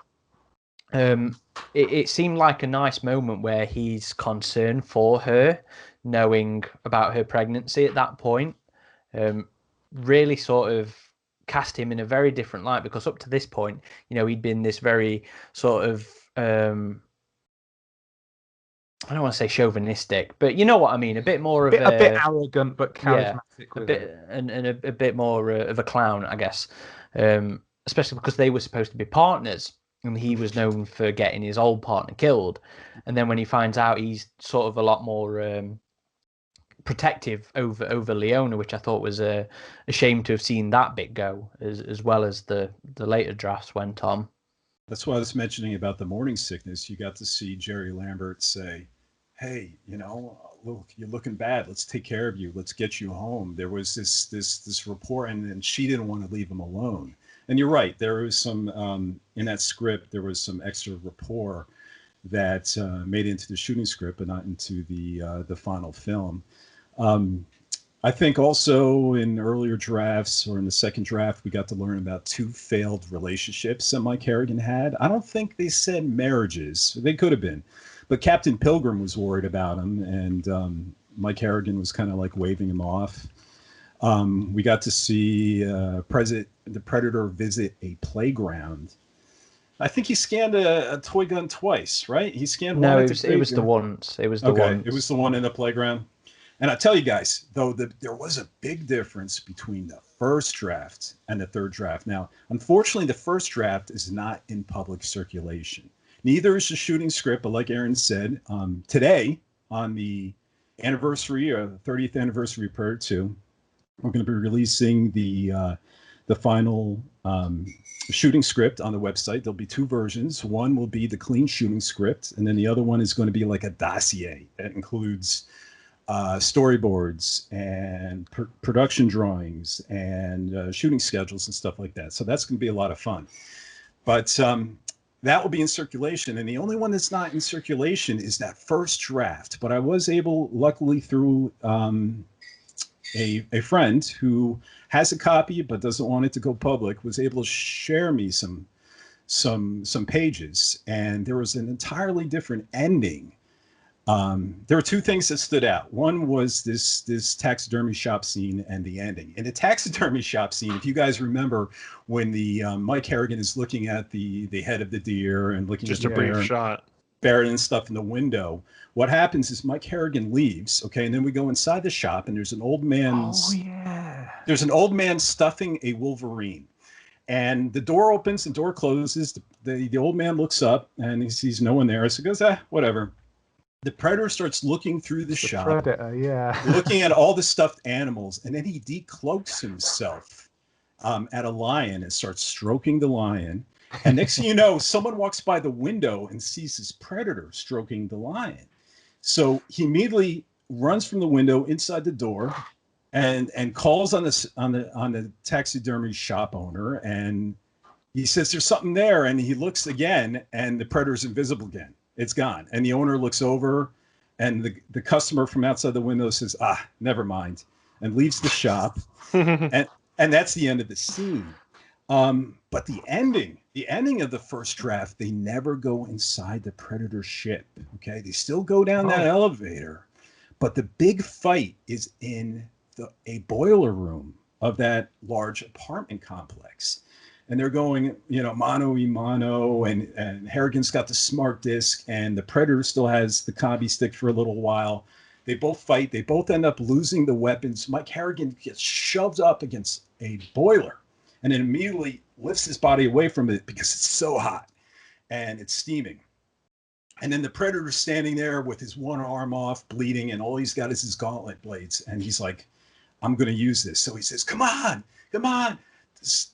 S1: it seemed like a nice moment where he's concerned for her, knowing about her pregnancy at that point, really sort of cast him in a very different light, because up to this point, you know, he'd been this very sort of I don't want to say chauvinistic, but you know what I mean. A bit more of
S4: a bit arrogant, but charismatic.
S1: A bit more of a clown, I guess. Especially because they were supposed to be partners, and he was known for getting his old partner killed. And then when he finds out, he's sort of a lot more protective over Leona, which I thought was a shame to have seen that bit go, as well as the later drafts went on.
S3: That's why I was mentioning about the morning sickness. You got to see Jerry Lambert say, hey, you know, look, you're looking bad. Let's take care of you. Let's get you home. There was this rapport, and she didn't want to leave him alone. And you're right. There was some, in that script, there was some extra rapport that made it into the shooting script, but not into the final film. I think also in earlier drafts, or in the second draft, we got to learn about 2 failed relationships that Mike Harrigan had. I don't think they said marriages. They could have been. But Captain Pilgrim was worried about him, and Mike Harrigan was kind of like waving him off. We got to see the Predator visit a playground. I think he scanned a toy gun twice, right? He scanned one.
S1: No, it was the once. It was the one.
S3: It was the one in the playground. And I tell you guys, though, there was a big difference between the first draft and the third draft. Now, unfortunately, the first draft is not in public circulation. Neither is the shooting script, but like Aaron said, today on the anniversary, 30th anniversary of Predator 2, we're going to be releasing the final shooting script on the website. There'll be two versions. One will be the clean shooting script, and then the other one is going to be like a dossier that includes storyboards and production drawings and shooting schedules and stuff like that. So that's going to be a lot of fun. But that will be in circulation. And the only one that's not in circulation is that first draft. But I was able, luckily through a friend who has a copy but doesn't want it to go public, was able to share me some pages. And there was an entirely different ending. There were two things that stood out. One was this taxidermy shop scene and the ending. In the taxidermy shop scene, if you guys remember when the Mike Harrigan is looking at the head of the deer and looking
S2: just
S3: at
S2: a
S3: the
S2: brief shot,
S3: buried and stuff in the window, what happens is Mike Harrigan leaves, okay, and then we go inside the shop and there's an old man.
S4: Oh yeah.
S3: There's an old man stuffing a wolverine. And the door opens, the door closes, the old man looks up and he sees no one there. So he goes, whatever. The Predator starts looking through the shop,
S4: Predator, yeah.
S3: looking at all the stuffed animals, and then he decloaks himself at a lion and starts stroking the lion. And next thing you know, someone walks by the window and sees this Predator stroking the lion. So he immediately runs from the window inside the door and calls on the taxidermy shop owner, and he says there's something there, and he looks again, and the Predator's invisible again. It's gone. And the owner looks over, and the customer from outside the window says, never mind, and leaves the shop. and that's the end of the scene. But the ending of the first draft, they never go inside the Predator ship. Okay. They still go down that elevator, but the big fight is in a boiler room of that large apartment complex. And they're going, mano a mano, and Harrigan's got the smart disc, and the Predator still has the combi stick for a little while. They both fight. They both end up losing the weapons. Mike Harrigan gets shoved up against a boiler and then immediately lifts his body away from it because it's so hot and it's steaming. And then the Predator's standing there with his one arm off, bleeding, and all he's got is his gauntlet blades. And he's like, I'm going to use this. So he says, come on.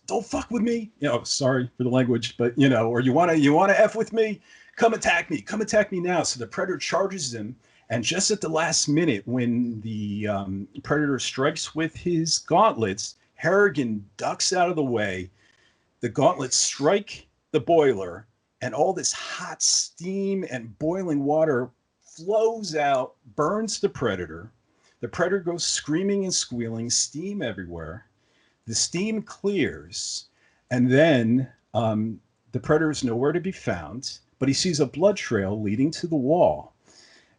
S3: Don't fuck with me. Sorry for the language, but or you want to F with me? Come attack me now. So the Predator charges him. And just at the last minute, when the Predator strikes with his gauntlets, Harrigan ducks out of the way. The gauntlets strike the boiler, and all this hot steam and boiling water flows out, burns the Predator. The Predator goes screaming and squealing, steam everywhere. The steam clears, and then the Predator is nowhere to be found, but he sees a blood trail leading to the wall.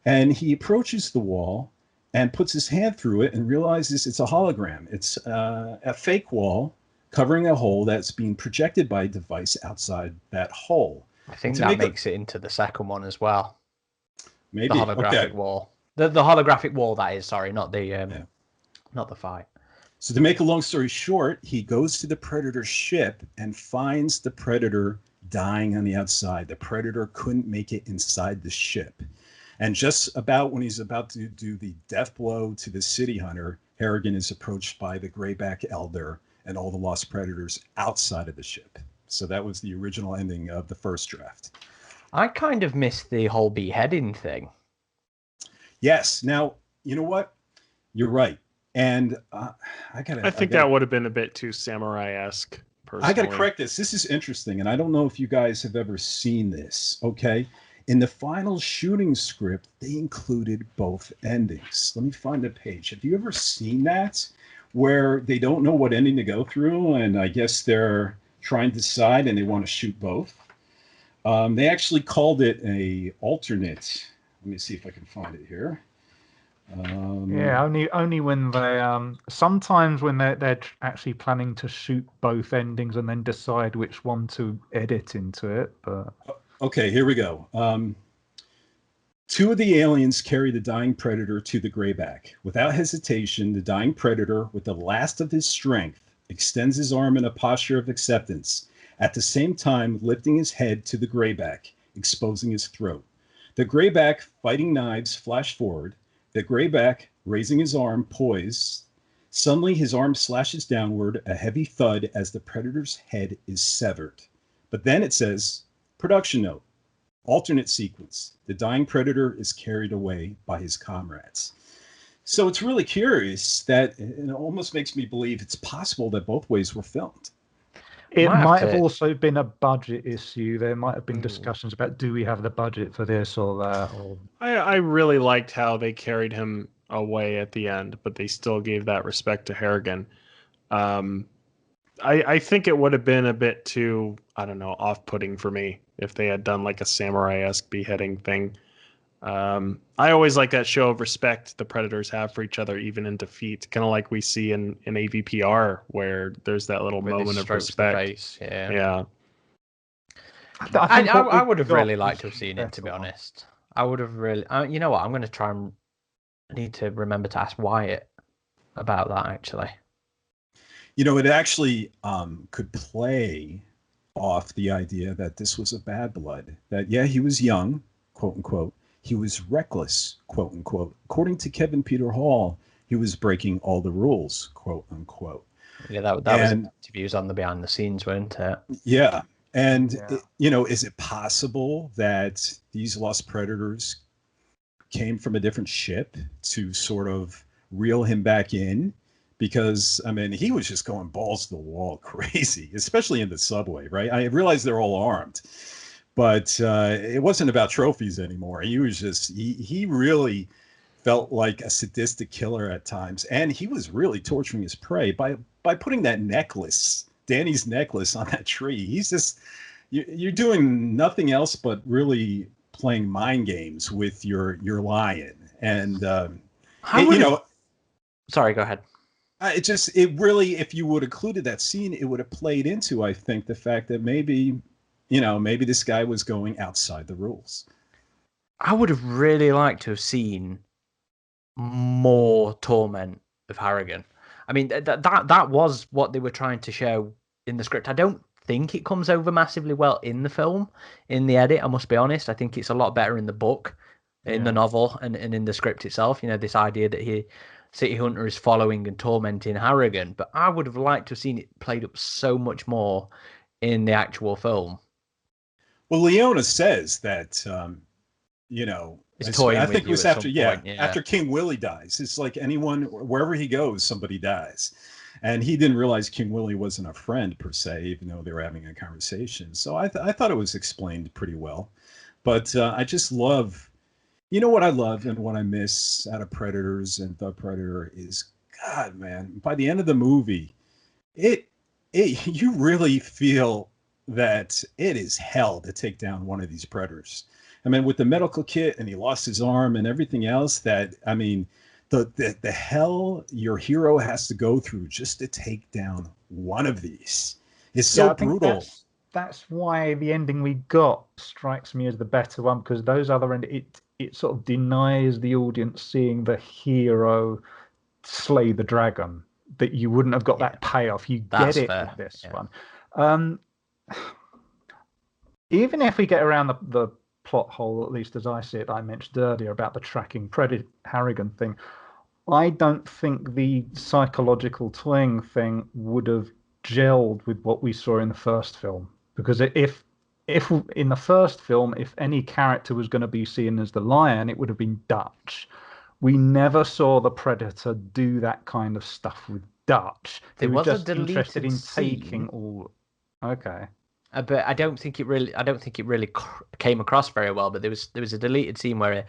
S3: And he approaches the wall and puts his hand through it and realizes it's a hologram. It's a fake wall covering a hole that's being projected by a device outside that hole.
S1: I think that makes it into the second one as well.
S3: Maybe.
S1: The holographic wall. The holographic wall, that is, sorry, not the fight.
S3: So to make a long story short, he goes to the Predator ship and finds the Predator dying on the outside. The Predator couldn't make it inside the ship. And just about when he's about to do the death blow to the city hunter, Harrigan is approached by the Greyback Elder and all the lost Predators outside of the ship. So that was the original ending of the first draft.
S1: I kind of missed the whole beheading thing.
S3: Yes. Now, you know what? You're right. And I think
S2: that would have been a bit too samurai-esque, personally.
S3: I got to correct this. This is interesting, and I don't know if you guys have ever seen this, okay? In the final shooting script, they included both endings. Let me find the page. Have you ever seen that? Where they don't know what ending to go through, and I guess they're trying to decide, and they want to shoot both. They actually called it a alternate. Let me see if I can find it here.
S4: Only when they sometimes when they're actually planning to shoot both endings and then decide which one to edit into it. But
S3: okay, here we go. Two of the aliens carry the dying Predator to the Greyback. Without hesitation, the dying Predator, with the last of his strength, extends his arm in a posture of acceptance, at the same time lifting his head to the Greyback. exposing his throat. The grayback fighting knives flash forward. The grayback raising his arm poised. Suddenly his arm slashes downward, a heavy thud as the predator's head is severed. But then it says, production note, alternate sequence. The dying predator is carried away by his comrades. So it's really curious that it almost makes me believe it's possible that both ways were filmed.
S4: It might have also been a budget issue. There might have been discussions about, do we have the budget for this or that? Or
S2: I really liked how they carried him away at the end, but they still gave that respect to Harrigan. I think it would have been a bit too, I don't know, off-putting for me if they had done like a samurai-esque beheading thing. I always like that show of respect the predators have for each other, even in defeat, kind of like we see in AVPR, where there's that little moment of respect. Yeah.
S1: I would have really liked to have seen it, to be honest. I would have really. You know what? I'm going to try and. I need to remember to ask Wyatt about that, actually.
S3: You know, it actually could play off the idea that this was a bad blood. That, yeah, he was young, quote unquote. He was reckless, quote unquote. According to Kevin Peter Hall, he was breaking all the rules, quote unquote.
S1: Yeah, that was interviews on the behind the scenes, weren't it?
S3: Yeah. And, you know, is it possible that these lost predators came from a different ship to sort of reel him back in? Because, I mean, he was just going balls to the wall crazy, especially in the subway, right? I realize they're all armed, but it wasn't about trophies anymore. He was just, he really felt like a sadistic killer at times. And he was really torturing his prey by putting that necklace, Danny's necklace, on that tree. He's just, you're doing nothing else but really playing mind games with your lion. And, you know,
S1: sorry, go ahead.
S3: It really, if you would have included that scene, it would have played into, I think, the fact that maybe this guy was going outside the rules.
S1: I would have really liked to have seen more torment of Harrigan. I mean, that was what they were trying to show in the script. I don't think it comes over massively well in the film, in the edit, I must be honest. I think it's a lot better in the book, in the novel, and in the script itself. You know, this idea that City Hunter is following and tormenting Harrigan. But I would have liked to have seen it played up so much more in the actual film.
S3: Well, Leona says that, you know, I think it was after King Willie dies. It's like anyone, wherever he goes, somebody dies. And he didn't realize King Willie wasn't a friend per se, even though they were having a conversation. So I thought it was explained pretty well. But I just love, you know what I love and what I miss out of Predators and The Predator is, God, man, by the end of the movie, you really feel that it is hell to take down one of these predators. I mean, with the medical kit and he lost his arm and everything else, that, I mean, the hell your hero has to go through just to take down one of these is so brutal.
S4: That's why the ending we got strikes me as the better one, because those other it sort of denies the audience seeing the hero slay the dragon. That you wouldn't have got that payoff. You get it in this one. Even if we get around the plot hole, at least as I see it, I mentioned earlier about the tracking Predator Harrigan thing, I don't think the psychological toying thing would have gelled with what we saw in the first film. Because if in the first film, if any character was going to be seen as the lion, it would have been Dutch. We never saw the Predator do that kind of stuff with Dutch. They were just interested in taking all. Okay.
S1: But I don't think it really came across very well. But there was a deleted scene where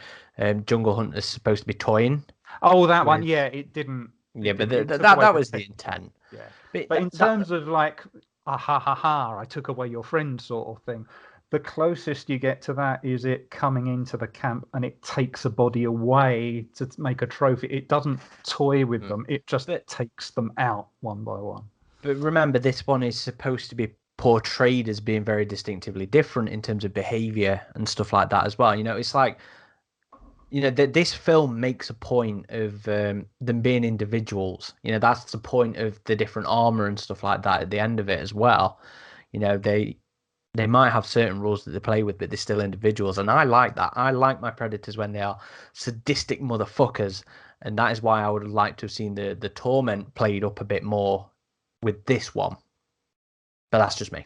S1: Jungle Hunter's supposed to be toying.
S4: Oh, that one, yeah, it didn't.
S1: Yeah, but that was the intent.
S4: Yeah, but in terms of like, I took away your friend sort of thing. The closest you get to that is it coming into the camp and it takes a body away to make a trophy. It doesn't toy with them. It just takes them out one by one.
S1: But remember, this one is supposed to be portrayed as being very distinctively different in terms of behavior and stuff like that as well. You know, it's like, you know, this film makes a point of them being individuals. You know, that's the point of the different armor and stuff like that at the end of it as well. You know, They might have certain rules that they play with, but they're still individuals, and I like that. I like my predators when they are sadistic motherfuckers, and that is why I would like to have seen the torment played up a bit more with this one. But that's just me.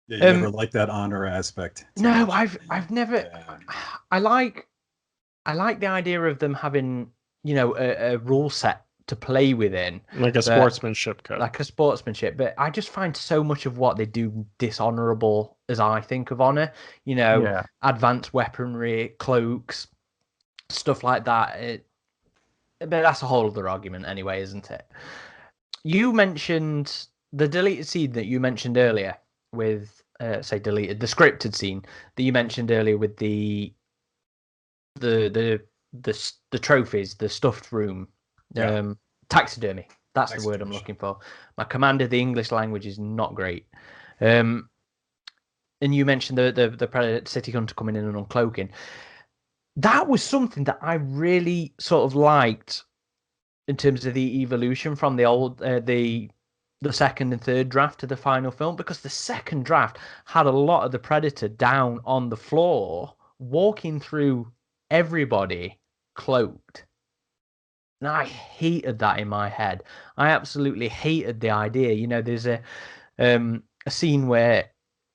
S3: Yeah, you never liked that honor aspect.
S1: No, I've never. Yeah. I like the idea of them having, a rule set to play within,
S2: like a sportsmanship code.
S1: Like a sportsmanship, but I just find so much of what they do dishonorable as I think of honor. Advanced weaponry, cloaks, stuff like that. But that's a whole other argument anyway, isn't it? You mentioned the deleted scene that you mentioned earlier with, the scripted scene that you mentioned earlier with the trophies, the stuffed room, taxidermy. That's the word I'm looking for. My command of the English language is not great. And you mentioned the Predator City Hunter coming in and uncloaking. That was something that I really sort of liked in terms of the evolution from the old the second and third draft to the final film, because the second draft had a lot of the Predator down on the floor, walking through everybody cloaked. And I hated that in my head. I absolutely hated the idea. There's a scene where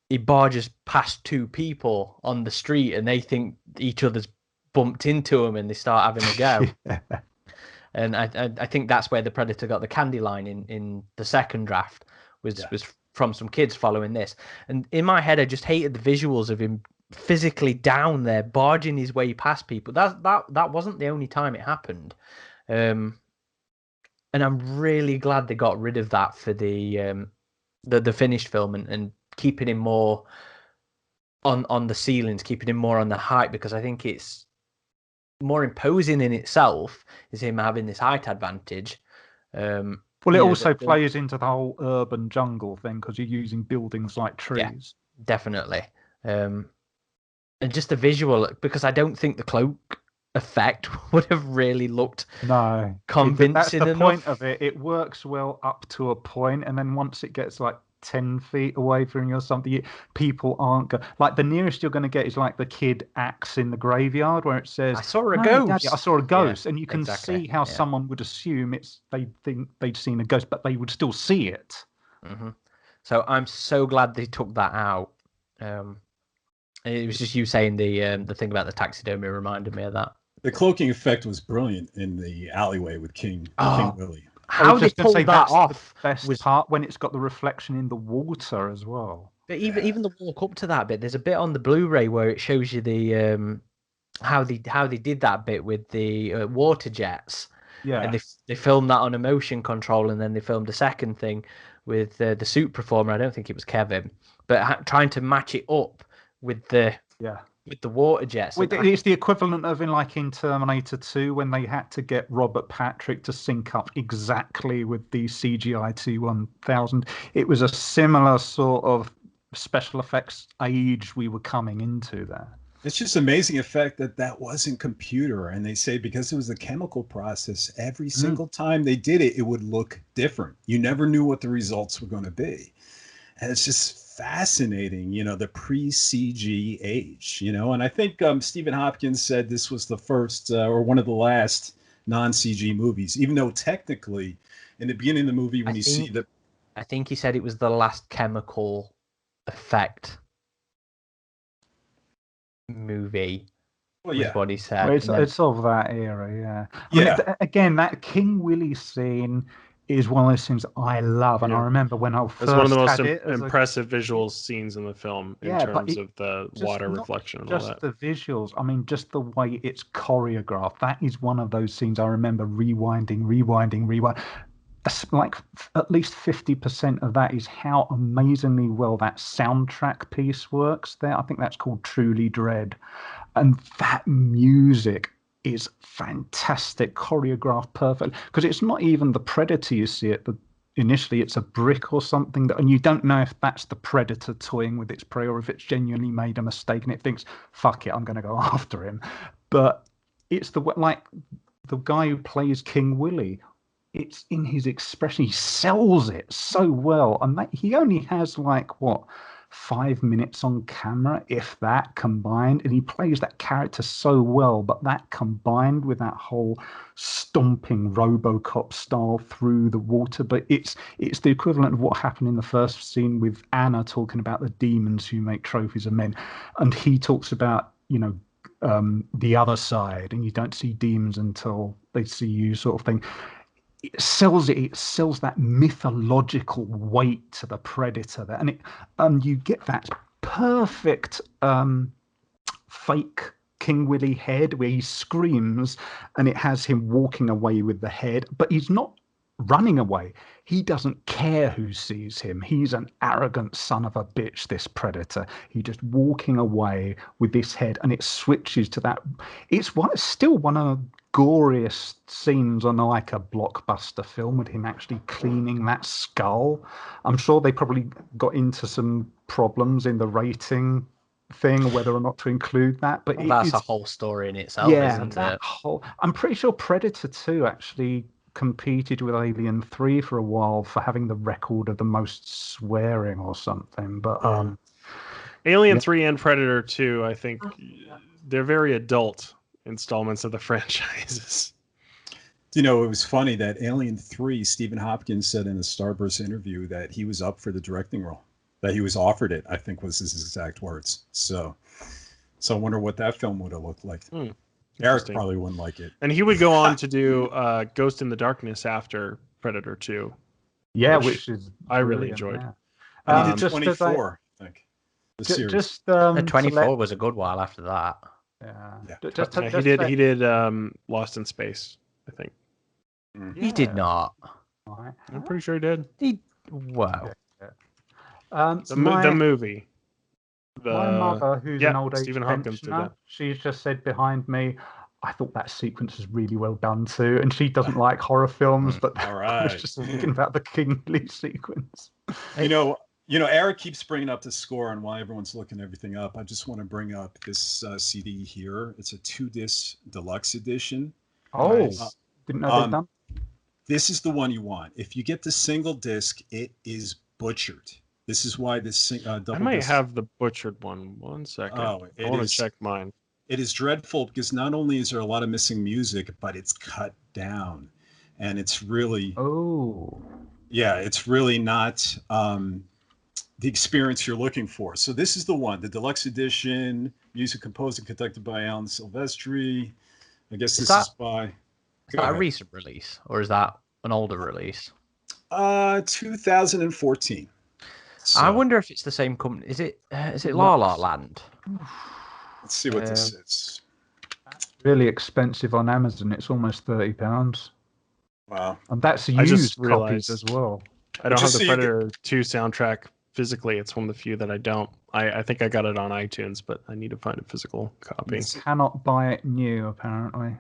S1: he barges past two people on the street and they think each other's bumped into him and they start having a go. And I think that's where the Predator got the candy line in the second draft was from some kids following this. And in my head, I just hated the visuals of him physically down there, barging his way past people. That wasn't the only time it happened. And I'm really glad they got rid of that for the finished film and keeping him more on the ceilings, keeping him more on the height, because I think it's more imposing in itself is him having this height advantage.
S4: Well, it also plays into the whole urban jungle thing because you're using buildings like trees.
S1: Yeah, definitely. And just the visual, because I don't think the cloak effect would have really looked convincing
S4: that's the
S1: enough.
S4: Point of it. It works well up to a point, and then once it gets like 10 feet away from you or something, people aren't like the nearest you're going to get is like the kid axe in the graveyard where it says,
S1: I saw a ghost.
S4: Daddy, I saw a ghost. And you can see how someone would assume they think they'd seen a ghost, but they would still see it.
S1: Mm-hmm. So I'm so glad they took that out. It was just you saying the thing about the taxidermy reminded me of that.
S3: The cloaking effect was brilliant in the alleyway with King Willie.
S1: How they pulled that off
S4: was part when it's got the reflection in the water as well.
S1: But even the walk up to that bit, there's a bit on the Blu-ray where it shows you the how they did that bit with the water jets.
S4: Yeah,
S1: and they filmed that on a motion control, and then they filmed a second thing with the suit performer. I don't think it was Kevin, but trying to match it up with the water jets.
S4: It's the equivalent of in Terminator 2 when they had to get Robert Patrick to sync up exactly with the CGI T-1000. It was a similar sort of special effects age we were coming into there.
S3: It's just amazing effect that wasn't computer. And they say because it was a chemical process, every single time they did it, it would look different. You never knew what the results were going to be. And it's just fascinating, the pre-CG age, and I think Stephen Hopkins said this was the first or one of the last non-CG movies, even though technically in the beginning of the movie when
S1: I think he said it was the last chemical effect movie.
S3: Well, yeah,
S1: what he said.
S4: Well, it's of that era, yeah. Again, that King Willie scene is one of those things I love, and I remember when I first
S2: it's one of the most impressive visual scenes in the film in terms of the water reflection and all that.
S4: Just the visuals, I mean, just the way it's choreographed. That is one of those scenes I remember rewinding. Like at least 50% of that is how amazingly well that soundtrack piece works there. I think that's called Truly Dread, and that music is fantastic, choreographed perfect, because it's not even the Predator you see it, but initially it's a brick or something, and you don't know if that's the Predator toying with its prey or if it's genuinely made a mistake and it thinks, fuck it, I'm going to go after him. But it's the guy who plays King Willie it's in his expression. He sells it so well, and he only has like what 5 minutes on camera, if that, combined, and he plays that character so well. But that combined with that whole stomping RoboCop style through the water, but it's the equivalent of what happened in the first scene with Anna talking about the demons who make trophies of men, and he talks about the other side, and you don't see demons until they see you, sort of thing. It sells that mythological weight to the Predator there, and you get that perfect fake King Willie head where he screams, and it has him walking away with the head, but he's not running away. He doesn't care who sees him. He's an arrogant son of a bitch, this Predator. He's just walking away with this head, and it switches to that. It's still one of the goriest scenes on like a blockbuster film, with him actually cleaning that skull. I'm sure they probably got into some problems in the rating thing, whether or not to include that. But
S1: that's a whole story in itself, isn't it?
S4: I'm pretty sure Predator 2 actually competed with Alien 3 for a while for having the record of the most swearing or something. But
S2: Alien 3 and Predator 2, I think they're very adult installments of the franchises.
S3: It was funny that Alien 3, Stephen Hopkins said in a Starburst interview that he was up for the directing role, that he was offered it, I think was his exact words. So I wonder what that film would have looked like. Eric probably wouldn't like it.
S2: And he would go on to do Ghost in the Darkness after Predator 2.
S4: Yeah, which is
S2: I really enjoyed.
S3: Yeah. He did 24, I think. The series.
S1: 24 was a good while after that.
S2: Yeah. He did Lost in Space, I think.
S1: He did not.
S2: I'm pretty sure he did.
S1: Wow.
S2: The movie.
S4: My mother, who's an old age
S2: Stephen Hopkins did that.
S4: She's just said behind me, I thought that sequence was really well done too. And she doesn't like horror films, but I was just thinking about the Kingly sequence.
S3: Eric keeps bringing up the score, and while everyone's looking everything up, I just want to bring up this CD here. It's a 2-disc deluxe edition.
S4: Didn't know they'd done.
S3: This is the one you want. If you get the single disc, it is butchered. This is why this double.
S2: I might have the butchered one. 1 second. I want to check mine.
S3: It is dreadful because not only is there a lot of missing music, but it's cut down, and it's really it's really not the experience you're looking for. So this is the one, the deluxe edition, music composed and conducted by Alan Silvestri. I guess this is by.
S1: Is that a recent release, or is that an older release?
S3: 2014. So,
S1: I wonder if it's the same company. Is it La La Land?
S3: Let's see what this is.
S4: Really expensive on Amazon. It's almost £30.
S3: Wow.
S4: And that's used copies as well.
S2: I don't have the Predator 2 soundtrack physically. It's one of the few that I don't. I think I got it on iTunes, but I need to find a physical copy.
S4: You cannot buy it new, apparently.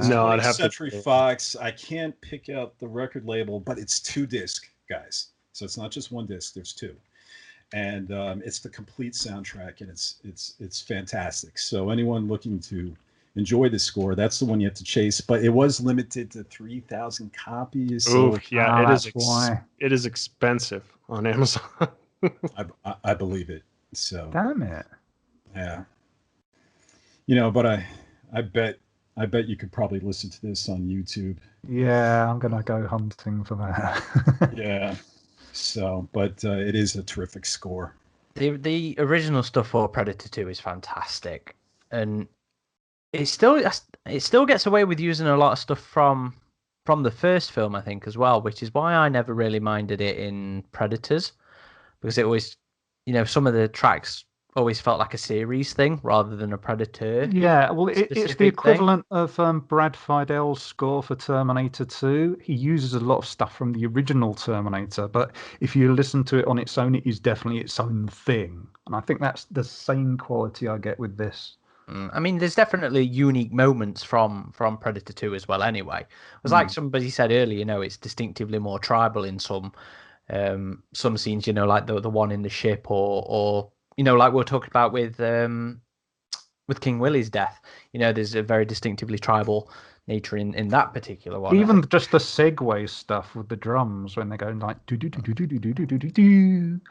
S3: No, I'd have Century Fox. I can't pick out the record label, but it's 2-disc, guys. So it's not just 1 disc. There's 2, and it's the complete soundtrack, and it's fantastic. So anyone looking to enjoy the score, that's the one you have to chase. But it was limited to 3,000 copies. So
S2: it is expensive on Amazon.
S3: I believe it. So
S4: damn it.
S3: Yeah. But I bet you could probably listen to this on YouTube.
S4: Yeah, I'm gonna go hunting for that.
S3: Yeah. So, but it is a terrific score.
S1: The original stuff for Predator 2 is fantastic, and it still gets away with using a lot of stuff from the first film, I think, as well, which is why I never really minded it in Predators, because it always, some of the tracks always felt like a series thing rather than a Predator.
S4: Yeah, well, it's the equivalent of Brad Feidel's score for Terminator 2. He uses a lot of stuff from the original Terminator, but if you listen to it on its own, it is definitely its own thing. And I think that's the same quality I get with this.
S1: I mean, there's definitely unique moments from Predator 2 as well anyway. It was like somebody said earlier, it's distinctively more tribal in some scenes, like the one in the ship or like we were talking about with King Willie's death. There's a very distinctively tribal nature in that particular one.
S4: Even just the segue stuff with the drums when they're going like do do do do do do do do do do.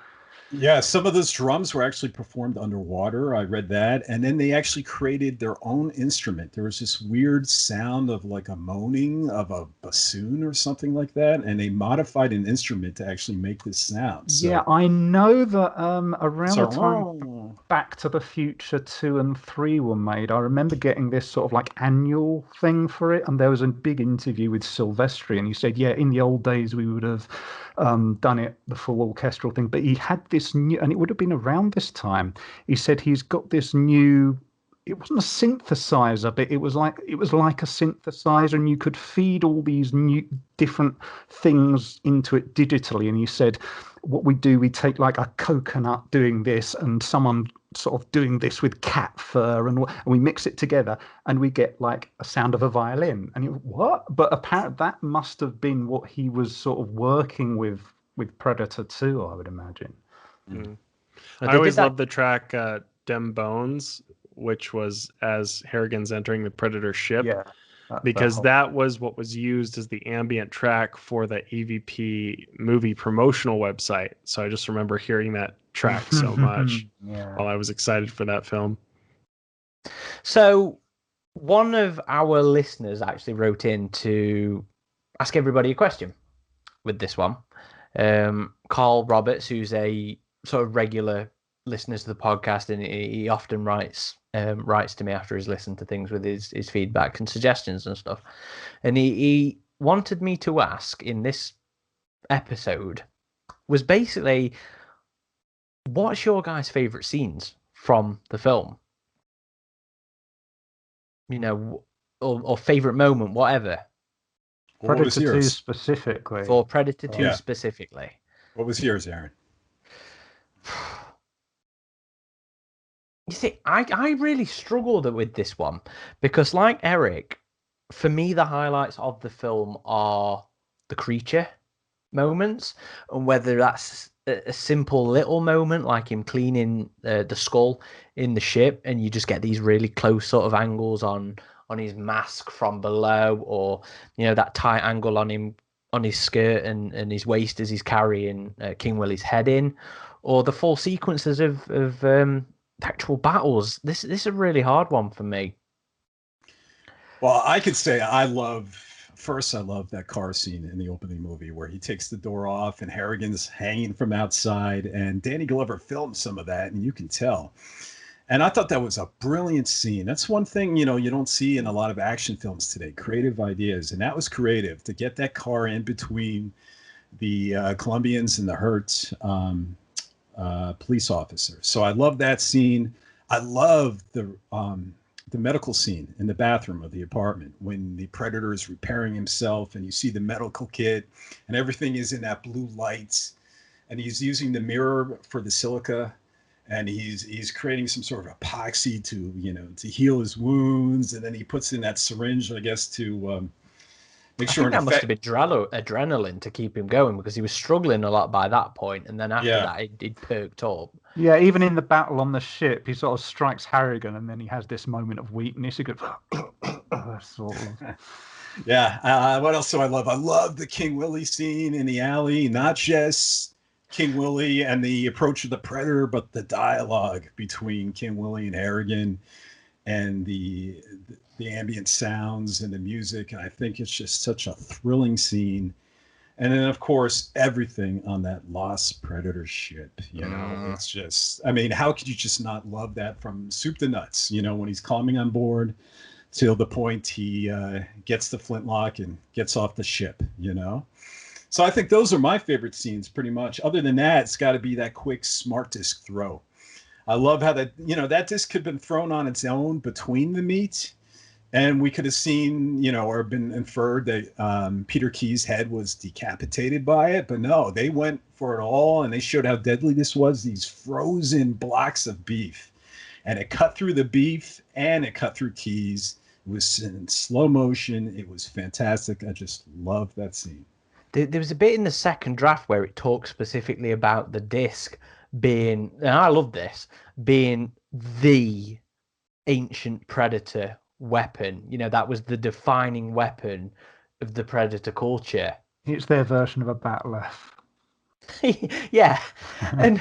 S3: Yeah, some of those drums were actually performed underwater. I read that. And then they actually created their own instrument. There was this weird sound of like a moaning of a bassoon or something like that. And they modified an instrument to actually make this sound. So,
S4: Yeah, I know that around
S3: so
S4: the time Back to the Future 2 and 3 were made, I remember getting this sort of like annual thing for it. And there was a big interview with Silvestri, and he said, yeah, in the old days we would have done it, the full orchestral thing. But he had this new, and it would have been around this time. He said he's got this new, it wasn't a synthesizer, but it was like a synthesizer, and you could feed all these new different things into it digitally. And he said, what we do, we take like a coconut doing this and someone sort of doing this with cat fur, and we mix it together and we get like a sound of a violin. And you, what? But apparently that must have been what he was sort of working with Predator 2, I would imagine.
S2: Mm. I always loved the track Dem Bones, which was as Harrigan's entering the Predator ship.
S4: Yeah.
S2: Because that was what was used as the ambient track for the AvP movie promotional website. So I just remember hearing that track so much while I was excited for that film.
S1: So one of our listeners actually wrote in to ask everybody a question with this one. Carl Roberts, who's a sort of regular listener to the podcast, and he often writes to me after he's listened to things with his feedback and suggestions and stuff. And he wanted me to ask in this episode was basically, what's your guys' favorite scenes from the film? You know, or favorite moment, whatever.
S4: Predator 2 specifically.
S1: For Predator 2 specifically.
S3: What was yours, Aaron?
S1: You see, I really struggled with this one because, like Eric, for me, the highlights of the film are the creature moments, and whether that's a simple little moment like him cleaning the skull in the ship, and you just get these really close sort of angles on his mask from below, or that tight angle on him on his skirt and his waist as he's carrying King Willie's head in, or the full sequences of actual battles. This is a really hard one for me.
S3: Well, I could say I love that car scene in the opening movie where he takes the door off and Harrigan's hanging from outside, and Danny Glover filmed some of that, and you can tell. And I thought that was a brilliant scene. That's one thing, you don't see in a lot of action films today, creative ideas. And that was creative to get that car in between the Colombians and the hurt police officer. So I love that scene. I love the medical scene in the bathroom of the apartment when the Predator is repairing himself, and you see the medical kit and everything is in that blue light, and he's using the mirror for the silica, and he's creating some sort of epoxy to heal his wounds, and then he puts in that syringe, I guess, to make sure. I think
S1: that must have been adrenaline to keep him going, because he was struggling a lot by that point, and then after that, it perked up.
S4: Yeah, even in the battle on the ship, he sort of strikes Harrigan, and then he has this moment of weakness. He goes, sort of.
S3: Yeah. What else do I love? I love the King Willie scene in the alley. Not just King Willie and the approach of the Predator, but the dialogue between King Willie and Harrigan, and the ambient sounds and the music. And I think it's just such a thrilling scene. And then, of course, everything on that lost Predator ship, it's just, how could you just not love that from soup to nuts, when he's climbing on board till the point he gets the flintlock and gets off the ship, So I think those are my favorite scenes pretty much. Other than that, it's got to be that quick smart disc throw. I love how that disc could have been thrown on its own between the meat. And we could have seen, or been inferred that Peter Key's head was decapitated by it. But no, they went for it all, and they showed how deadly this was, these frozen blocks of beef. And it cut through the beef, and it cut through Key's. It was in slow motion. It was fantastic. I just love that scene.
S1: There was a bit in the second draft where it talks specifically about the disc being, and I love this, being the ancient Predator weapon. You know, that was the defining weapon of the Predator culture.
S4: It's their version of a bat'leth.
S1: Yeah, and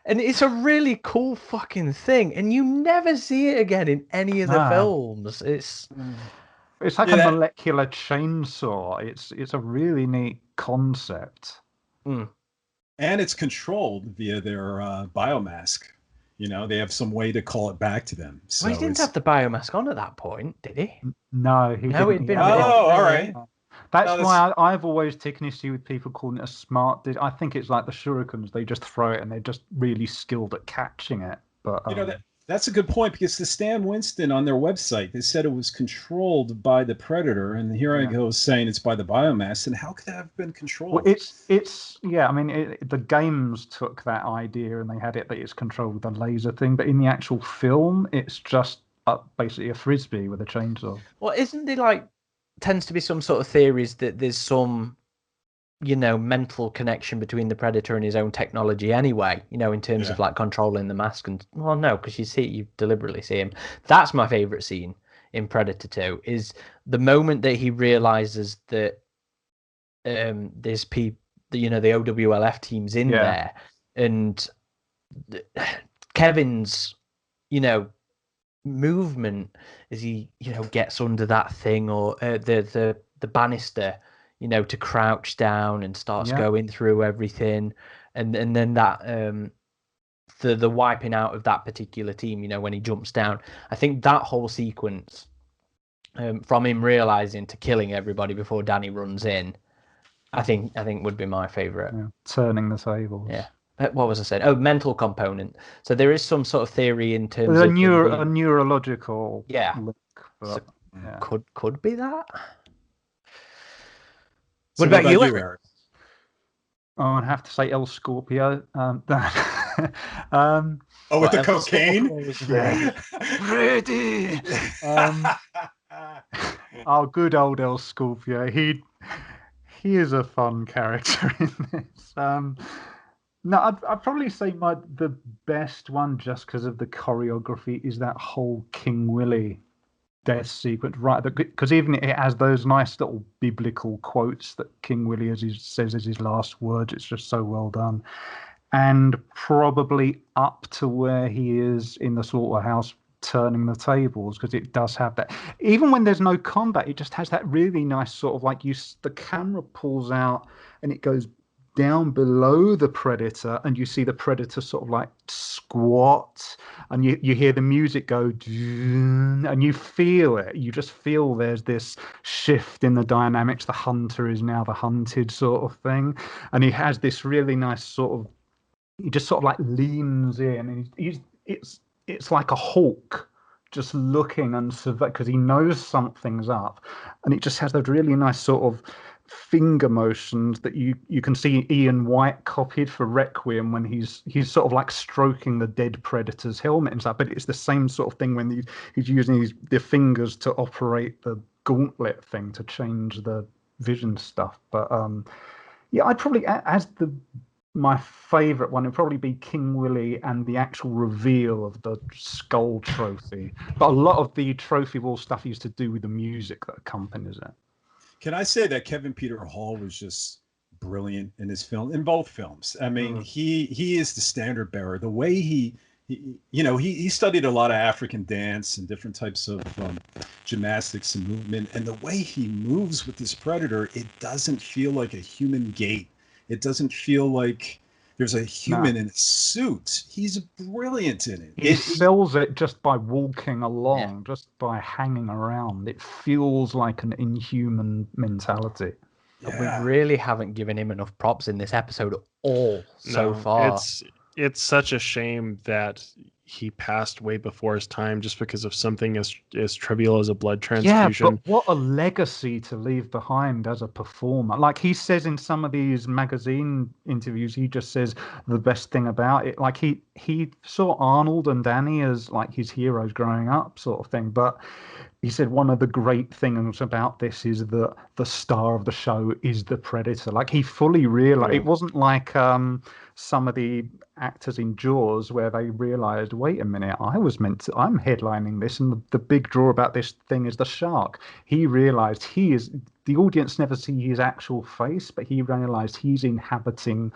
S1: it's a really cool fucking thing, and you never see it again in any of the films. It's
S4: like a molecular chainsaw. It's a really neat concept.
S3: And it's controlled via their biomask. You know, they have some way to call it back to them. So
S1: he didn't have the biomask on at that point, did he?
S4: No, he didn't.
S1: It'd been
S3: all right.
S4: That's why I've always taken issue with people calling it a smart. I think it's like the shurikens. They just throw it and they're just really skilled at catching it. But
S3: you know, that's a good point, because the Stan Winston on their website, they said it was controlled by the Predator, and here I go saying it's by the biomass. And how could that have been controlled?
S4: Well, it's yeah. I mean, the games took that idea and they had it that it's controlled with a laser thing, but in the actual film, it's just basically a frisbee with a chainsaw.
S1: Well, isn't there tends to be some sort of theories that there's some, you know, mental connection between the Predator and his own technology anyway, you know, in terms of controlling the mask. And well, no, because you deliberately see him. That's my favorite scene in Predator 2, is the moment that he realizes that there's people, you know, the OWLF team's in there, and Kevin's, you know, movement as he, you know, gets under that thing, or the banister, you know, to crouch down and starts going through everything, and then that the wiping out of that particular team, you know, when he jumps down. I think that whole sequence, from him realizing to killing everybody before Danny runs in, I think would be my favorite.
S4: Turning the tables.
S1: Yeah. What was I saying? Oh, mental component. So there is some sort of theory in terms
S4: of
S1: a
S4: neurological
S1: link.
S4: But,
S1: could be that.
S3: So
S1: what about you, Eric?
S4: Oh, I'd have to say El Scorpio.
S3: With the cocaine?
S4: Ready. Good old El Scorpio. He is a fun character in this. No, I'd probably say the best one, just because of the choreography, is that whole King Willie death sequence, right? Because even it has those nice little biblical quotes that King Willie says as his last words. It's just so well done. And probably up to where he is in the slaughterhouse turning the tables, because it does have that. Even when there's no combat, it just has that really nice sort of the camera pulls out and it goes down below the Predator, and you see the Predator sort of squat, and you hear the music go, and you feel it. You just feel there's this shift in the dynamics. The hunter is now the hunted, sort of thing, and he has this really nice sort of. He just sort of leans in, and it's like a hawk just looking and because he knows something's up, and it just has those really nice sort of finger motions that you can see Ian White copied for Requiem when he's sort of stroking the dead Predator's helmet and stuff. But it's the same sort of thing when he's using the fingers to operate the gauntlet thing to change the vision stuff. But I'd probably, my favorite one would probably be King Willie and the actual reveal of the skull trophy. But a lot of the trophy wall stuff used to do with the music that accompanies it.
S3: Can I say that Kevin Peter Hall was just brilliant in his film, in both films? I mean, he is the standard bearer. The way he studied a lot of African dance and different types of gymnastics and movement, and the way he moves with this Predator, it doesn't feel like a human gait. It doesn't feel like there's a human in a suit. He's brilliant in it.
S4: He sells it just by walking along, just by hanging around. It feels like an inhuman mentality.
S1: Yeah. We really haven't given him enough props in this episode at all so far.
S2: It's such a shame that he passed way before his time just because of something as trivial as a blood transfusion.
S4: Yeah, but what a legacy to leave behind as a performer. Like he says in some of these magazine interviews, he just says the best thing about it. Like he saw Arnold and Danny as his heroes growing up, sort of thing. But he said one of the great things about this is that the star of the show is the Predator. Like he fully realized it wasn't like some of the actors in Jaws where they realised, wait a minute, I'm headlining this, and the big draw about this thing is the shark. He realised the audience never see his actual face, but he realised he's inhabiting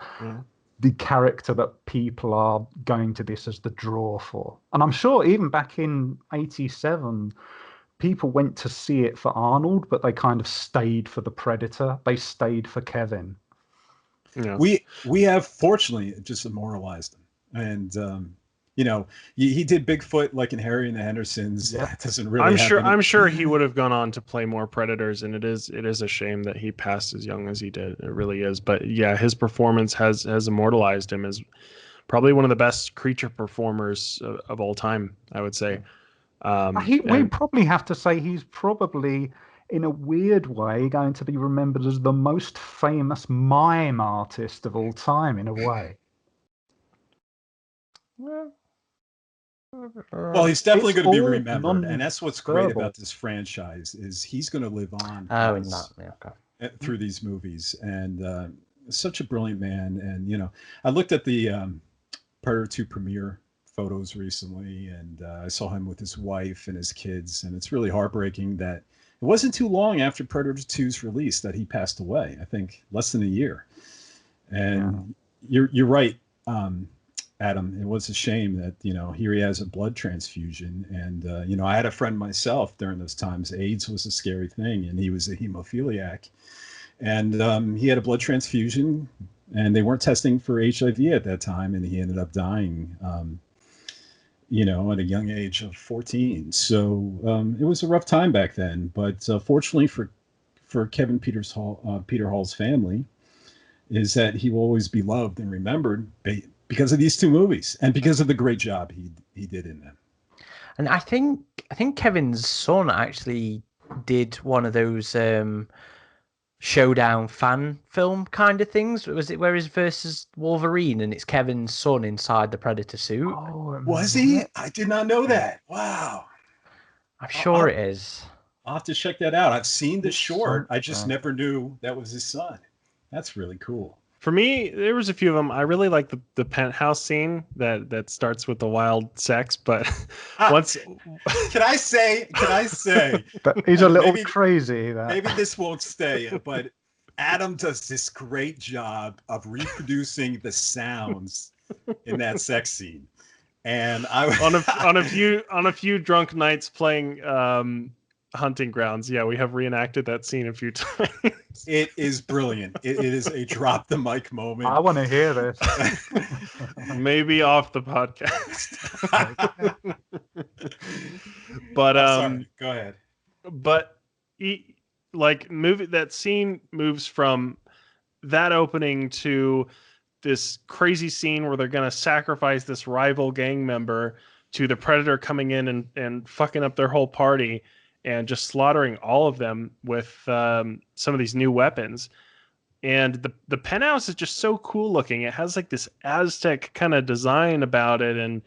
S4: the character that people are going to this as the draw for. And I'm sure even back in 87, people went to see it for Arnold, but they kind of stayed for the Predator. They stayed for Kevin.
S2: Yeah.
S3: We have fortunately just immortalized him, and he did Bigfoot like in Harry and the Hendersons.
S4: Yeah.
S3: That doesn't really.
S2: I'm sure he would have gone on to play more Predators, and it is a shame that he passed as young as he did. It really is. But yeah, his performance has immortalized him as probably one of the best creature performers of all time, I would say.
S4: We probably have to say he's probably, in a weird way, going to be remembered as the most famous mime artist of all time, in a way.
S3: Well, he's definitely going to be remembered, and that's what's great about this franchise is he's going to live on through these movies, and such a brilliant man. And I looked at the Predator 2 premiere photos recently, and I saw him with his wife and his kids, and it's really heartbreaking that it wasn't too long after Predator 2's release that he passed away. I think less than a year. And you're right, Adam. It was a shame that here he has a blood transfusion, and I had a friend myself during those times. AIDS was a scary thing, and he was a hemophiliac, and he had a blood transfusion, and they weren't testing for HIV at that time, and he ended up dying. At a young age of 14. So it was a rough time back then. But fortunately for Kevin Peter Hall's family, is that he will always be loved and remembered because of these two movies and because of the great job he did in them.
S1: And I think Kevin's son actually did one of those showdown fan film kind of things. Was it where he's versus Wolverine and it's Kevin's son inside the Predator suit?
S4: Oh,
S3: was he? I did not know that. Wow.
S1: I'm sure it is.
S3: I'll have to check that out. I've seen the short. I just never knew that was his son. That's really cool.
S2: For me, there was a few of them. I really like the penthouse scene that starts with the wild sex, but once
S3: can I say
S4: but he's a little crazy.
S3: Maybe this won't stay, but Adam does this great job of reproducing the sounds in that sex scene. And I on a few drunk nights playing Hunting Grounds, we have reenacted that scene a few times. It is brilliant. It is a drop the mic moment.
S4: I want to hear this.
S2: Maybe off the podcast. But
S3: sorry. Go ahead.
S2: But that scene moves from that opening to this crazy scene where they're going to sacrifice this rival gang member to the Predator coming in and fucking up their whole party and just slaughtering all of them with some of these new weapons. And the penthouse is just so cool looking. It has like this Aztec kind of design about it, and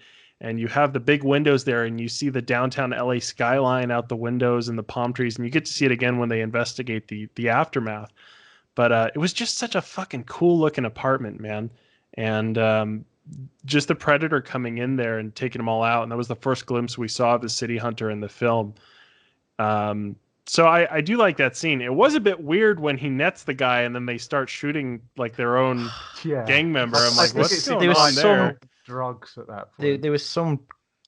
S2: you have the big windows there, and you see the downtown LA skyline out the windows and the palm trees, and you get to see it again when they investigate the aftermath. But it was just such a fucking cool looking apartment, man. And just the Predator coming in there and taking them all out, and that was the first glimpse we saw of the city hunter in the film. So I do like that scene. It was a bit weird when he nets the guy and then they start shooting like their own gang member. I'm like, what's going on there?
S4: Drugs at that point.
S1: There was some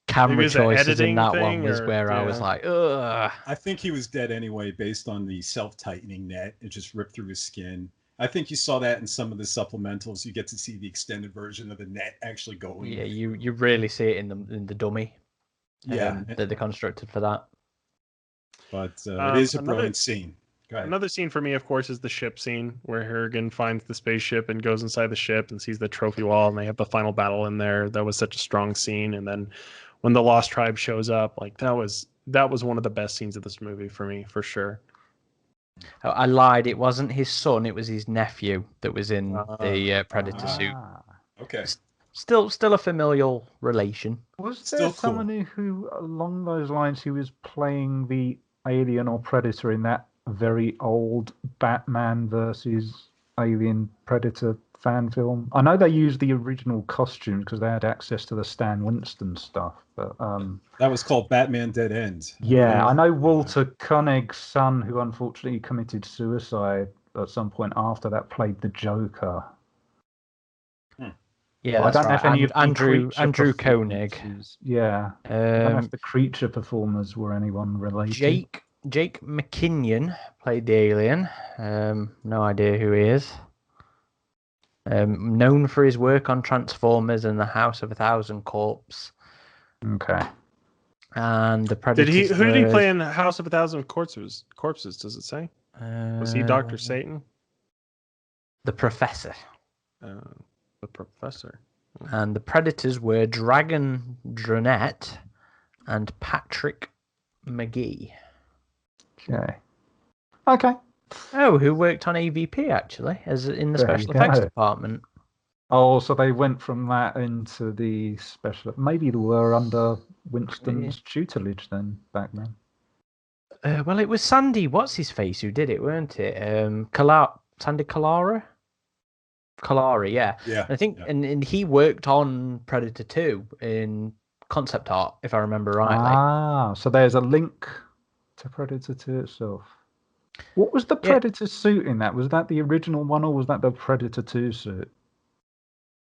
S1: camera choices in that one where I was like, ugh.
S3: I think he was dead anyway based on the self-tightening net. It just ripped through his skin. I think you saw that in some of the supplementals. You get to see the extended version of the net actually going.
S1: Yeah, you really see it in the dummy. That they constructed for that.
S3: But it is a brilliant scene. Go ahead.
S2: Another scene for me, of course, is the ship scene where Harrigan finds the spaceship and goes inside the ship and sees the trophy wall, and they have the final battle in there. That was such a strong scene. And then when the Lost Tribe shows up, like that was one of the best scenes of this movie for me, for sure.
S1: I lied. It wasn't his son. It was his nephew that was in the Predator suit.
S3: Okay.
S1: Still a familial relation.
S4: Was there someone who, along those lines, who was playing the alien or Predator in that very old Batman versus Alien Predator fan film. I know they used the original costume because they had access to the Stan Winston stuff. But
S3: that was called Batman Dead End.
S4: Yeah, I know Walter Koenig's son, who unfortunately committed suicide at some point after that, played the Joker.
S1: Yeah,
S4: I don't know
S1: right.
S4: if any of the
S1: Andrew Koenig.
S4: Yeah, I don't know if the creature performers were anyone related.
S1: Jake McKinnon played the alien. No idea who he is. Known for his work on Transformers and the House of a Thousand Corpses.
S4: Okay.
S1: And the Predators.
S2: Who did he play in House of a Thousand Corpses? Does it say? Was he Dr. Satan?
S1: The Professor.
S2: The Professor.
S1: And the Predators were Dragon Dronette and Patrick McGee.
S4: Okay.
S1: Oh, who worked on AvP actually, as in the special effects department.
S4: Oh, so they went from that into the special. Maybe they were under Winston's tutelage then back then.
S1: Well, it was Sandy. What's his face who did it, weren't it? Sandy Calari, yeah.
S3: Yeah.
S1: I think, and he worked on Predator 2 in concept art, if I remember rightly.
S4: So there's a link to Predator 2 itself. What was the Predator suit in that? Was that the original one, or was that the Predator 2 suit?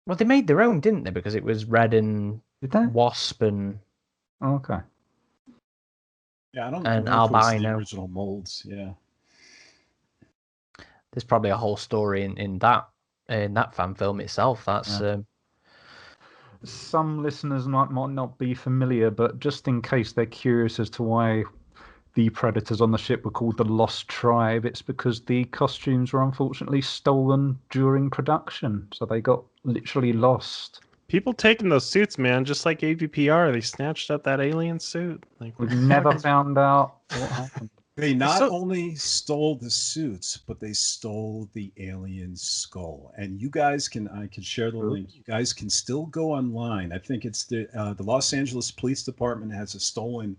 S1: Well, they made their own, didn't they? Because it was red and wasp and.
S4: Okay.
S3: Yeah, I don't
S1: and
S3: know if it was the
S1: albino
S3: original molds. Yeah.
S1: There's probably a whole story in that fan film itself. That's.
S4: Some listeners might not be familiar, but just in case they're curious as to why the Predators on the ship were called the Lost Tribe, it's because the costumes were unfortunately stolen during production, so they got literally lost.
S2: People taking those suits, man, just like AVPR, they snatched up that alien suit.
S4: We've never found out what happened.
S3: They not only stole the suits, but they stole the alien skull. And you guys I can share the link. You guys can still go online. I think it's the Los Angeles Police Department has a stolen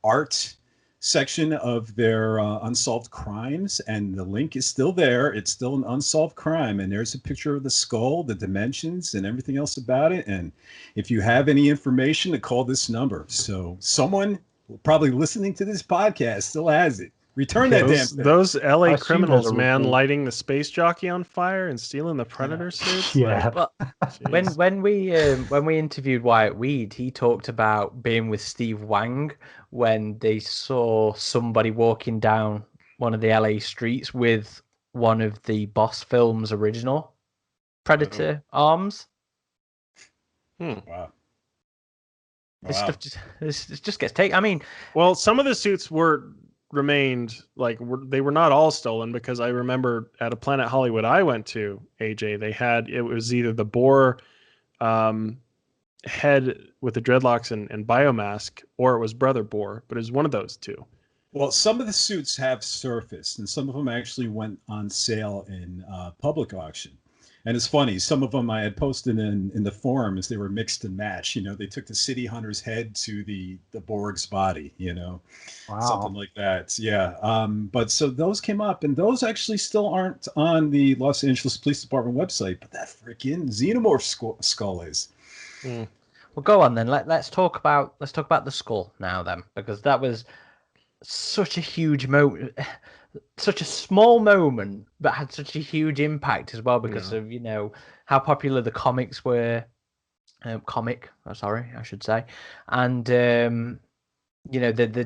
S3: art section of their unsolved crimes, and the link is still there. It's still an unsolved crime, and there's a picture of the skull, the dimensions, and everything else about it. And if you have any information, to call this number. So someone probably listening to this podcast still has it. Return that damn thing.
S2: Those LA criminals, man, lighting the space jockey on fire and stealing the Predator suits.
S4: Yeah.
S1: Well, when we interviewed Wyatt Weed, he talked about being with Steve Wang when they saw somebody walking down one of the LA streets with one of the Boss Films original Predator arms.
S3: Wow.
S1: This stuff just gets taken. I mean,
S2: well, some of the suits remained they were not all stolen, because I remember at a Planet Hollywood I went to, AJ, it was either the Boar head with the dreadlocks and biomask, or it was Brother Boar, but it was one of those two.
S3: Well, some of the suits have surfaced, and some of them actually went on sale in public auction. And it's funny, some of them I had posted in the forums, they were mixed and matched. You know, they took the City Hunter's head to the Borg's body, something like that. Yeah. But so those came up, and those actually still aren't on the Los Angeles Police Department website, but that freaking Xenomorph skull is.
S1: Well, go on then. Let's talk about the skull now then, because that was such a huge moment. Such a small moment, but had such a huge impact as well because of how popular the comics were. I should say, and the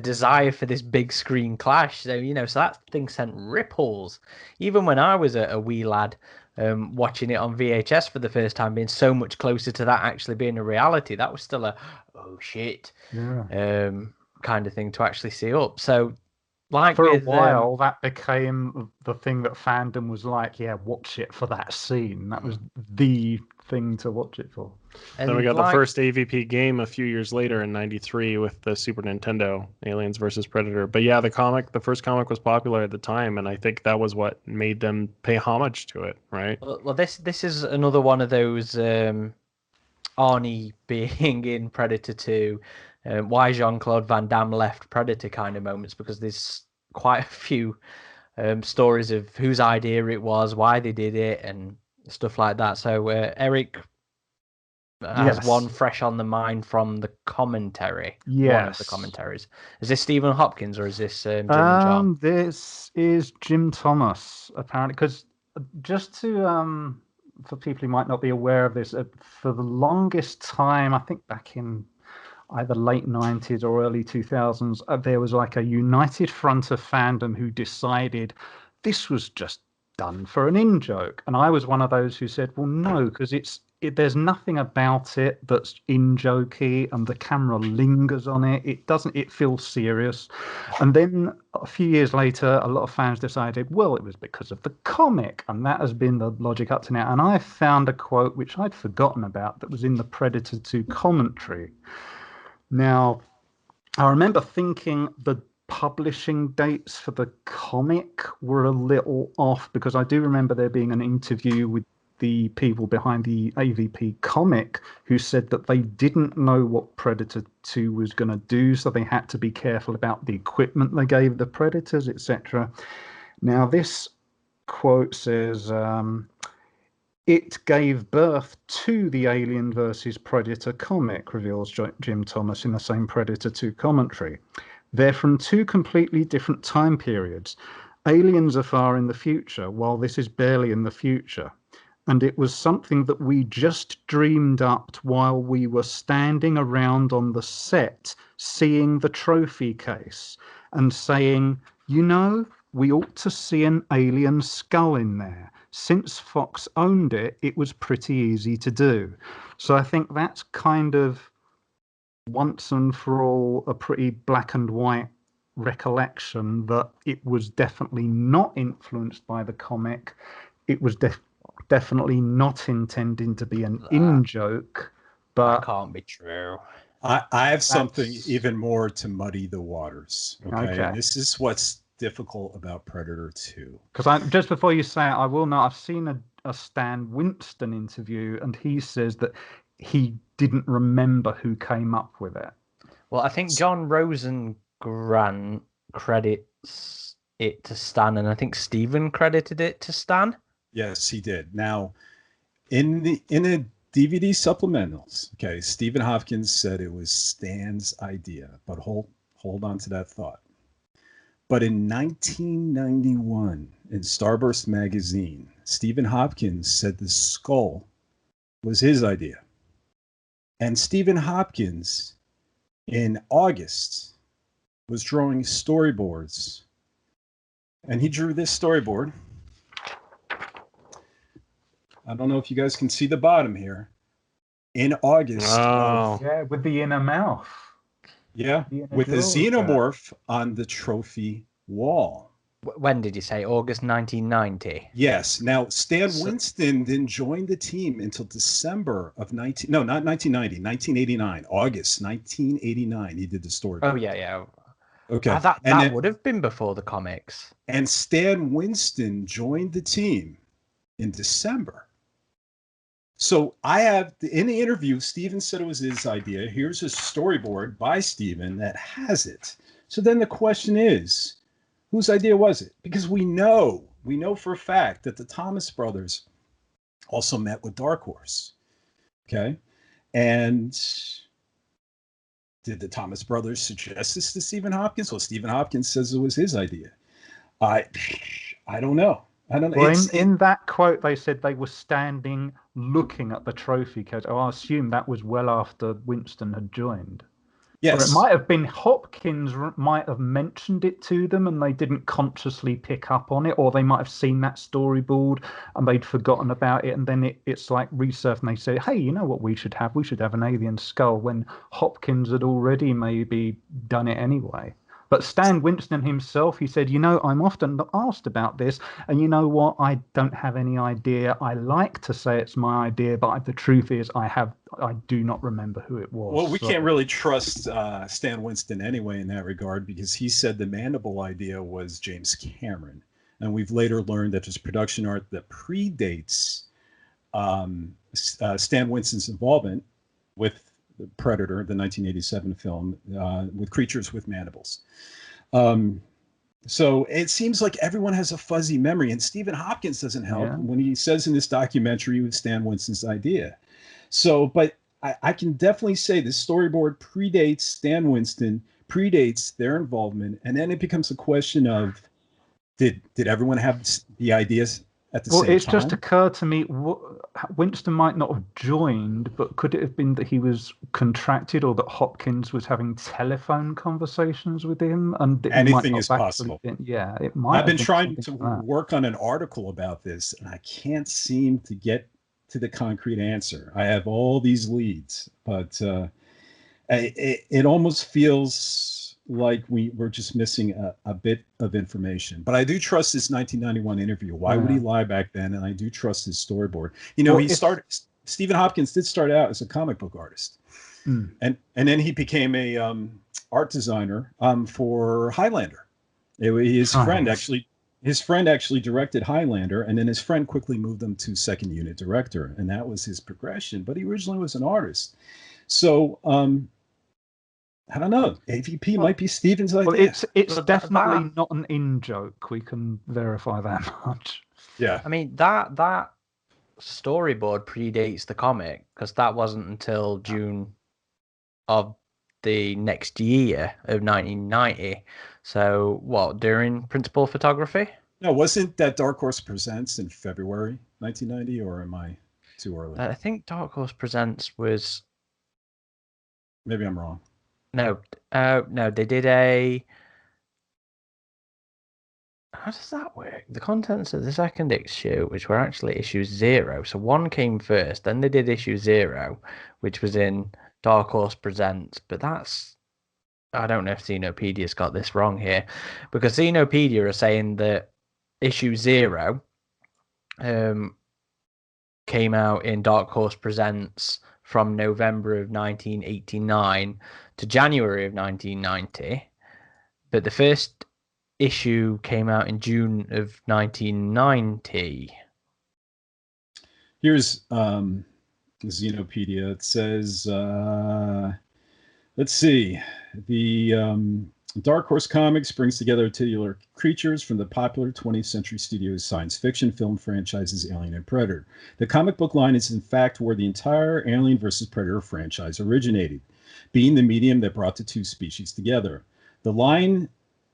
S1: desire for this big screen clash. So so that thing sent ripples. Even when I was a wee lad, watching it on VHS for the first time, being so much closer to that actually being a reality, that was still a oh shit kind of thing to actually see up. So.
S4: For a while, that became the thing that fandom was like, watch it for that scene. That was the thing to watch it for.
S2: And then we got the first AvP game a few years later in '93 with the Super Nintendo, Aliens vs. Predator. But yeah, the first comic was popular at the time, and I think that was what made them pay homage to it, right?
S1: Well, this is another one of those Arnie being in Predator 2. Why Jean-Claude Van Damme left Predator kind of moments, because there's quite a few stories of whose idea it was, why they did it, and stuff like that. So Eric has
S4: Yes.
S1: one fresh on the mind from the commentary. One of the
S4: Yes.
S1: commentaries. Is this Stephen Hopkins or is this Jim and John?
S4: This is Jim Thomas, apparently, because just to for people who might not be aware of this, for the longest time, I think back in either late 90s or early 2000s, there was like a united front of fandom who decided this was just done for an in-joke. And I was one of those who said, well, no, because there's nothing about it that's in-jokey, and the camera lingers on it. It feels serious. And then a few years later, a lot of fans decided, well, it was because of the comic, and that has been the logic up to now. And I found a quote which I'd forgotten about that was in the Predator 2 commentary. Now, I remember thinking the publishing dates for the comic were a little off, because I do remember there being an interview with the people behind the AvP comic who said that they didn't know what Predator 2 was going to do, so they had to be careful about the equipment they gave the Predators, etc. Now, this quote says, it gave birth to the Alien vs. Predator comic, reveals Jim Thomas in the same Predator 2 commentary. They're from two completely different time periods. Aliens are far in the future, while this is barely in the future. And it was something that we just dreamed up while we were standing around on the set, seeing the trophy case and saying, you know, we ought to see an alien skull in there. Since Fox owned it, it was pretty easy to do. So I think that's kind of once and for all a pretty black and white recollection that it was definitely not influenced by the comic. It was definitely not intending to be an in-joke, but
S1: that can't be true.
S3: I have something even more to muddy the waters. Okay. And this is what's difficult about Predator 2.
S4: Because just before you say it, I will know I've seen a Stan Winston interview, and he says that he didn't remember who came up with it.
S1: Well, I think John Rosengrant credits it to Stan, and I think Stephen credited it to Stan.
S3: Yes, he did. Now, in the DVD supplementals, okay, Stephen Hopkins said it was Stan's idea, but hold on to that thought. But in 1991, in Starburst magazine, Stephen Hopkins said the skull was his idea. And Stephen Hopkins, in August, was drawing storyboards. And he drew this storyboard. I don't know if you guys can see the bottom here. In August.
S2: Oh.
S4: Yeah, with the inner mouth.
S3: Yeah, with a xenomorph on the trophy wall.
S1: When did you say? August 1990?
S3: Yes. Now, Stan Winston didn't join the team until December of 1989. August 1989, he did the story.
S1: Oh, yeah.
S3: Okay.
S1: That would have been before the comics.
S3: And Stan Winston joined the team in December. So I have, in the interview, Stephen said it was his idea. Here's a storyboard by Stephen that has it. So then the question is, whose idea was it? Because we know for a fact that the Thomas brothers also met with Dark Horse. Okay. And did the Thomas brothers suggest this to Stephen Hopkins? Well, Stephen Hopkins says it was his idea. I don't know.
S4: Well, in that quote, they said they were standing looking at the trophy case. Oh, I assume that was well after Winston had joined.
S3: Yes.
S4: Or it might have been Hopkins might have mentioned it to them and they didn't consciously pick up on it, or they might have seen that storyboard and they'd forgotten about it, and then it's like resurfaced and they say, hey, you know what we should have? We should have an alien skull, when Hopkins had already maybe done it anyway. But Stan Winston himself, he said, I'm often asked about this, and you know what? I don't have any idea. I like to say it's my idea, but the truth is I do not remember who it was.
S3: Well, we can't really trust Stan Winston anyway in that regard, because he said the mandible idea was James Cameron. And we've later learned that there's production art that predates Stan Winston's involvement with Predator, the 1987 film, with creatures with mandibles. So it seems like everyone has a fuzzy memory, and Stephen Hopkins doesn't help when he says in this documentary it was Stan Winston's idea. So, but I can definitely say the storyboard predates Stan Winston, predates their involvement, and then it becomes a question of did everyone have the ideas at the same time?
S4: Well, it's just occurred to me, Winston might not have joined, but could it have been that he was contracted or that Hopkins was having telephone conversations with him? And
S3: anything is possible.
S4: It might.
S3: I've been trying to work on an article about this, and I can't seem to get to the concrete answer. I have all these leads, but it almost feels like we're just missing a bit of information. But I do trust his 1991 interview. Why would he lie back then? And I do trust his storyboard. You know, Stephen Hopkins did start out as a comic book artist. And then he became a art designer for Highlander. His friend actually directed Highlander, and then his friend quickly moved him to second unit director, and that was his progression. But he originally was an artist. So I don't know. AvP might be Stephen's idea.
S4: Well, it's definitely not an in-joke. We can verify that much.
S3: Yeah.
S1: I mean, that storyboard predates the comic, because that wasn't until June of the next year of 1990. So, what, during principal photography?
S3: No, wasn't that Dark Horse Presents in February 1990, or am I too early?
S1: I think Dark Horse Presents was...
S3: Maybe I'm wrong.
S1: No, they did a... How does that work? The contents of the second issue, which were actually issue 0. So one came first, then they did issue 0, which was in Dark Horse Presents. But that's... I don't know if Xenopedia's got this wrong here, because Xenopedia are saying that issue 0 came out in Dark Horse Presents from November of 1989 to January of 1990, but the first issue came out in June of 1990.
S3: Here's Xenopedia. It says, let's see, the Dark Horse Comics brings together titular creatures from the popular 20th Century Studios science fiction film franchises Alien and Predator. The comic book line is in fact where the entire Alien vs. Predator franchise originated, being the medium that brought the two species together. The line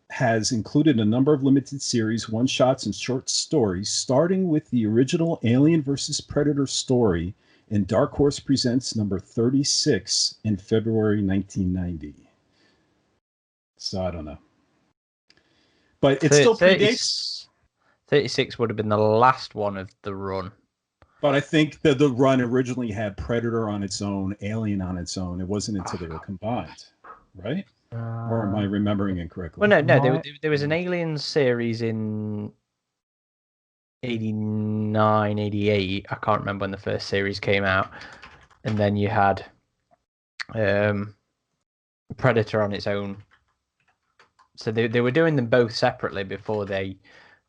S3: has included a number of limited series, one-shots, and short stories, starting with the original Alien vs. Predator story in Dark Horse Presents number 36 in February 1990. So I don't know. But it still predates.
S1: 36 would have been the last one of the run.
S3: But I think that the run originally had Predator on its own, Alien on its own. It wasn't until they were combined, right? Or am I remembering incorrectly?
S1: Well, no. There was an Alien series in 89, 88. I can't remember when the first series came out. And then you had Predator on its own. So they were doing them both separately before they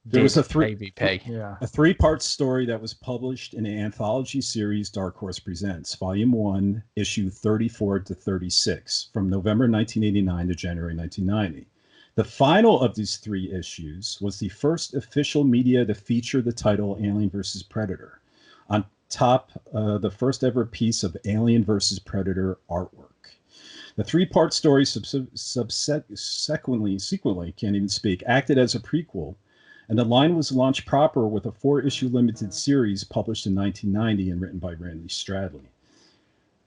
S3: there was a
S1: AvP.
S3: A three-part story that was published in the anthology series Dark Horse Presents, Volume 1, Issue 34 to 36, from November 1989 to January 1990. The final of these 3 issues was the first official media to feature the title Alien vs. Predator, on top the first ever piece of Alien vs. Predator artwork. The 3-part story sequentially, can't even speak, acted as a prequel, and the line was launched proper with a 4-issue limited series published in 1990 and written by Randy Stradley.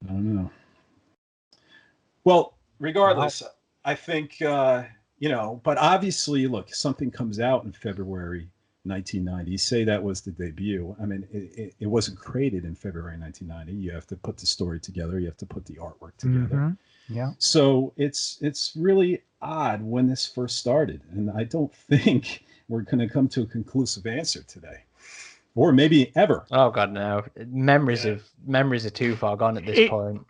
S3: I don't know. Well, regardless, I think, but obviously, look, something comes out in February 1990. Say that was the debut. I mean, it wasn't created in February 1990. You have to put the story together. You have to put the artwork together.
S4: Mm-hmm. Yeah.
S3: So it's really odd when this first started, and I don't think we're going to come to a conclusive answer today, or maybe ever.
S1: Oh God, no! Memories are too far gone at this point.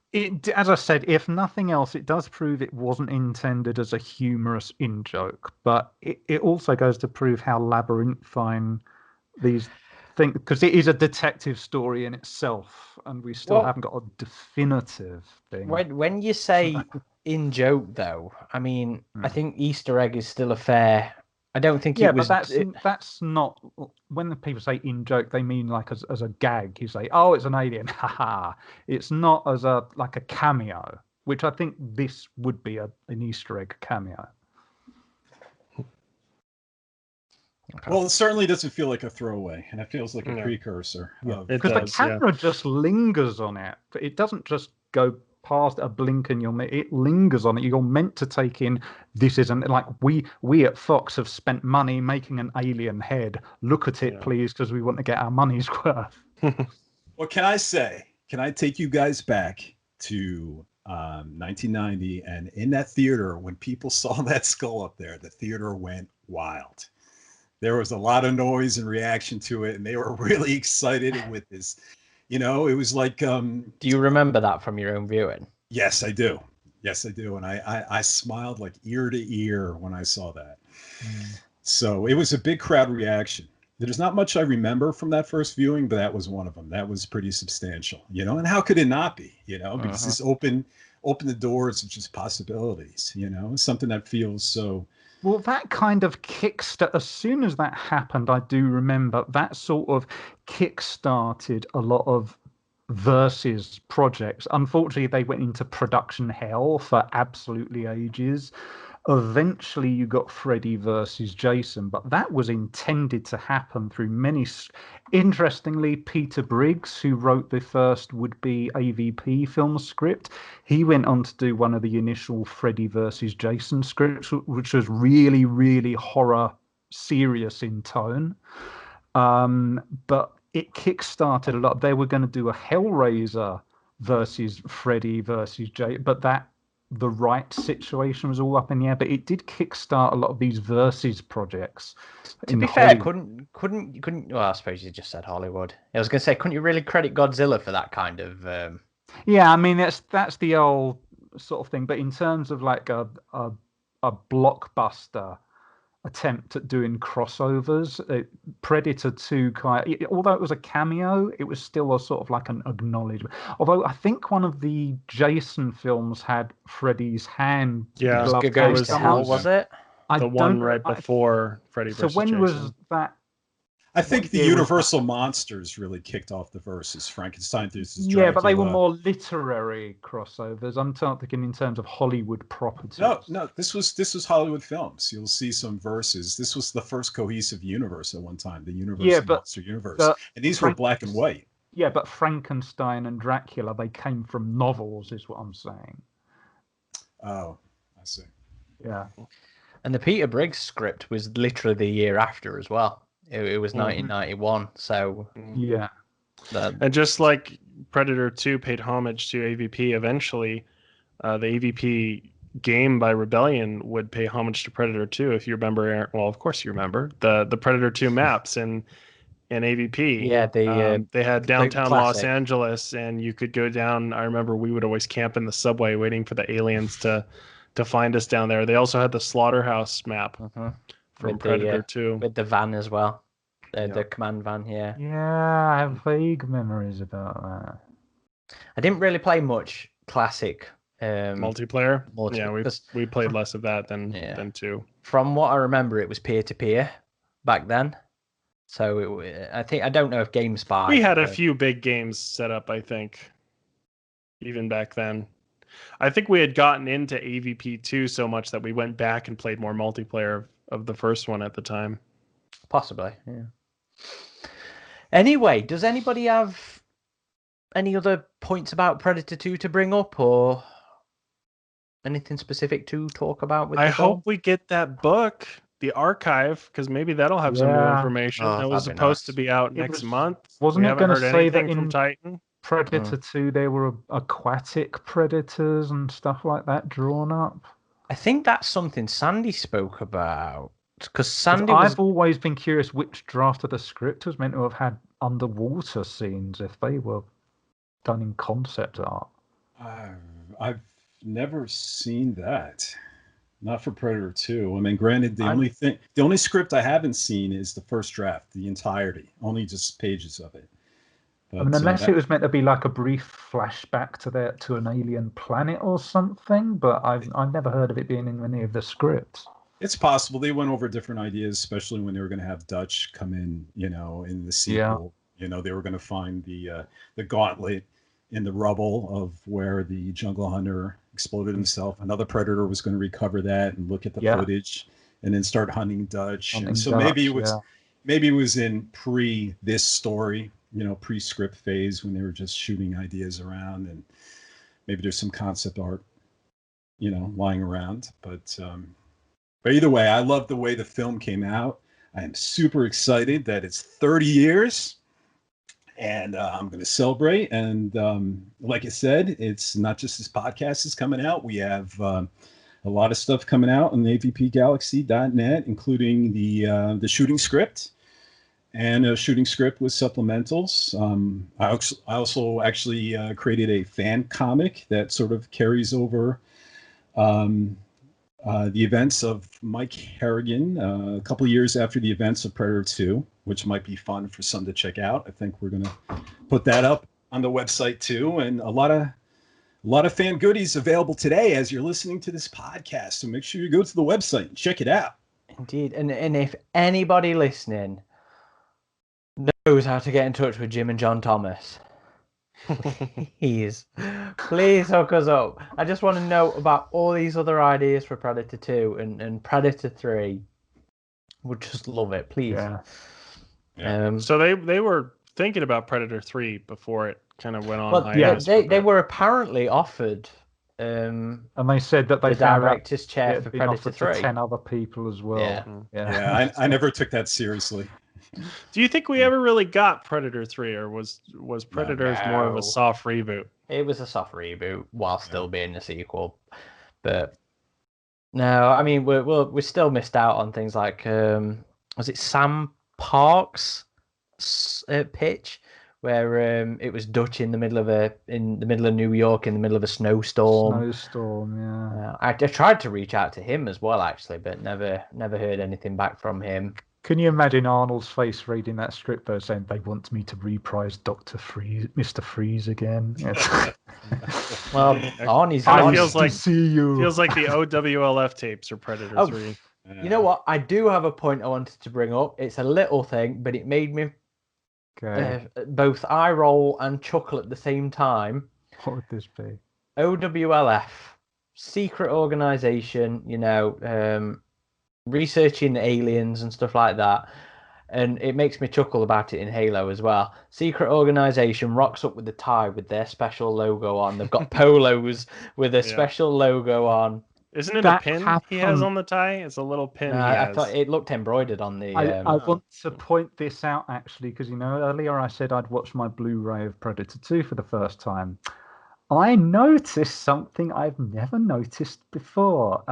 S4: As I said, if nothing else, it does prove it wasn't intended as a humorous in-joke, but it also goes to prove how labyrinthine these things, because it is a detective story in itself, and we still haven't got a definitive thing.
S1: When you say in-joke, though, I mean, I think Easter egg is still a fair I don't think
S4: Yeah,
S1: it was.
S4: but that's not when the people say in joke, they mean like as a gag. You say, "Oh, it's an alien," haha. It's not as a like a cameo, which I think this would be an Easter egg cameo.
S1: Okay.
S3: Well, it certainly doesn't feel like a throwaway, and it feels like a precursor.
S4: Yeah, because the camera just lingers on it. It doesn't just go past a blink and it lingers on it. You're meant to take in. This isn't like we at Fox have spent money making an alien head. Look at it, please, because we want to get our money's worth.
S3: What can I say? Can I take you guys back to 1990? And in that theater, when people saw that skull up there, the theater went wild. There was a lot of noise and reaction to it, and they were really excited with this. You know, it was like.
S1: Do you remember that from your own viewing?
S3: Yes, I do. Yes, I do. And I smiled like ear to ear when I saw that. So it was a big crowd reaction. There's not much I remember from that first viewing, but that was one of them. That was pretty substantial, you know. And how could it not be, you know? Because this opened the doors of just possibilities, you know. Something that feels so.
S4: Well, that kind of kickstart, as soon as that happened, I do remember that sort of kickstarted a lot of versus projects. Unfortunately, they went into production hell for absolutely ages. Eventually, you got Freddy versus Jason, but that was intended to happen through many. Interestingly, Peter Briggs, who wrote the first would-be AvP film script, he went on to do one of the initial Freddy versus Jason scripts, which was really, really horror serious in tone. But it kickstarted a lot. They were going to do a Hellraiser versus Freddy versus Jason, but the right situation was all up in the air, but it did kickstart a lot of these versus projects.
S1: To be fair, couldn't well, I suppose you just said Hollywood. I was going to say, couldn't you really credit Godzilla for that kind of?
S4: Yeah, I mean that's the old sort of thing. But in terms of like a blockbuster attempt at doing crossovers, Predator 2 although it was a cameo, it was still a sort of like an acknowledgement. Although I think one of the Jason films had Freddy's hand.
S2: Yeah,
S1: Goes to Hell, was it?
S2: The one right before Freddy versus
S4: So when
S2: Jason.
S4: was that?
S3: I think the Universal Monsters really kicked off the versus Frankenstein versus Dracula.
S4: Yeah, but they were more literary crossovers. I'm thinking in terms of Hollywood properties.
S3: No, this was Hollywood films. You'll see some verses. This was the first cohesive universe at one time, the Universal Monster universe. And these were black and white.
S4: Yeah, but Frankenstein and Dracula, they came from novels, is what I'm saying.
S3: Oh, I see.
S4: Yeah.
S1: And the Peter Briggs script was literally the year after as well. It was 1991, so
S4: yeah.
S2: And just like Predator 2 paid homage to AvP, eventually the AvP game by Rebellion would pay homage to Predator 2. If you remember, well, of course you remember the Predator 2 maps in AvP.
S1: Yeah,
S2: they had downtown Los Angeles, and you could go down. I remember we would always camp in the subway waiting for the aliens to find us down there. They also had the Slaughterhouse map. From Predator 2.
S1: With the van as well. The command van, yeah.
S4: Yeah, I have vague memories about that.
S1: I didn't really play much classic
S2: multiplayer. Yeah, we played less of that than 2.
S1: From what I remember, it was peer-to-peer back then. So I don't know if GameSpy...
S2: We had a few big games set up, I think, even back then. I think we had gotten into AvP 2 so much that we went back and played more multiplayer of the first one at the time.
S1: Possibly, yeah. Anyway, does anybody have any other points about Predator 2 to bring up, or anything specific to talk about with
S2: I hope we get that book, the archive, because maybe that'll have some new information. It was supposed to be out next month.
S4: Wasn't it going to say that in
S2: Titan?
S4: Predator 2 there were aquatic predators and stuff like that drawn up?
S1: I think that's something Sandy spoke about. Because
S4: I've always been curious which draft of the script was meant to have had underwater scenes if they were done in concept art.
S3: I've never seen that. Not for Predator 2. I mean, granted, the only script I haven't seen is the first draft, the entirety, only just pages of it. But,
S4: I mean, unless it was meant to be like a brief flashback to an alien planet or something, but I've never heard of it being in any of the scripts.
S3: It's possible they went over different ideas, especially when they were going to have Dutch come in, in the sequel. They were going to find the gauntlet in the rubble of where the jungle hunter exploded himself. Another predator was going to recover that and look at the footage and then start hunting Dutch. Maybe it was in this story, pre-script phase when they were just shooting ideas around, and maybe there's some concept art, lying around. But either way, I love the way the film came out. I am super excited that it's 30 years. And I'm going to celebrate. And like I said, it's not just this podcast is coming out. We have a lot of stuff coming out on the avpgalaxy.net, including the shooting script and a shooting script with supplementals. I also actually created a fan comic that sort of carries over the events of Mike Harrigan a couple of years after the events of Predator 2, which might be fun for some to check out. I think we're going to put that up on the website too, and a lot of fan goodies available today as you're listening to this podcast. So make sure you go to the website and check it out.
S1: Indeed, and if anybody listening knows how to get in touch with Jim and John Thomas, please hook us up. I just want to know about all these other ideas for Predator 2 and Predator 3. Would just love it, please.
S2: Yeah. So they were thinking about Predator 3 before it kind of went on.
S1: Well, they were apparently offered
S4: and they said that they
S1: the director's chair for Predator 3
S4: to 10 other people as well.
S3: I never took that seriously.
S2: Do you think we ever really got Predator 3, or was Predators more of a soft reboot?
S1: It was a soft reboot while still being a sequel. But no, I mean we still missed out on things like was it Sam Park's pitch, where it was Dutch in the middle of New York in the middle of a snowstorm. I tried to reach out to him as well, actually, but never heard anything back from him.
S4: Can you imagine Arnold's face reading that script though, saying they want me to reprise Mr. Freeze again?
S1: Well, Arnie's
S2: feels like the OWLF tapes are Predator 3.
S1: You know what? I do have a point I wanted to bring up. It's a little thing, but it made me both eye roll and chuckle at the same time.
S4: What would this be?
S1: OWLF, secret organization, researching aliens and stuff like that. And it makes me chuckle about it in Halo as well. Secret organization rocks up with the tie with their special logo on. They've got polos with a special logo on.
S2: Isn't it a pin he has on the tie? It's a little pin he has.
S1: I thought it looked embroidered on the...
S4: I want to point this out, actually, because, earlier I said I'd watched my Blu-ray of Predator 2 for the first time. I noticed something I've never noticed before.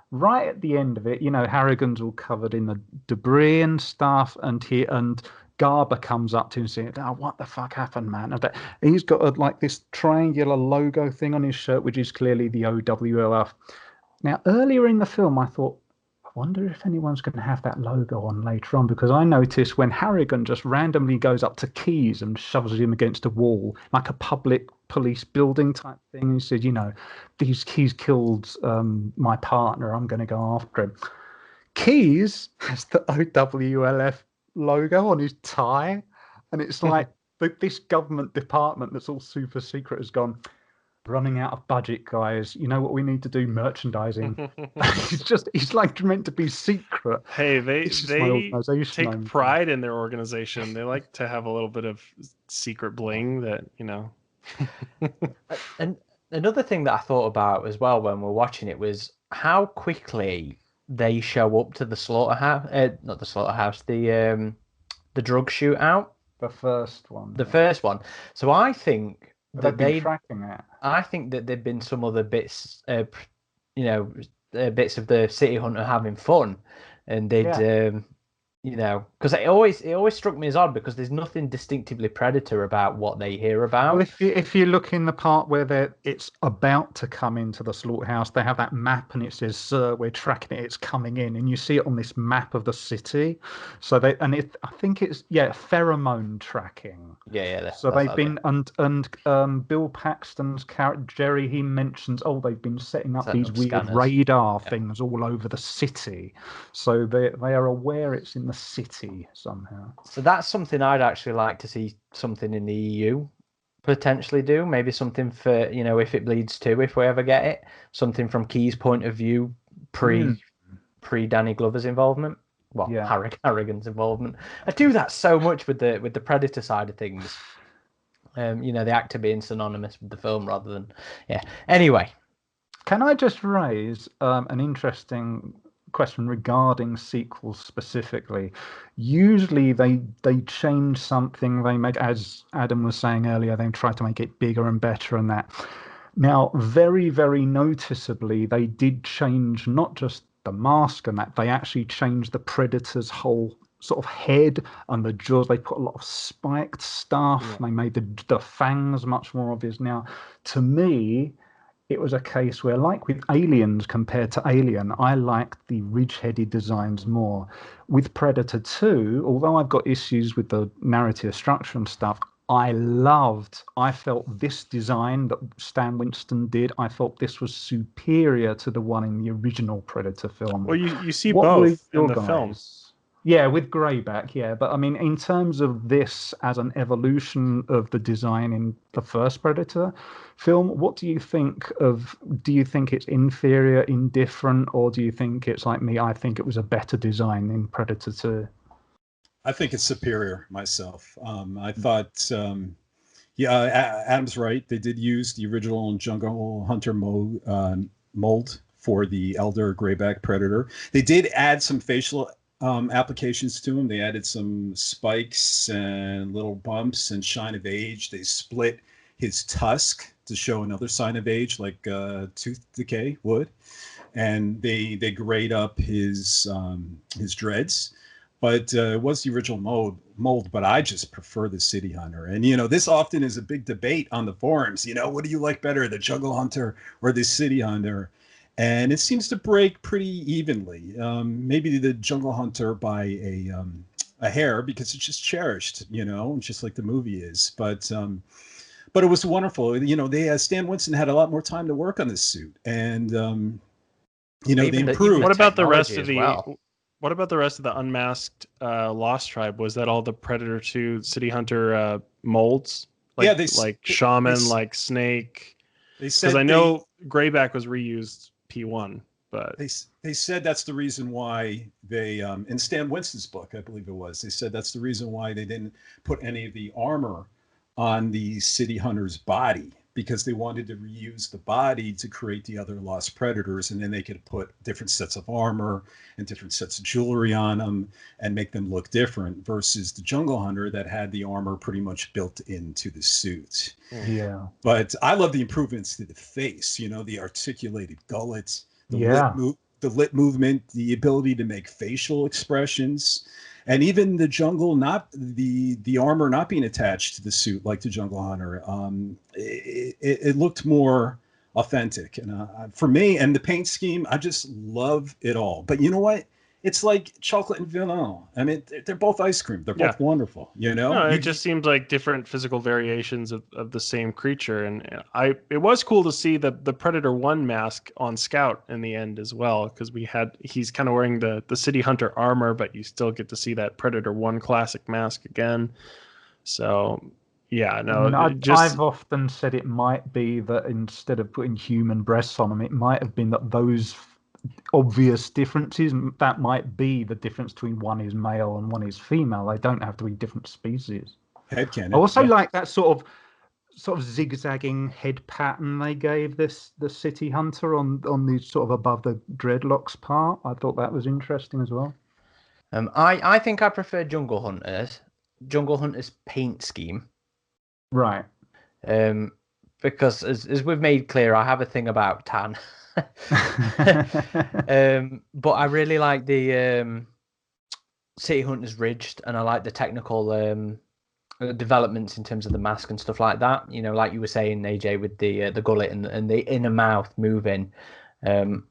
S4: Right at the end of it, Harrigan's all covered in the debris and stuff, and Garber comes up to him saying, "Oh, what the fuck happened, man?" And he's got this triangular logo thing on his shirt, which is clearly the OWLF. Now, earlier in the film, I thought, I wonder if anyone's going to have that logo on later on, because I noticed when Harrigan just randomly goes up to Keyes and shoves him against a wall, like a public police building type thing, he said, he's killed my partner, I'm going to go after him. Keyes has the OWLF logo on his tie, and it's like this government department that's all super secret has gone, running out of budget, guys. You know what we need to do? Merchandising. He's like meant to be secret.
S2: Hey, they take pride in their organization. They like to have a little bit of secret bling that,
S1: And another thing that I thought about as well when we're watching it was how quickly they show up to the slaughterhouse. Not the slaughterhouse. The drug shootout.
S4: The first one.
S1: So I think that
S4: they've been tracking it.
S1: I think that there'd been some other bits, bits of the city hunter having fun, and they'd Because it always struck me as odd because there's nothing distinctively Predator about what they hear about.
S4: Well, if you look in the part where it's about to come into the slaughterhouse, they have that map and it says, "Sir, we're tracking it. It's coming in," and you see it on this map of the city. So I think it's pheromone tracking.
S1: Yeah.
S4: So they've been and Bill Paxton's character Jerry, he mentions, they've been setting up these weird
S1: scanners.
S4: radar things all over the city. So they are aware it's in the city somehow.
S1: So that's something I'd actually like to see something in the EU potentially do. Maybe something for, if it bleeds to, if we ever get it, something from Key's point of view pre Danny Glover's involvement. Well, Harrigan's involvement. I do that so much with the Predator side of things. The actor being synonymous with the film rather than Anyway,
S4: can I just raise an interesting question regarding sequels specifically? Usually they change something, they make, as Adam was saying earlier, they try to make it bigger and better and that. Now, very, very noticeably, they did change not just the mask and that, they actually changed the Predator's whole sort of head and the jaws. They put a lot of spiked stuff. Yeah. They made the fangs much more obvious. Now, to me, it was a case where, like with Aliens compared to Alien, I liked the ridge-headed designs more. With Predator 2, although I've got issues with the narrative structure and stuff, I felt this design that Stan Winston did, I thought this was superior to the one in the original Predator film.
S2: Well, you see both in the films.
S4: Yeah, with Greyback, yeah. But I mean, in terms of this as an evolution of the design in the first Predator film, what do you think of? Do you think it's inferior, indifferent, or do you think it's like me? I think it was a better design in Predator 2.
S3: I think it's superior myself. I thought, Adam's right. They did use the original Jungle Hunter mold for the Elder Greyback Predator. They did add some facial applications to him. They added some spikes and little bumps and shine of age. They split his tusk to show another sign of age, like tooth decay would, and they grayed up his dreads. But it was the original mold, but I just prefer the City Hunter. And, this often is a big debate on the forums. What do you like better, the Jungle Hunter or the City Hunter? And it seems to break pretty evenly. Maybe the Jungle Hunter by a hair, because it's just cherished, just like the movie is. But it was wonderful. Stan Winston had a lot more time to work on this suit, and they improved.
S2: What about the rest of the? What about the rest of the unmasked Lost Tribe? Was that all the Predator 2 City Hunter molds? Like Shaman, like Snake? Because I know Greyback was reused P1, but
S3: they said that's the reason why they in Stan Winston's book, I believe it was, they said that's the reason why they didn't put any of the armor on the City Hunter's body, because they wanted to reuse the body to create the other Lost Predators, and then they could put different sets of armor and different sets of jewelry on them and make them look different, versus the Jungle Hunter that had the armor pretty much built into the suit.
S4: Yeah.
S3: But I love the improvements to the face, the articulated gullet, the lip movement, the ability to make facial expressions. And even the jungle, not the armor not being attached to the suit like the Jungle Hunter, it looked more authentic. And for me, and the paint scheme, I just love it all. But you know what? It's like chocolate and vanilla. I mean, they're both ice cream. They're both wonderful.
S2: No, it just seems like different physical variations of the same creature. And it was cool to see the Predator 1 mask on Scout in the end as well, because he's kind of wearing the City Hunter armor, but you still get to see that Predator 1 classic mask again. So yeah, no.
S4: I've often said it might be that instead of putting human breasts on them, it might have been that those obvious differences, that might be the difference between one is male and one is female. They don't have to be different species.
S3: Headcanon.
S4: I also like that sort of zigzagging head pattern they gave the City Hunter on the sort of above the dreadlocks part. I thought that was interesting as well.
S1: I think I prefer Jungle Hunter's paint scheme.
S4: Right.
S1: Because as we've made clear, I have a thing about tan. But I really like the City Hunter's ridged, and I like the technical developments in terms of the mask and stuff like that. You know, like you were saying, AJ, with the gullet and the inner mouth moving, and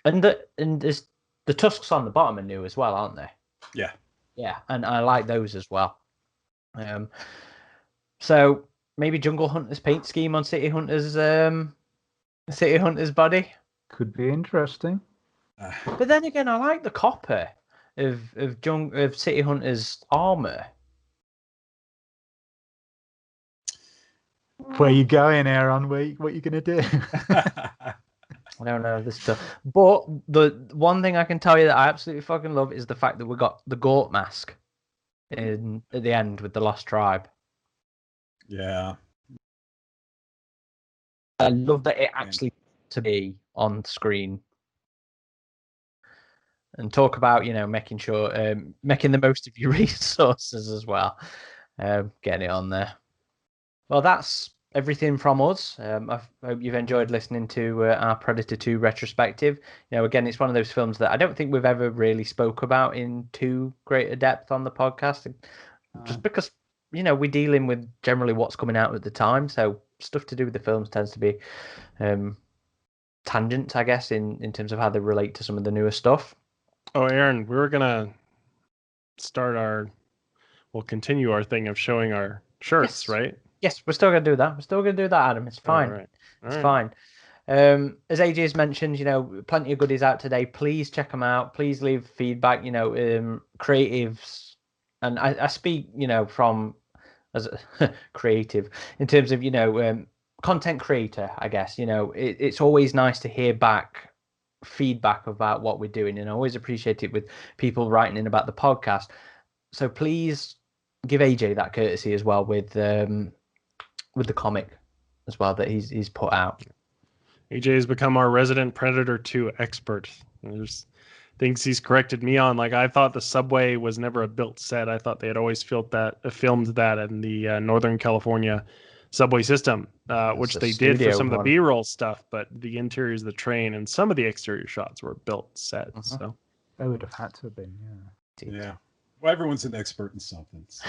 S1: there's the tusks on the bottom are new as well, aren't they?
S3: Yeah.
S1: Yeah, and I like those as well. So maybe Jungle Hunter's paint scheme on City Hunter's body
S4: Could be interesting.
S1: But then again, I like the copper of City Hunter's armor.
S4: Where you going, Aaron? What are you gonna do?
S1: I don't know this stuff, but the one thing I can tell you that I absolutely fucking love is the fact that we got the Gort mask at the end with the Lost Tribe.
S3: Yeah.
S1: I love that it actually to be on screen. And talk about, you know, making the most of your resources as well. Getting it on there. Well, that's everything from us. I hope you've enjoyed listening to our Predator 2 retrospective. You know, again, it's one of those films that I don't think we've ever really spoke about in too great a depth on the podcast. Just because, you know, we're dealing with generally what's coming out at the time. So stuff to do with the films tends to be tangents, I guess, in terms of how they relate to some of the newer stuff.
S2: Oh, Aaron, we were gonna we'll continue our thing of showing our shirts,
S1: Yes.
S2: right?
S1: Yes, we're still gonna do that. We're still gonna do that, Adam. It's fine.
S2: All right.
S1: It's fine. As AJ has mentioned, you know, plenty of goodies out today. Please check them out. Please leave feedback. You know, creatives, and I speak, you know, from as a creative in terms of, you know, content creator. I guess, you know, it's always nice to hear back feedback about what we're doing, and I always appreciate it with people writing in about the podcast. So please give AJ that courtesy as well with the comic as well that he's put out.
S2: AJ has become our resident Predator 2 expert. There's things he's corrected me on. Like, I thought the subway was never a built set. I thought they had always filmed that in the Northern California subway system, which they did for some of the B-roll stuff, but the interiors of the train and some of the exterior shots were built sets. So
S4: they would have had to have been,
S3: yeah. Well, everyone's an expert in something. So.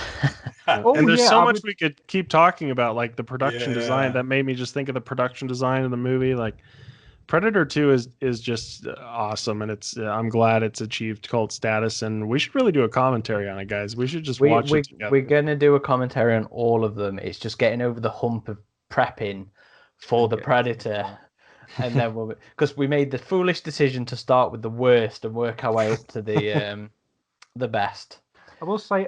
S2: And there's so much we could keep talking about, like the production design. That made me just think of the production design of the movie. Like, Predator 2 is just awesome, and it's I'm glad it's achieved cult status, and we should really do a commentary on it, guys. We should just watch it together.
S1: We're gonna do a commentary on all of them. It's just getting over the hump of prepping for the Predator, and then because we made the foolish decision to start with the worst and work our way up to the best.
S4: I will say,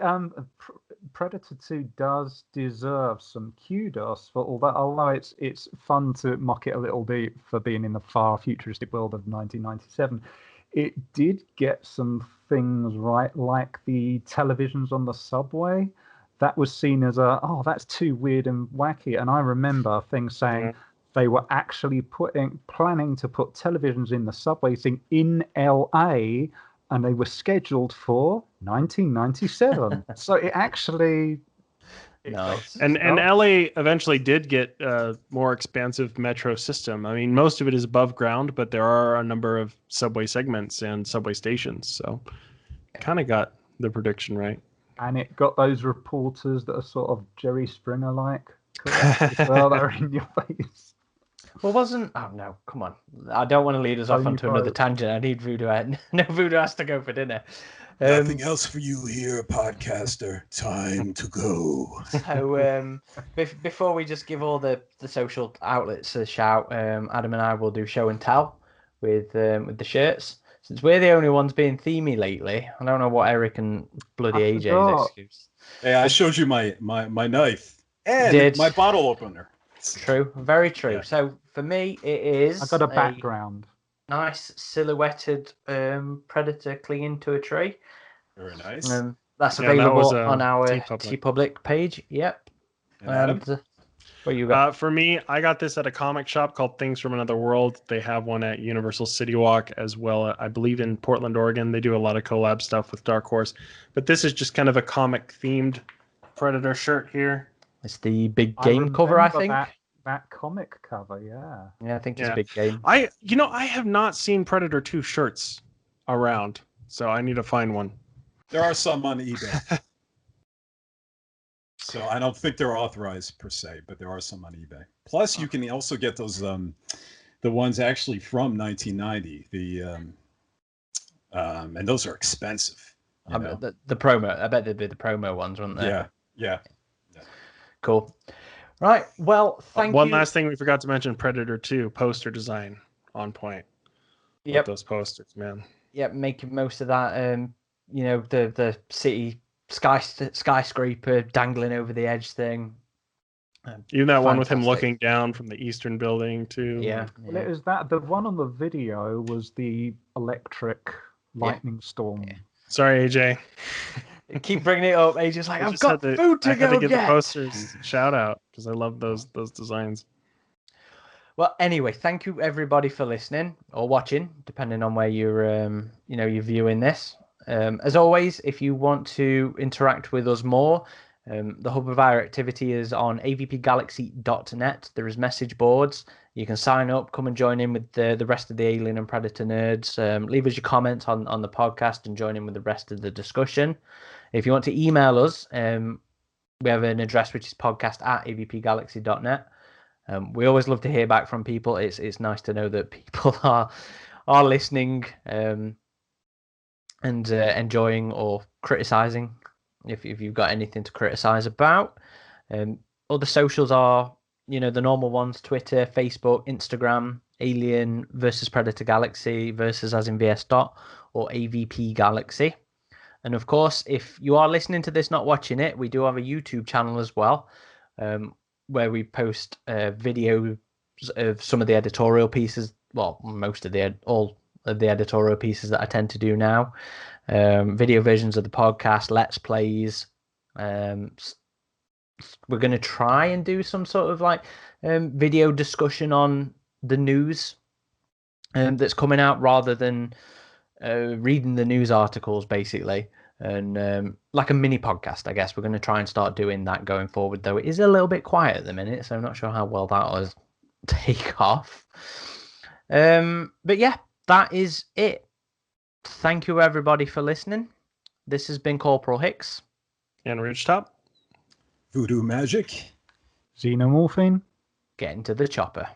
S4: Predator 2 does deserve some kudos for all that. Although it's fun to mock it a little bit for being in the far futuristic world of 1997, it did get some things right, like the televisions on the subway. That was seen as that's too weird and wacky. And I remember things saying they were actually planning to put televisions in the subway thing in LA. And they were scheduled for 1997. So it actually...
S1: Nice.
S2: And LA eventually did get a more expansive metro system. I mean, most of it is above ground, but there are a number of subway segments and subway stations. So kind of got the prediction right.
S4: And it got those reporters that are sort of Jerry Springer-like. Well, they're in your face.
S1: Well, oh no, come on. I don't want to lead us off onto another tangent. I need Voodoo. No, Voodoo has to go for dinner.
S3: Nothing else for you here, podcaster. Time to go.
S1: So before we just give all the social outlets a shout, Adam and I will do show and tell with the shirts. Since we're the only ones being themey lately, I don't know what Eric and bloody AJ's excuse.
S3: Hey, I showed you my knife and my bottle opener.
S1: True, very true. Yeah. So for me, it is.
S4: I got a background.
S1: Nice silhouetted Predator clinging to a tree.
S3: Very nice.
S1: That's available on our TeePublic page. Yep. And what you got?
S2: For me, I got this at a comic shop called Things from Another World. They have one at Universal City Walk as well. I believe in Portland, Oregon. They do a lot of collab stuff with Dark Horse. But this is just kind of a comic themed Predator shirt here.
S1: It's the big game cover, I think.
S4: That comic cover, yeah.
S1: Yeah, I think it's big game.
S2: I have not seen Predator 2 shirts around, so I need to find one.
S3: There are some on eBay. So I don't think they're authorized per se, but there are some on eBay. Plus, you can also get those the ones actually from 1990. And those are expensive.
S1: The promo. I bet they'd be the promo ones, wouldn't they?
S3: Yeah.
S1: Cool. Right. Well, thank you.
S2: One last thing we forgot to mention: Predator 2 poster design on point.
S1: Yep.
S2: Those posters, man.
S1: Yep. Making most of that. The city skyscraper dangling over the edge thing.
S2: Even that one with him looking down from the eastern building too.
S1: Yeah.
S4: Well, it was that the one on the video was the electric lightning storm.
S1: Yeah.
S2: Sorry, AJ.
S1: Keep bringing it up. AJ's like, I've got food to
S2: I
S1: go
S2: had to give
S1: get.
S2: the posters shout out because I love those designs.
S1: Well, anyway, thank you everybody for listening or watching, depending on where you're you're viewing this. As always, if you want to interact with us more, the hub of our activity is on avpgalaxy.net. There is message boards. You can sign up, come and join in with the rest of the Alien and Predator nerds. Leave us your comments on the podcast and join in with the rest of the discussion. If you want to email us, we have an address which is podcast@avpgalaxy.net. We always love to hear back from people. It's nice to know that people are listening and enjoying or criticizing. If you've got anything to criticize about, other socials are the normal ones: Twitter, Facebook, Instagram, Alien versus Predator Galaxy versus as in VS Dot or AvP Galaxy. And of course, if you are listening to this, not watching it, we do have a YouTube channel as well, where we post videos of some of the editorial pieces. Well, all of the editorial pieces that I tend to do now. Video versions of the podcast, let's plays. We're going to try and do some sort of video discussion on the news that's coming out rather than reading the news articles, basically. And like a mini podcast, I guess. We're going to try and start doing that going forward, though it is a little bit quiet at the minute, so I'm not sure how well that will take off. But yeah, that is it. Thank you, everybody, for listening. This has been Corporal Hicks.
S2: And RidgeTop.
S3: Voodoo Magic.
S4: Xenomorphine.
S1: Get into the chopper.